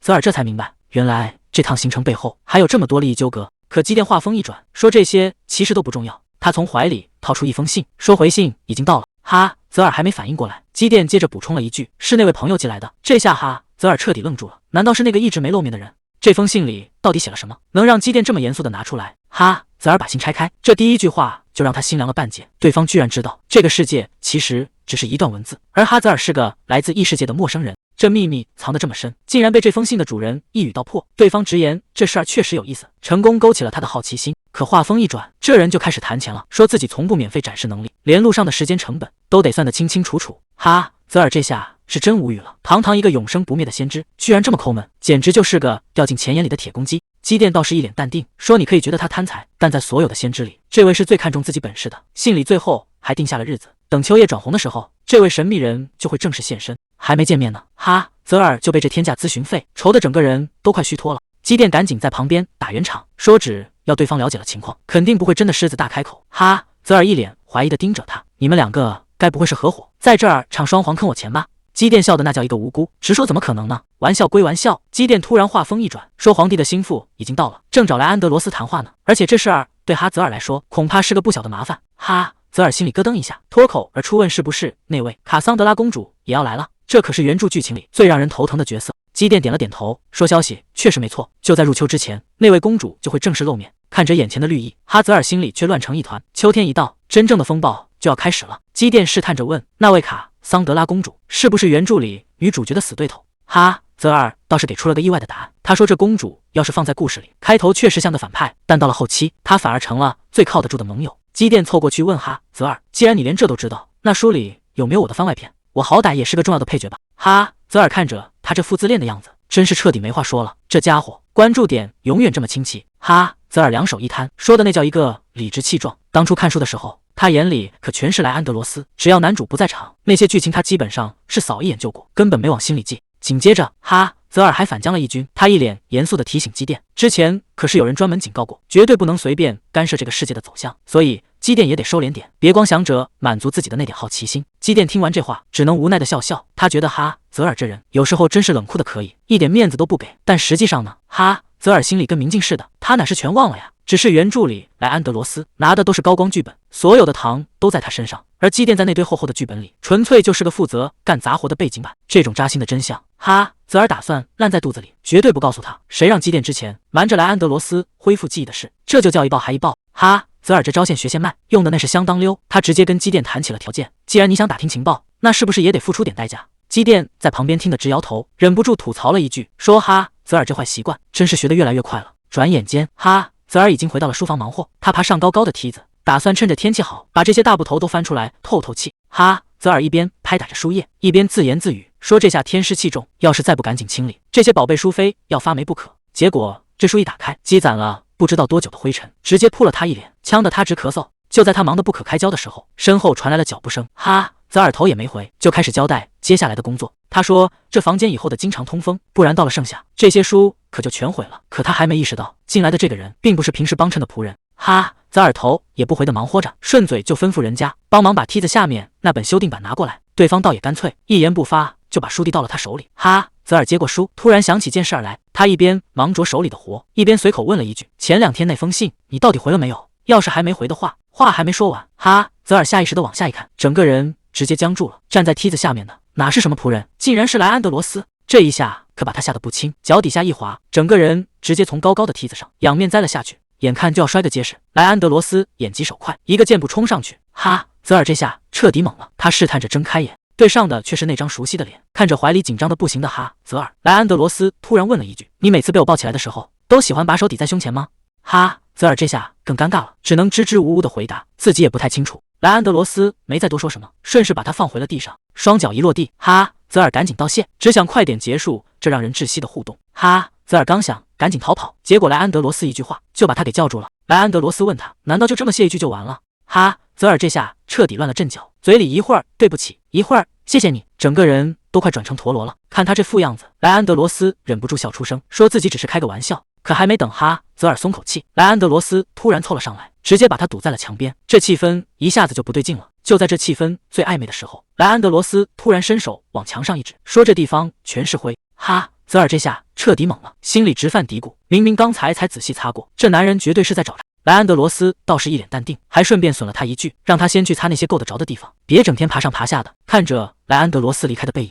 泽尔这才明白，原来这趟行程背后还有这么多利益纠葛。可基甸话锋一转，说这些其实都不重要。他从怀里掏出一封信，说回信已经到了。哈，泽尔还没反应过来，基甸接着补充了一句：“是那位朋友寄来的。”这下哈，泽尔彻底愣住了。难道是那个一直没露面的人？这封信里到底写了什么，能让基甸这么严肃的拿出来？哈，泽尔把信拆开，这第一句话就让他心凉了半截。对方居然知道这个世界其实只是一段文字，而哈泽尔是个来自异世界的陌生人。这秘密藏得这么深，竟然被这封信的主人一语道破。对方直言这事儿确实有意思，成功勾起了他的好奇心。可话锋一转，这人就开始谈钱了，说自己从不免费展示能力，连路上的时间成本都得算得清清楚楚。哈，泽尔这下是真无语了，堂堂一个永生不灭的先知，居然这么抠门，简直就是个掉进钱眼里的铁公鸡。基甸倒是一脸淡定，说你可以觉得他贪财，但在所有的先知里，这位是最看重自己本事的。信里最后还定下了日子，等秋叶转红的时候，这位神秘人就会正式现身。还没见面呢，哈，泽尔就被这天价咨询费愁得整个人都快虚脱了。基甸赶紧在旁边打圆场，说只要对方了解了情况，肯定不会真的狮子大开口。哈，泽尔一脸怀疑的盯着他，你们两个该不会是合伙，在这儿唱双簧坑我钱吧？基甸笑的那叫一个无辜，直说怎么可能呢？玩笑归玩笑，基甸突然话锋一转，说皇帝的心腹已经到了，正找来安德罗斯谈话呢。而且这事儿对哈泽尔来说，恐怕是个不小的麻烦。哈，泽尔心里咯噔一下，脱口而出问是不是那位卡桑德拉公主也要来了？这可是原著剧情里最让人头疼的角色。基甸点了点头，说消息确实没错，就在入秋之前，那位公主就会正式露面。看着眼前的绿意，哈泽尔心里却乱成一团。秋天一到，真正的风暴就要开始了。基甸试探着问，那位卡桑德拉公主是不是原著里女主角的死对头？哈，泽尔倒是给出了个意外的答案。他说这公主要是放在故事里，开头确实像个反派，但到了后期，她反而成了最靠得住的盟友。基甸凑过去问哈泽尔，既然你连这都知道，那书里有没有我的番外篇？我好歹也是个重要的配角吧？哈，泽尔看着他这副自恋的样子，真是彻底没话说了。这家伙关注点永远这么清奇。哈，泽尔两手一摊，说的那叫一个理直气壮。当初看书的时候，他眼里可全是莱安德罗斯，只要男主不在场，那些剧情他基本上是扫一眼就过，根本没往心里记。紧接着，哈泽尔还反将了一军，他一脸严肃地提醒基甸，之前可是有人专门警告过，绝对不能随便干涉这个世界的走向，所以基甸也得收敛点，别光想着满足自己的那点好奇心。基甸听完这话，只能无奈的笑笑。他觉得哈泽尔这人有时候真是冷酷的可以，一点面子都不给。但实际上呢，哈泽尔心里跟明镜似的，他哪是全忘了呀？只是原著里莱安德罗斯拿的都是高光剧本，所有的糖都在他身上，而基甸在那堆厚厚的剧本里，纯粹就是个负责干杂活的背景板。这种扎心的真相，哈泽尔打算烂在肚子里，绝对不告诉他。谁让基甸之前瞒着莱安德罗斯恢复记忆的事，这就叫一报还一报。哈泽尔这招线学线脉用的那是相当溜，他直接跟基甸谈起了条件。既然你想打听情报，那是不是也得付出点代价？基甸在旁边听得直摇头，忍不住吐槽了一句，说哈泽尔这坏习惯真是学得越来越快了。转眼间，哈泽尔已经回到了书房忙活，他爬上高高的梯子，打算趁着天气好，把这些大部头都翻出来透透气。哈泽尔一边拍打着书页，一边自言自语，说这下天湿气重，要是再不赶紧清理，这些宝贝书非要发霉不可。结果这书一打开，积攒了不知道多久的灰尘，直接扑了他一脸，呛得他直咳嗽。就在他忙得不可开交的时候，身后传来了脚步声。哈泽尔头也没回，就开始交代接下来的工作。他说这房间以后的经常通风，不然到了盛夏，这些书可就全毁了。可他还没意识到，进来的这个人并不是平时帮衬的仆人。哈泽尔头也不回的忙活着，顺嘴就吩咐人家帮忙把梯子下面那本修订版拿过来。对方倒也干脆，一言不发就把书递到了他手里。哈泽尔接过书，突然想起件事来，他一边忙着手里的活，一边随口问了一句，前2天那封信你到底回了没有？要是还没回的话，话还没说完，哈泽尔下意识的往下一看，整个人直接僵住了。站在梯子下面的哪是什么仆人，竟然是莱安德罗斯。这一下可把他吓得不轻，脚底下一滑，整个人直接从高高的梯子上仰面栽了下去，眼看就要摔个结实。莱安德罗斯眼疾手快，一个箭步冲上去。哈泽尔这下彻底懵了，他试探着睁开眼，对上的却是那张熟悉的脸。看着怀里紧张的不行的哈泽尔，莱安德罗斯突然问了一句，你每次被我抱起来的时候都喜欢把手抵在胸前吗？哈泽尔这下更尴尬了，只能支支吾吾的回答自己也不太清楚。莱安德罗斯没再多说什么，顺势把他放回了地上，双脚一落地，哈泽尔赶紧道谢，只想快点结束这让人窒息的互动。哈泽尔刚想赶紧逃跑，结果莱安德罗斯一句话就把他给叫住了。莱安德罗斯问他，难道就这么谢一句就完了？哈泽尔这下彻底乱了阵脚，嘴里一会儿对不起，一会儿谢谢你，整个人都快转成陀螺了。看他这副样子，莱安德罗斯忍不住笑出声，说自己只是开个玩笑。可还没等哈泽尔松口气，莱安德罗斯突然凑了上来，直接把他堵在了墙边。这气氛一下子就不对劲了。就在这气氛最暧昧的时候，莱安德罗斯突然伸手往墙上一指，说这地方全是灰。哈泽尔这下彻底懵了，心里直犯嘀咕，明明刚才仔细擦过，这男人绝对是在找茬。莱安德罗斯倒是一脸淡定，还顺便损了他一句，让他先去擦那些够得着的地方，别整天爬上爬下的。看着莱安德罗斯离开的背影，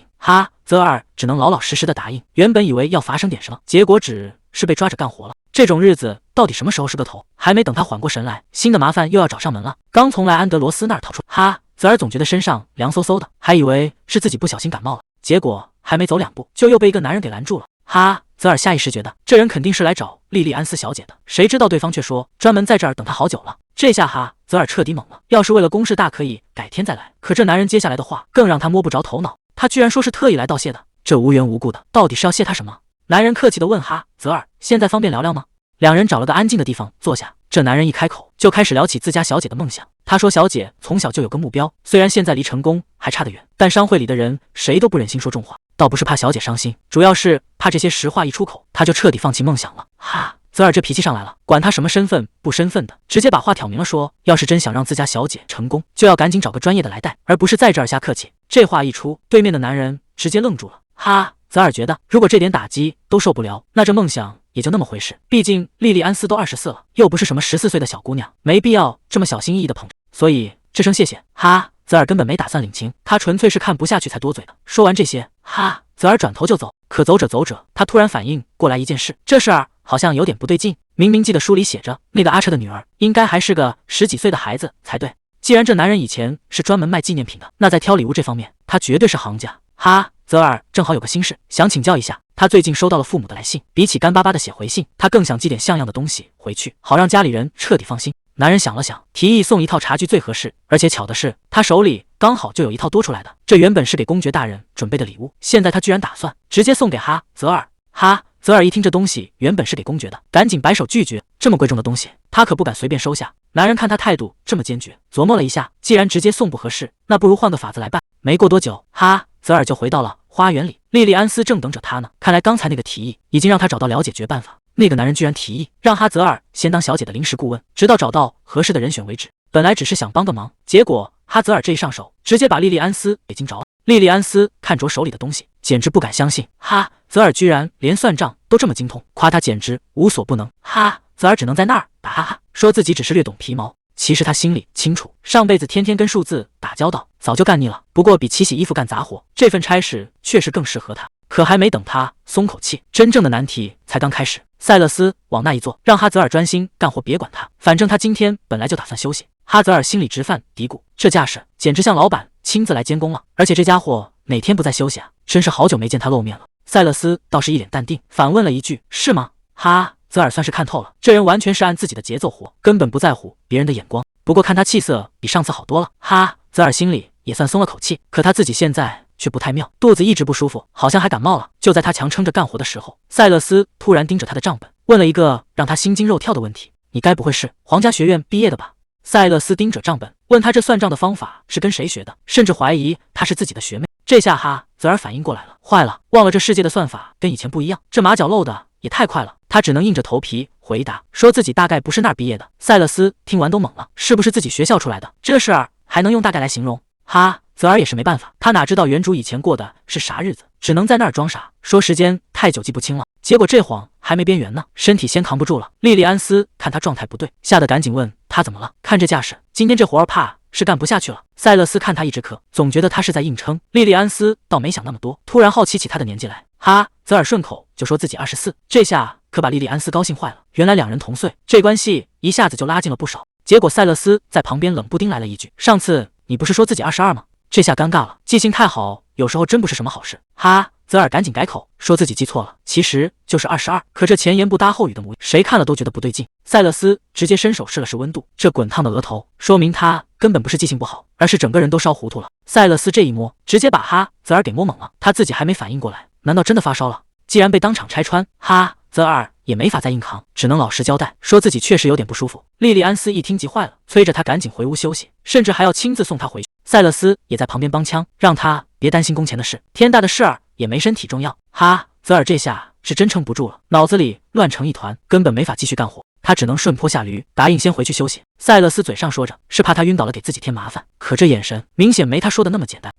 泽尔只能老老实实的答应。原本以为要发生点什么，结果只是被抓着干活了。这种日子到底什么时候是个头？还没等他缓过神来，新的麻烦又要找上门了。刚从莱安德罗斯那儿逃出，泽尔总觉得身上凉飕飕的，还以为是自己不小心感冒了，结果还没走2步，就又被一个男人给拦住了。泽尔下意识觉得这人肯定是来找莉莉安斯小姐的，谁知道对方却说专门在这儿等他好久了。这下泽尔彻底懵了，要是为了公事大可以改天再来，可这男人接下来的话更让他摸不着头脑。他居然说是特意来道谢的，这无缘无故的，到底是要谢他什么？男人客气地问泽尔，现在方便聊聊吗？两人找了个安静的地方坐下，这男人一开口就开始聊起自家小姐的梦想。他说小姐从小就有个目标，虽然现在离成功还差得远，但商会里的人谁都不忍心说重话，倒不是怕小姐伤心，主要是怕这些实话一出口，他就彻底放弃梦想了。泽尔这脾气上来了，管他什么身份不身份的，直接把话挑明了说，要是真想让自家小姐成功，就要赶紧找个专业的来带，而不是在这儿瞎客气。这话一出，对面的男人直接愣住了。泽尔觉得如果这点打击都受不了，那这梦想也就那么回事。毕竟莉莉安斯都24了，又不是什么14岁的小姑娘，没必要这么小心翼翼的捧着。所以这声谢谢，泽尔根本没打算领情，他纯粹是看不下去才多嘴的。说完这些，泽尔转头就走。可走着走着，他突然反应过来一件事，这事儿好像有点不对劲。明明记得书里写着，那个阿彻的女儿应该还是个10几岁的孩子才对。既然这男人以前是专门卖纪念品的，那在挑礼物这方面，他绝对是行家。泽尔正好有个心事想请教一下，他最近收到了父母的来信，比起干巴巴的写回信，他更想寄点像样的东西回去，好让家里人彻底放心。男人想了想，提议送一套茶具最合适，而且巧的是，他手里刚好就有一套多出来的，这原本是给公爵大人准备的礼物，现在他居然打算直接送给泽尔。泽尔一听这东西原本是给公爵的，赶紧摆手拒绝，这么贵重的东西，他可不敢随便收下。男人看他态度这么坚决，琢磨了一下，既然直接送不合适，那不如换个法子来办。没过多久，泽尔就回到了花园里，莉莉安斯正等着他呢。看来刚才那个提议已经让他找到了解决办法。那个男人居然提议让泽尔先当小姐的临时顾问，直到找到合适的人选为止。本来只是想帮个忙，结果泽尔这一上手，直接把莉莉安斯给惊着了。莉莉安斯看着手里的东西，简直不敢相信，泽尔居然连算账都这么精通，夸他简直无所不能。泽尔只能在那儿打哈哈，说自己只是略懂皮毛。其实他心里清楚，上辈子天天跟数字打交道，早就干腻了。不过比起洗衣服干杂活，这份差事确实更适合他。可还没等他松口气，真正的难题才刚开始。塞勒斯往那一坐，让泽尔专心干活，别管他，反正他今天本来就打算休息。泽尔心里直犯嘀咕，这架势简直像老板亲自来监工了。而且这家伙哪天不在休息啊？真是好久没见他露面了。塞勒斯倒是一脸淡定，反问了一句：“是吗？”泽尔算是看透了，这人完全是按自己的节奏活，根本不在乎别人的眼光。不过看他气色比上次好多了，泽尔心里也算松了口气。可他自己现在却不太妙，肚子一直不舒服，好像还感冒了。就在他强撑着干活的时候，塞勒斯突然盯着他的账本，问了一个让他心惊肉跳的问题：“你该不会是皇家学院毕业的吧？”塞勒斯盯着账本，问他这算账的方法是跟谁学的，甚至怀疑他是自己的学妹。这下泽尔反应过来了，坏了，忘了这世界的算法跟以前不一样，这马脚漏的也太快了。他只能硬着头皮回答，说自己大概不是那儿毕业的。塞勒斯听完都懵了，是不是自己学校出来的？这事儿还能用大概来形容？泽尔也是没办法，他哪知道原主以前过的是啥日子，只能在那儿装傻，说时间太久记不清了。结果这晃还没边缘呢，身体先扛不住了。莉莉安斯看他状态不对，吓得赶紧问他怎么了？看这架势，今天这活儿怕是干不下去了。塞勒斯看他一直咳，总觉得他是在硬撑。莉莉安斯倒没想那么多，突然好奇起他的年纪来。泽尔顺口就说自己24，这下可把莉莉安斯高兴坏了。原来两人同岁，这关系一下子就拉近了不少。结果塞勒斯在旁边冷不丁来了一句：“上次你不是说自己22吗？”这下尴尬了，记性太好，有时候真不是什么好事。泽尔赶紧改口，说自己记错了，其实就是22。可这前言不搭后语的模样，谁看了都觉得不对劲。塞勒斯直接伸手试了试温度，这滚烫的额头，说明他根本不是记性不好，而是整个人都烧糊涂了。塞勒斯这一摸，直接把泽尔给摸懵了，他自己还没反应过来，难道真的发烧了？既然被当场拆穿，泽尔也没法再硬扛，只能老实交代，说自己确实有点不舒服。莉莉安斯一听急坏了，催着他赶紧回屋休息，甚至还要亲自送他回去。塞勒斯也在旁边帮腔，让他别担心工钱的事，天大的事儿也没身体重要。泽尔这下是真撑不住了，脑子里乱成一团，根本没法继续干活。他只能顺坡下驴，答应先回去休息。塞勒斯嘴上说着是怕他晕倒了给自己添麻烦，可这眼神明显没他说的那么简单。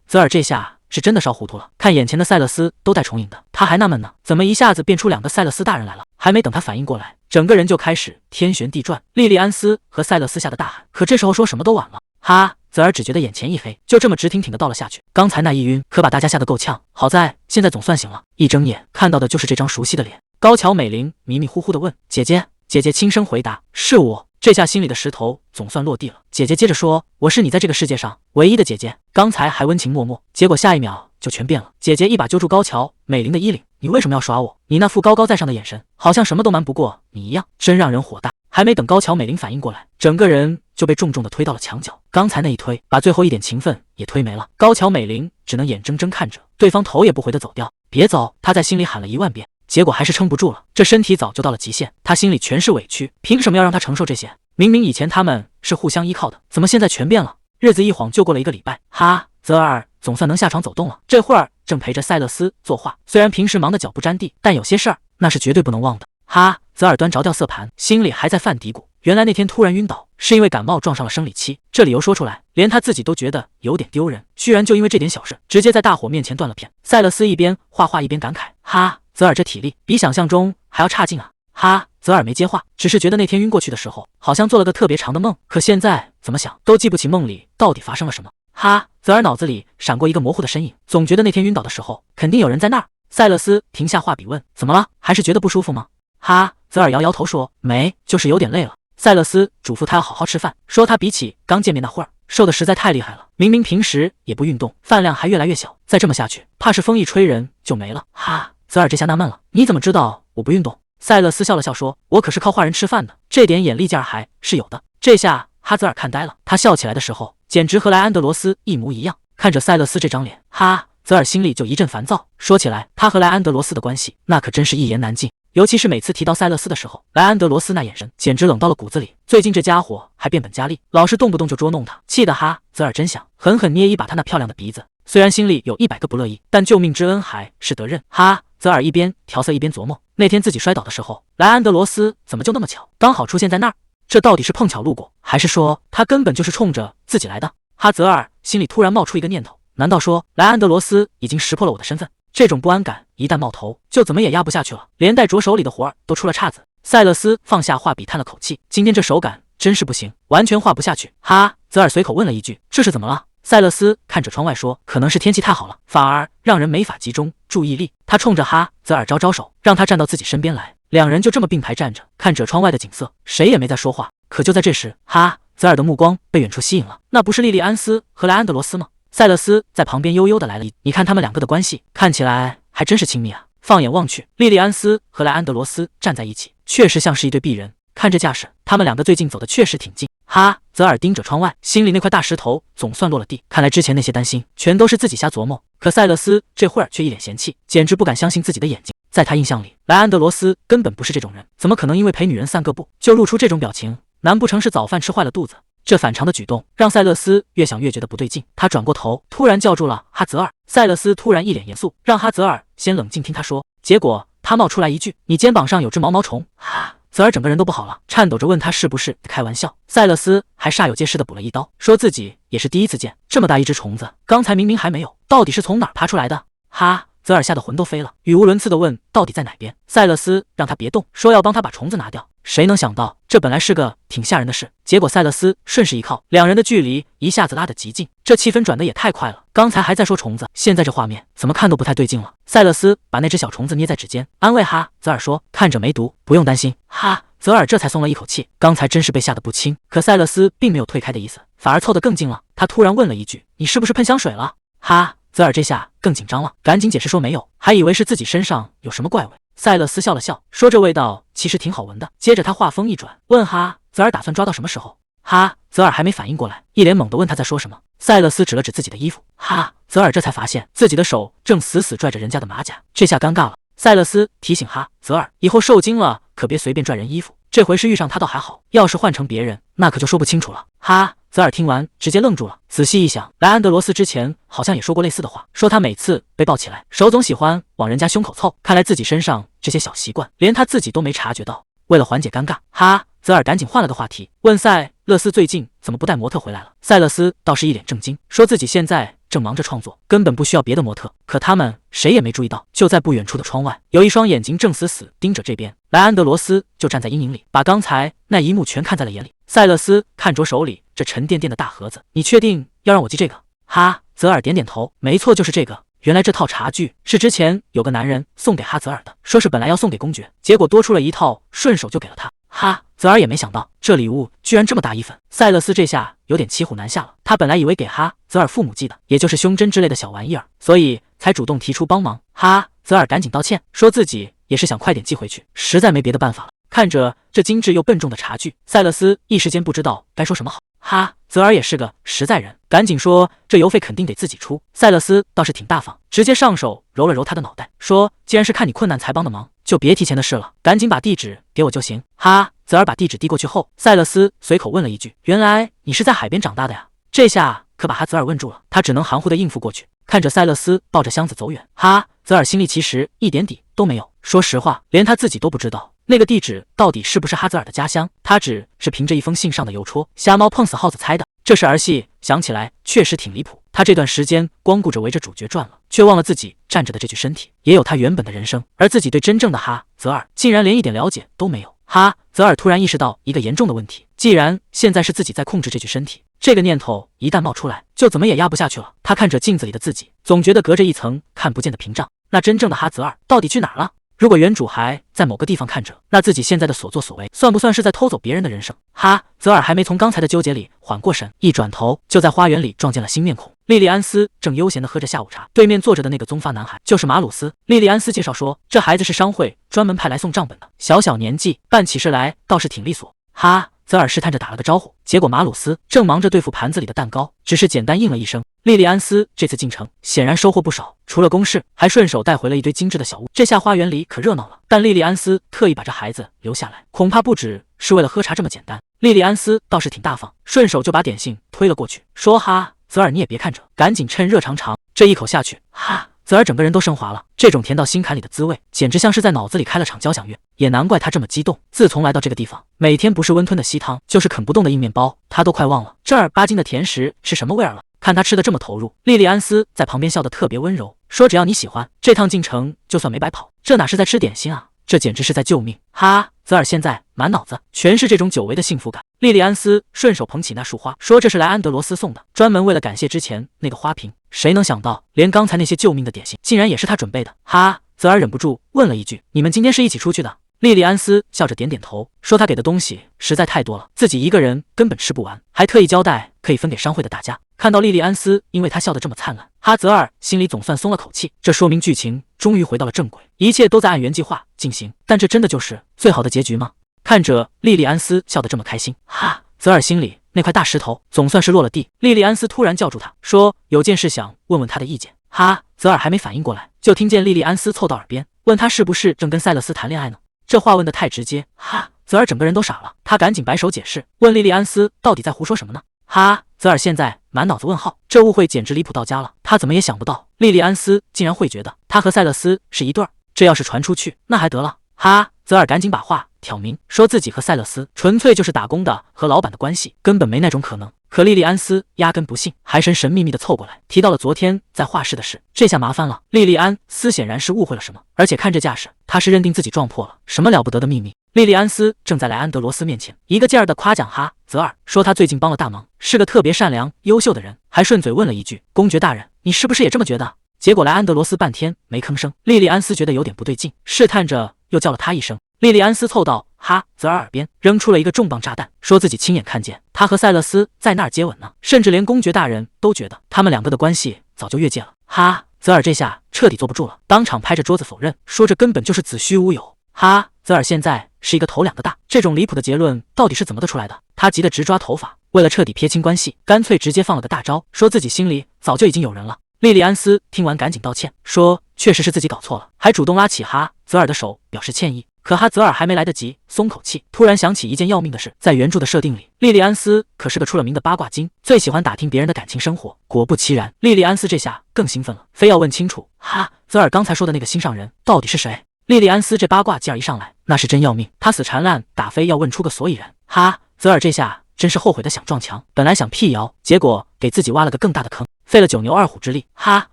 泽尔这下是真的烧糊涂了，看眼前的塞勒斯都带重影的，他还纳闷呢，怎么一下子变出2个塞勒斯大人来了？还没等他反应过来，整个人就开始天旋地转。莉莉安斯和塞勒斯吓得大喊，可这时候说什么都晚了。哈，泽尔只觉得眼前一黑，就这么直挺挺的倒了下去。刚才那一晕可把大家吓得够呛，好在现在总算醒了。一睁眼看到的就是这张熟悉的脸。高桥美玲迷迷糊糊的问：“姐姐？”姐姐轻声回答：“是我。”这下心里的石头总算落地了。姐姐接着说：“我是你在这个世界上唯一的姐姐。”刚才还温情脉脉，结果下一秒就全变了。姐姐一把揪住高桥美玲的衣领：“你为什么要耍我？你那副高高在上的眼神，好像什么都瞒不过你一样，真让人火大。”还没等高桥美玲反应过来，整个人就被重重的推到了墙角。刚才那一推，把最后一点情分也推没了。高桥美玲只能眼睁睁看着对方头也不回的走掉。别走！她在心里喊了10000遍。结果还是撑不住了，这身体早就到了极限，他心里全是委屈，凭什么要让他承受这些？明明以前他们是互相依靠的，怎么现在全变了？日子一晃就过了1个礼拜，哈，泽尔总算能下床走动了。这会儿正陪着塞勒斯作画，虽然平时忙得脚不沾地，但有些事儿那是绝对不能忘的。哈，泽尔端着掉色盘，心里还在犯嘀咕，原来那天突然晕倒是因为感冒撞上了生理期，这理由说出来，连他自己都觉得有点丢人，居然就因为这点小事，直接在大伙面前断了片。塞勒斯一边画画一边感慨，哈，泽尔这体力比想象中还要差劲啊！哈，泽尔没接话，只是觉得那天晕过去的时候，好像做了个特别长的梦，可现在怎么想都记不起梦里到底发生了什么。哈，泽尔脑子里闪过一个模糊的身影，总觉得那天晕倒的时候肯定有人在那儿。塞勒斯停下画笔问：“怎么了？还是觉得不舒服吗？”哈，泽尔摇摇头说：“没，就是有点累了。”塞勒斯嘱咐他要好好吃饭，说他比起刚见面那会儿瘦的实在太厉害了，明明平时也不运动，饭量还越来越小，再这么下去，怕是风一吹人就没了。哈，泽尔这下纳闷了，你怎么知道我不运动？塞勒斯笑了笑说：“我可是靠画人吃饭的，这点眼力劲儿还是有的。”这下哈泽尔看呆了，他笑起来的时候简直和莱安德罗斯一模一样。看着塞勒斯这张脸，哈泽尔心里就一阵烦躁。说起来，他和莱安德罗斯的关系那可真是一言难尽。尤其是每次提到塞勒斯的时候，莱安德罗斯那眼神简直冷到了骨子里。最近这家伙还变本加厉，老是动不动就捉弄他，气得哈泽尔真想狠狠捏一把他那漂亮的鼻子。虽然心里有100个不乐意，但救命之恩还是得认。哈泽尔一边调色一边琢磨，那天自己摔倒的时候，莱安德罗斯怎么就那么巧刚好出现在那儿？这到底是碰巧路过，还是说他根本就是冲着自己来的？哈泽尔心里突然冒出一个念头，难道说莱安德罗斯已经识破了我的身份？这种不安感一旦冒头，就怎么也压不下去了，连带着手里的活儿都出了岔子。塞勒斯放下画笔叹了口气，今天这手感真是不行，完全画不下去。哈泽尔随口问了一句：“这是怎么了？”塞勒斯看着窗外说：“可能是天气太好了，反而让人没法集中注意力。”他冲着哈泽尔招招手，让他站到自己身边来。两人就这么并排站着，看着窗外的景色，谁也没再说话。可就在这时，哈泽尔的目光被远处吸引了，那不是莉莉安斯和莱安德罗斯吗？塞勒斯在旁边悠悠的来了一：“你看他们两个的关系，看起来还真是亲密啊。”放眼望去，莉莉安斯和莱安德罗斯站在一起，确实像是一对璧人。看这架势，他们两个最近走的确实挺近。哈泽尔盯着窗外，心里那块大石头总算落了地。看来之前那些担心全都是自己瞎琢磨。可塞勒斯这会儿却一脸嫌弃，简直不敢相信自己的眼睛。在他印象里，莱安德罗斯根本不是这种人，怎么可能因为陪女人散个步就露出这种表情？难不成是早饭吃坏了肚子？这反常的举动让塞勒斯越想越觉得不对劲，他转过头，突然叫住了哈泽尔。塞勒斯突然一脸严肃，让哈泽尔先冷静听他说。结果他冒出来一句：“你肩膀上有只毛毛虫。”哈泽尔整个人都不好了，颤抖着问他是不是开玩笑。塞勒斯还煞有介事的补了一刀，说自己也是第一次见这么大一只虫子，刚才明明还没有，到底是从哪儿爬出来的？哈泽尔吓得魂都飞了，语无伦次的问到底在哪边。塞勒斯让他别动，说要帮他把虫子拿掉。谁能想到这本来是个挺吓人的事，结果塞勒斯顺势一靠，两人的距离一下子拉得极近，这气氛转得也太快了。刚才还在说虫子，现在这画面怎么看都不太对劲了。塞勒斯把那只小虫子捏在指尖，安慰哈泽尔说：“看着没毒，不用担心。”哈泽尔这才松了一口气，刚才真是被吓得不轻。可塞勒斯并没有退开的意思，反而凑得更近了。他突然问了一句：“你是不是喷香水了？”哈泽尔这下更紧张了，赶紧解释说没有，还以为是自己身上有什么怪味。塞勒斯笑了笑，说这味道其实挺好闻的。接着他话锋一转，问哈泽尔打算抓到什么时候？哈泽尔还没反应过来，一脸懵地问他在说什么。塞勒斯指了指自己的衣服，哈泽尔这才发现自己的手正死死拽着人家的马甲，这下尴尬了。塞勒斯提醒哈泽尔，以后受惊了可别随便拽人衣服，这回是遇上他倒还好，要是换成别人那可就说不清楚了。哈泽尔听完直接愣住了，仔细一想，莱安德罗斯之前好像也说过类似的话，说他每次被抱起来手总喜欢往人家胸口凑，看来自己身上这些小习惯连他自己都没察觉到。为了缓解尴尬，哈泽尔赶紧换了个话题，问塞勒斯最近怎么不带模特回来了。塞勒斯倒是一脸震惊，说自己现在正忙着创作，根本不需要别的模特。可他们谁也没注意到，就在不远处的窗外，有一双眼睛正死死盯着这边。莱安德罗斯就站在阴影里，把刚才那一幕全看在了眼里。塞勒斯看着手里这沉甸甸的大盒子，你确定要让我寄这个？哈泽尔点点头，没错，就是这个。原来这套茶具是之前有个男人送给哈泽尔的，说是本来要送给公爵，结果多出了一套，顺手就给了他。哈泽尔也没想到这礼物居然这么大一份，塞勒斯这下有点骑虎难下了。他本来以为给哈泽尔父母寄的，也就是胸针之类的小玩意儿，所以才主动提出帮忙。哈泽尔赶紧道歉，说自己也是想快点寄回去，实在没别的办法了。看着这精致又笨重的茶具，塞勒斯一时间不知道该说什么好。哈泽尔也是个实在人，赶紧说这邮费肯定得自己出。塞勒斯倒是挺大方，直接上手揉了揉他的脑袋，说既然是看你困难才帮的忙，就别提钱的事了，赶紧把地址给我就行。哈泽尔把地址递过去后，塞勒斯随口问了一句，原来你是在海边长大的呀？这下可把哈泽尔问住了，他只能含糊的应付过去。看着塞勒斯抱着箱子走远，哈泽尔心里其实一点底都没有，说实话连他自己都不知道那个地址到底是不是哈泽尔的家乡，他只是凭着一封信上的邮戳瞎猫碰死耗子猜的。这是儿戏，想起来确实挺离谱。他这段时间光顾着围着主角转了，却忘了自己站着的这具身体也有他原本的人生，而自己对真正的哈泽尔竟然连一点了解都没有。哈泽尔突然意识到一个严重的问题，既然现在是自己在控制这具身体，这个念头一旦冒出来，就怎么也压不下去了。他看着镜子里的自己，总觉得隔着一层看不见的屏障，那真正的哈泽尔到底去哪儿了？如果原主还在某个地方看着，那自己现在的所作所为算不算是在偷走别人的人生？哈泽尔还没从刚才的纠结里缓过神，一转头就在花园里撞见了新面孔。莉莉安斯正悠闲地喝着下午茶，对面坐着的那个棕发男孩就是马鲁斯。莉莉安斯介绍说，这孩子是商会专门派来送账本的，小小年纪办起事来倒是挺利索。哈泽尔试探着打了个招呼，结果马鲁斯正忙着对付盘子里的蛋糕，只是简单应了一声。莉莉安斯这次进城显然收获不少，除了公事，还顺手带回了一堆精致的小物。这下花园里可热闹了。但莉莉安斯特意把这孩子留下来，恐怕不只是为了喝茶这么简单。莉莉安斯倒是挺大方，顺手就把点心推了过去，说哈泽尔你也别看着，赶紧趁热尝尝。这一口下去，哈泽尔整个人都升华了，这种甜到心坎里的滋味，简直像是在脑子里开了场交响乐。也难怪他这么激动，自从来到这个地方，每天不是温吞的稀汤，就是啃不动的硬面包，他都快忘了正儿八经的甜食是什么味儿了。看他吃的这么投入，莉莉安斯在旁边笑得特别温柔，说只要你喜欢，这趟进城就算没白跑。这哪是在吃点心啊，这简直是在救命。哈泽尔现在满脑子全是这种久违的幸福感。莉莉安斯顺手捧起那束花，说这是莱安德罗斯送的，专门为了感谢之前那个花瓶。谁能想到连刚才那些救命的点心竟然也是他准备的。哈泽尔忍不住问了一句，你们今天是一起出去的？莉莉安斯笑着点点头，说他给的东西实在太多了，自己一个人根本吃不完，还特意交代可以分给商会的大家。看到莉莉安斯因为他笑得这么灿烂，哈泽尔心里总算松了口气，这说明剧情终于回到了正轨，一切都在按原计划进行。但这真的就是最好的结局吗？看着莉莉安斯笑得这么开心，哈泽尔心里那块大石头总算是落了地。莉莉安斯突然叫住他，说有件事想问问他的意见。哈泽尔还没反应过来，就听见莉莉安斯凑到耳边，问他是不是正跟塞勒斯谈恋爱呢？这话问得太直接，哈泽尔整个人都傻了，他赶紧摆手解释，问莉莉安斯到底在胡说什么呢？哈泽尔现在满脑子问号，这误会简直离谱到家了，他怎么也想不到莉莉安斯竟然会觉得他和塞勒斯是一对儿，这要是传出去那还得了。哈泽尔赶紧把话挑明，说自己和塞勒斯纯粹就是打工的和老板的关系，根本没那种可能。可莉莉安斯压根不信，还神神秘秘的凑过来，提到了昨天在画室的事。这下麻烦了，莉莉安斯显然是误会了什么，而且看这架势，她是认定自己撞破了什么了不得的秘密。莉莉安斯正在莱安德罗斯面前一个劲儿的夸奖哈泽尔，说他最近帮了大忙，是个特别善良优秀的人，还顺嘴问了一句，公爵大人你是不是也这么觉得？结果莱安德罗斯半天没吭声，莉莉安斯觉得有点不对劲，试探着又叫了他一声。莉莉安斯凑到哈泽尔耳边扔出了一个重磅炸弹，说自己亲眼看见他和塞勒斯在那儿接吻呢，甚至连公爵大人都觉得他们两个的关系早就越界了。哈泽尔这下彻底坐不住了，当场拍着桌子否认，说这根本就是子虚乌有。哈泽尔现在是一个头两个大，这种离谱的结论到底是怎么得出来的？他急得直抓头发，为了彻底撇清关系，干脆直接放了个大招，说自己心里早就已经有人了。莉莉安斯听完赶紧道歉，说确实是自己搞错了，还主动拉起哈泽尔的手表示歉意。可哈泽尔还没来得及松口气，突然想起一件要命的事。在原著的设定里，莉莉安斯可是个出了名的八卦精，最喜欢打听别人的感情生活。果不其然，莉莉安斯这下更兴奋了，非要问清楚哈泽尔刚才说的那个心上人到底是谁。莉莉安斯这八卦劲儿一上来，那是真要命，他死缠烂打非要问出个所以然。哈泽尔这下真是后悔的想撞墙。本来想辟谣，结果给自己挖了个更大的坑，费了九牛二虎之力。哈，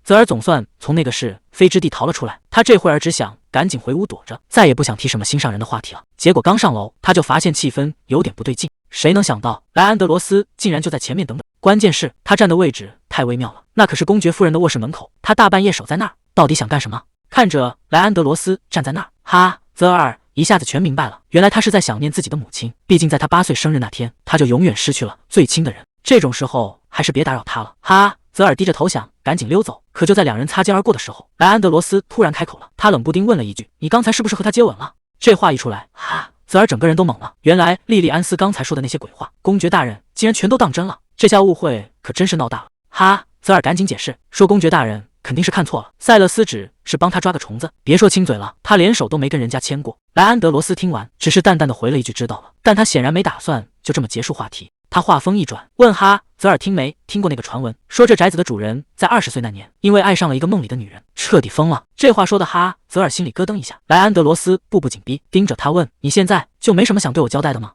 泽尔总算从那个是非之地逃了出来。他这会儿只想赶紧回屋躲着，再也不想提什么心上人的话题了。结果刚上楼，他就发现气氛有点不对劲。谁能想到莱安德罗斯竟然就在前面等等？关键是他站的位置太微妙了，那可是公爵夫人的卧室门口，他大半夜守在那儿，到底想干什么？看着莱安德罗斯站在那儿，哈，泽尔一下子全明白了，原来他是在想念自己的母亲。毕竟在他8岁生日那天，他就永远失去了最亲的人。这种时候还是别打扰他了。哈，泽尔低着头想赶紧溜走，可就在两人擦肩而过的时候，莱安德罗斯突然开口了。他冷不丁问了一句：“你刚才是不是和他接吻了？”这话一出来，哈，泽尔整个人都懵了。原来莉莉安斯刚才说的那些鬼话，公爵大人竟然全都当真了。这下误会可真是闹大了。哈，泽尔赶紧解释说，公爵大人肯定是看错了，塞勒斯只是帮他抓个虫子，别说亲嘴了，他连手都没跟人家牵过。莱安德罗斯听完，只是淡淡的回了一句知道了，但他显然没打算就这么结束话题。他话锋一转，问哈，泽尔听没听过那个传闻，说这宅子的主人在20岁那年，因为爱上了一个梦里的女人，彻底疯了。这话说的哈，泽尔心里咯噔一下。莱安德罗斯步步紧逼，盯着他问：“你现在就没什么想对我交代的吗？”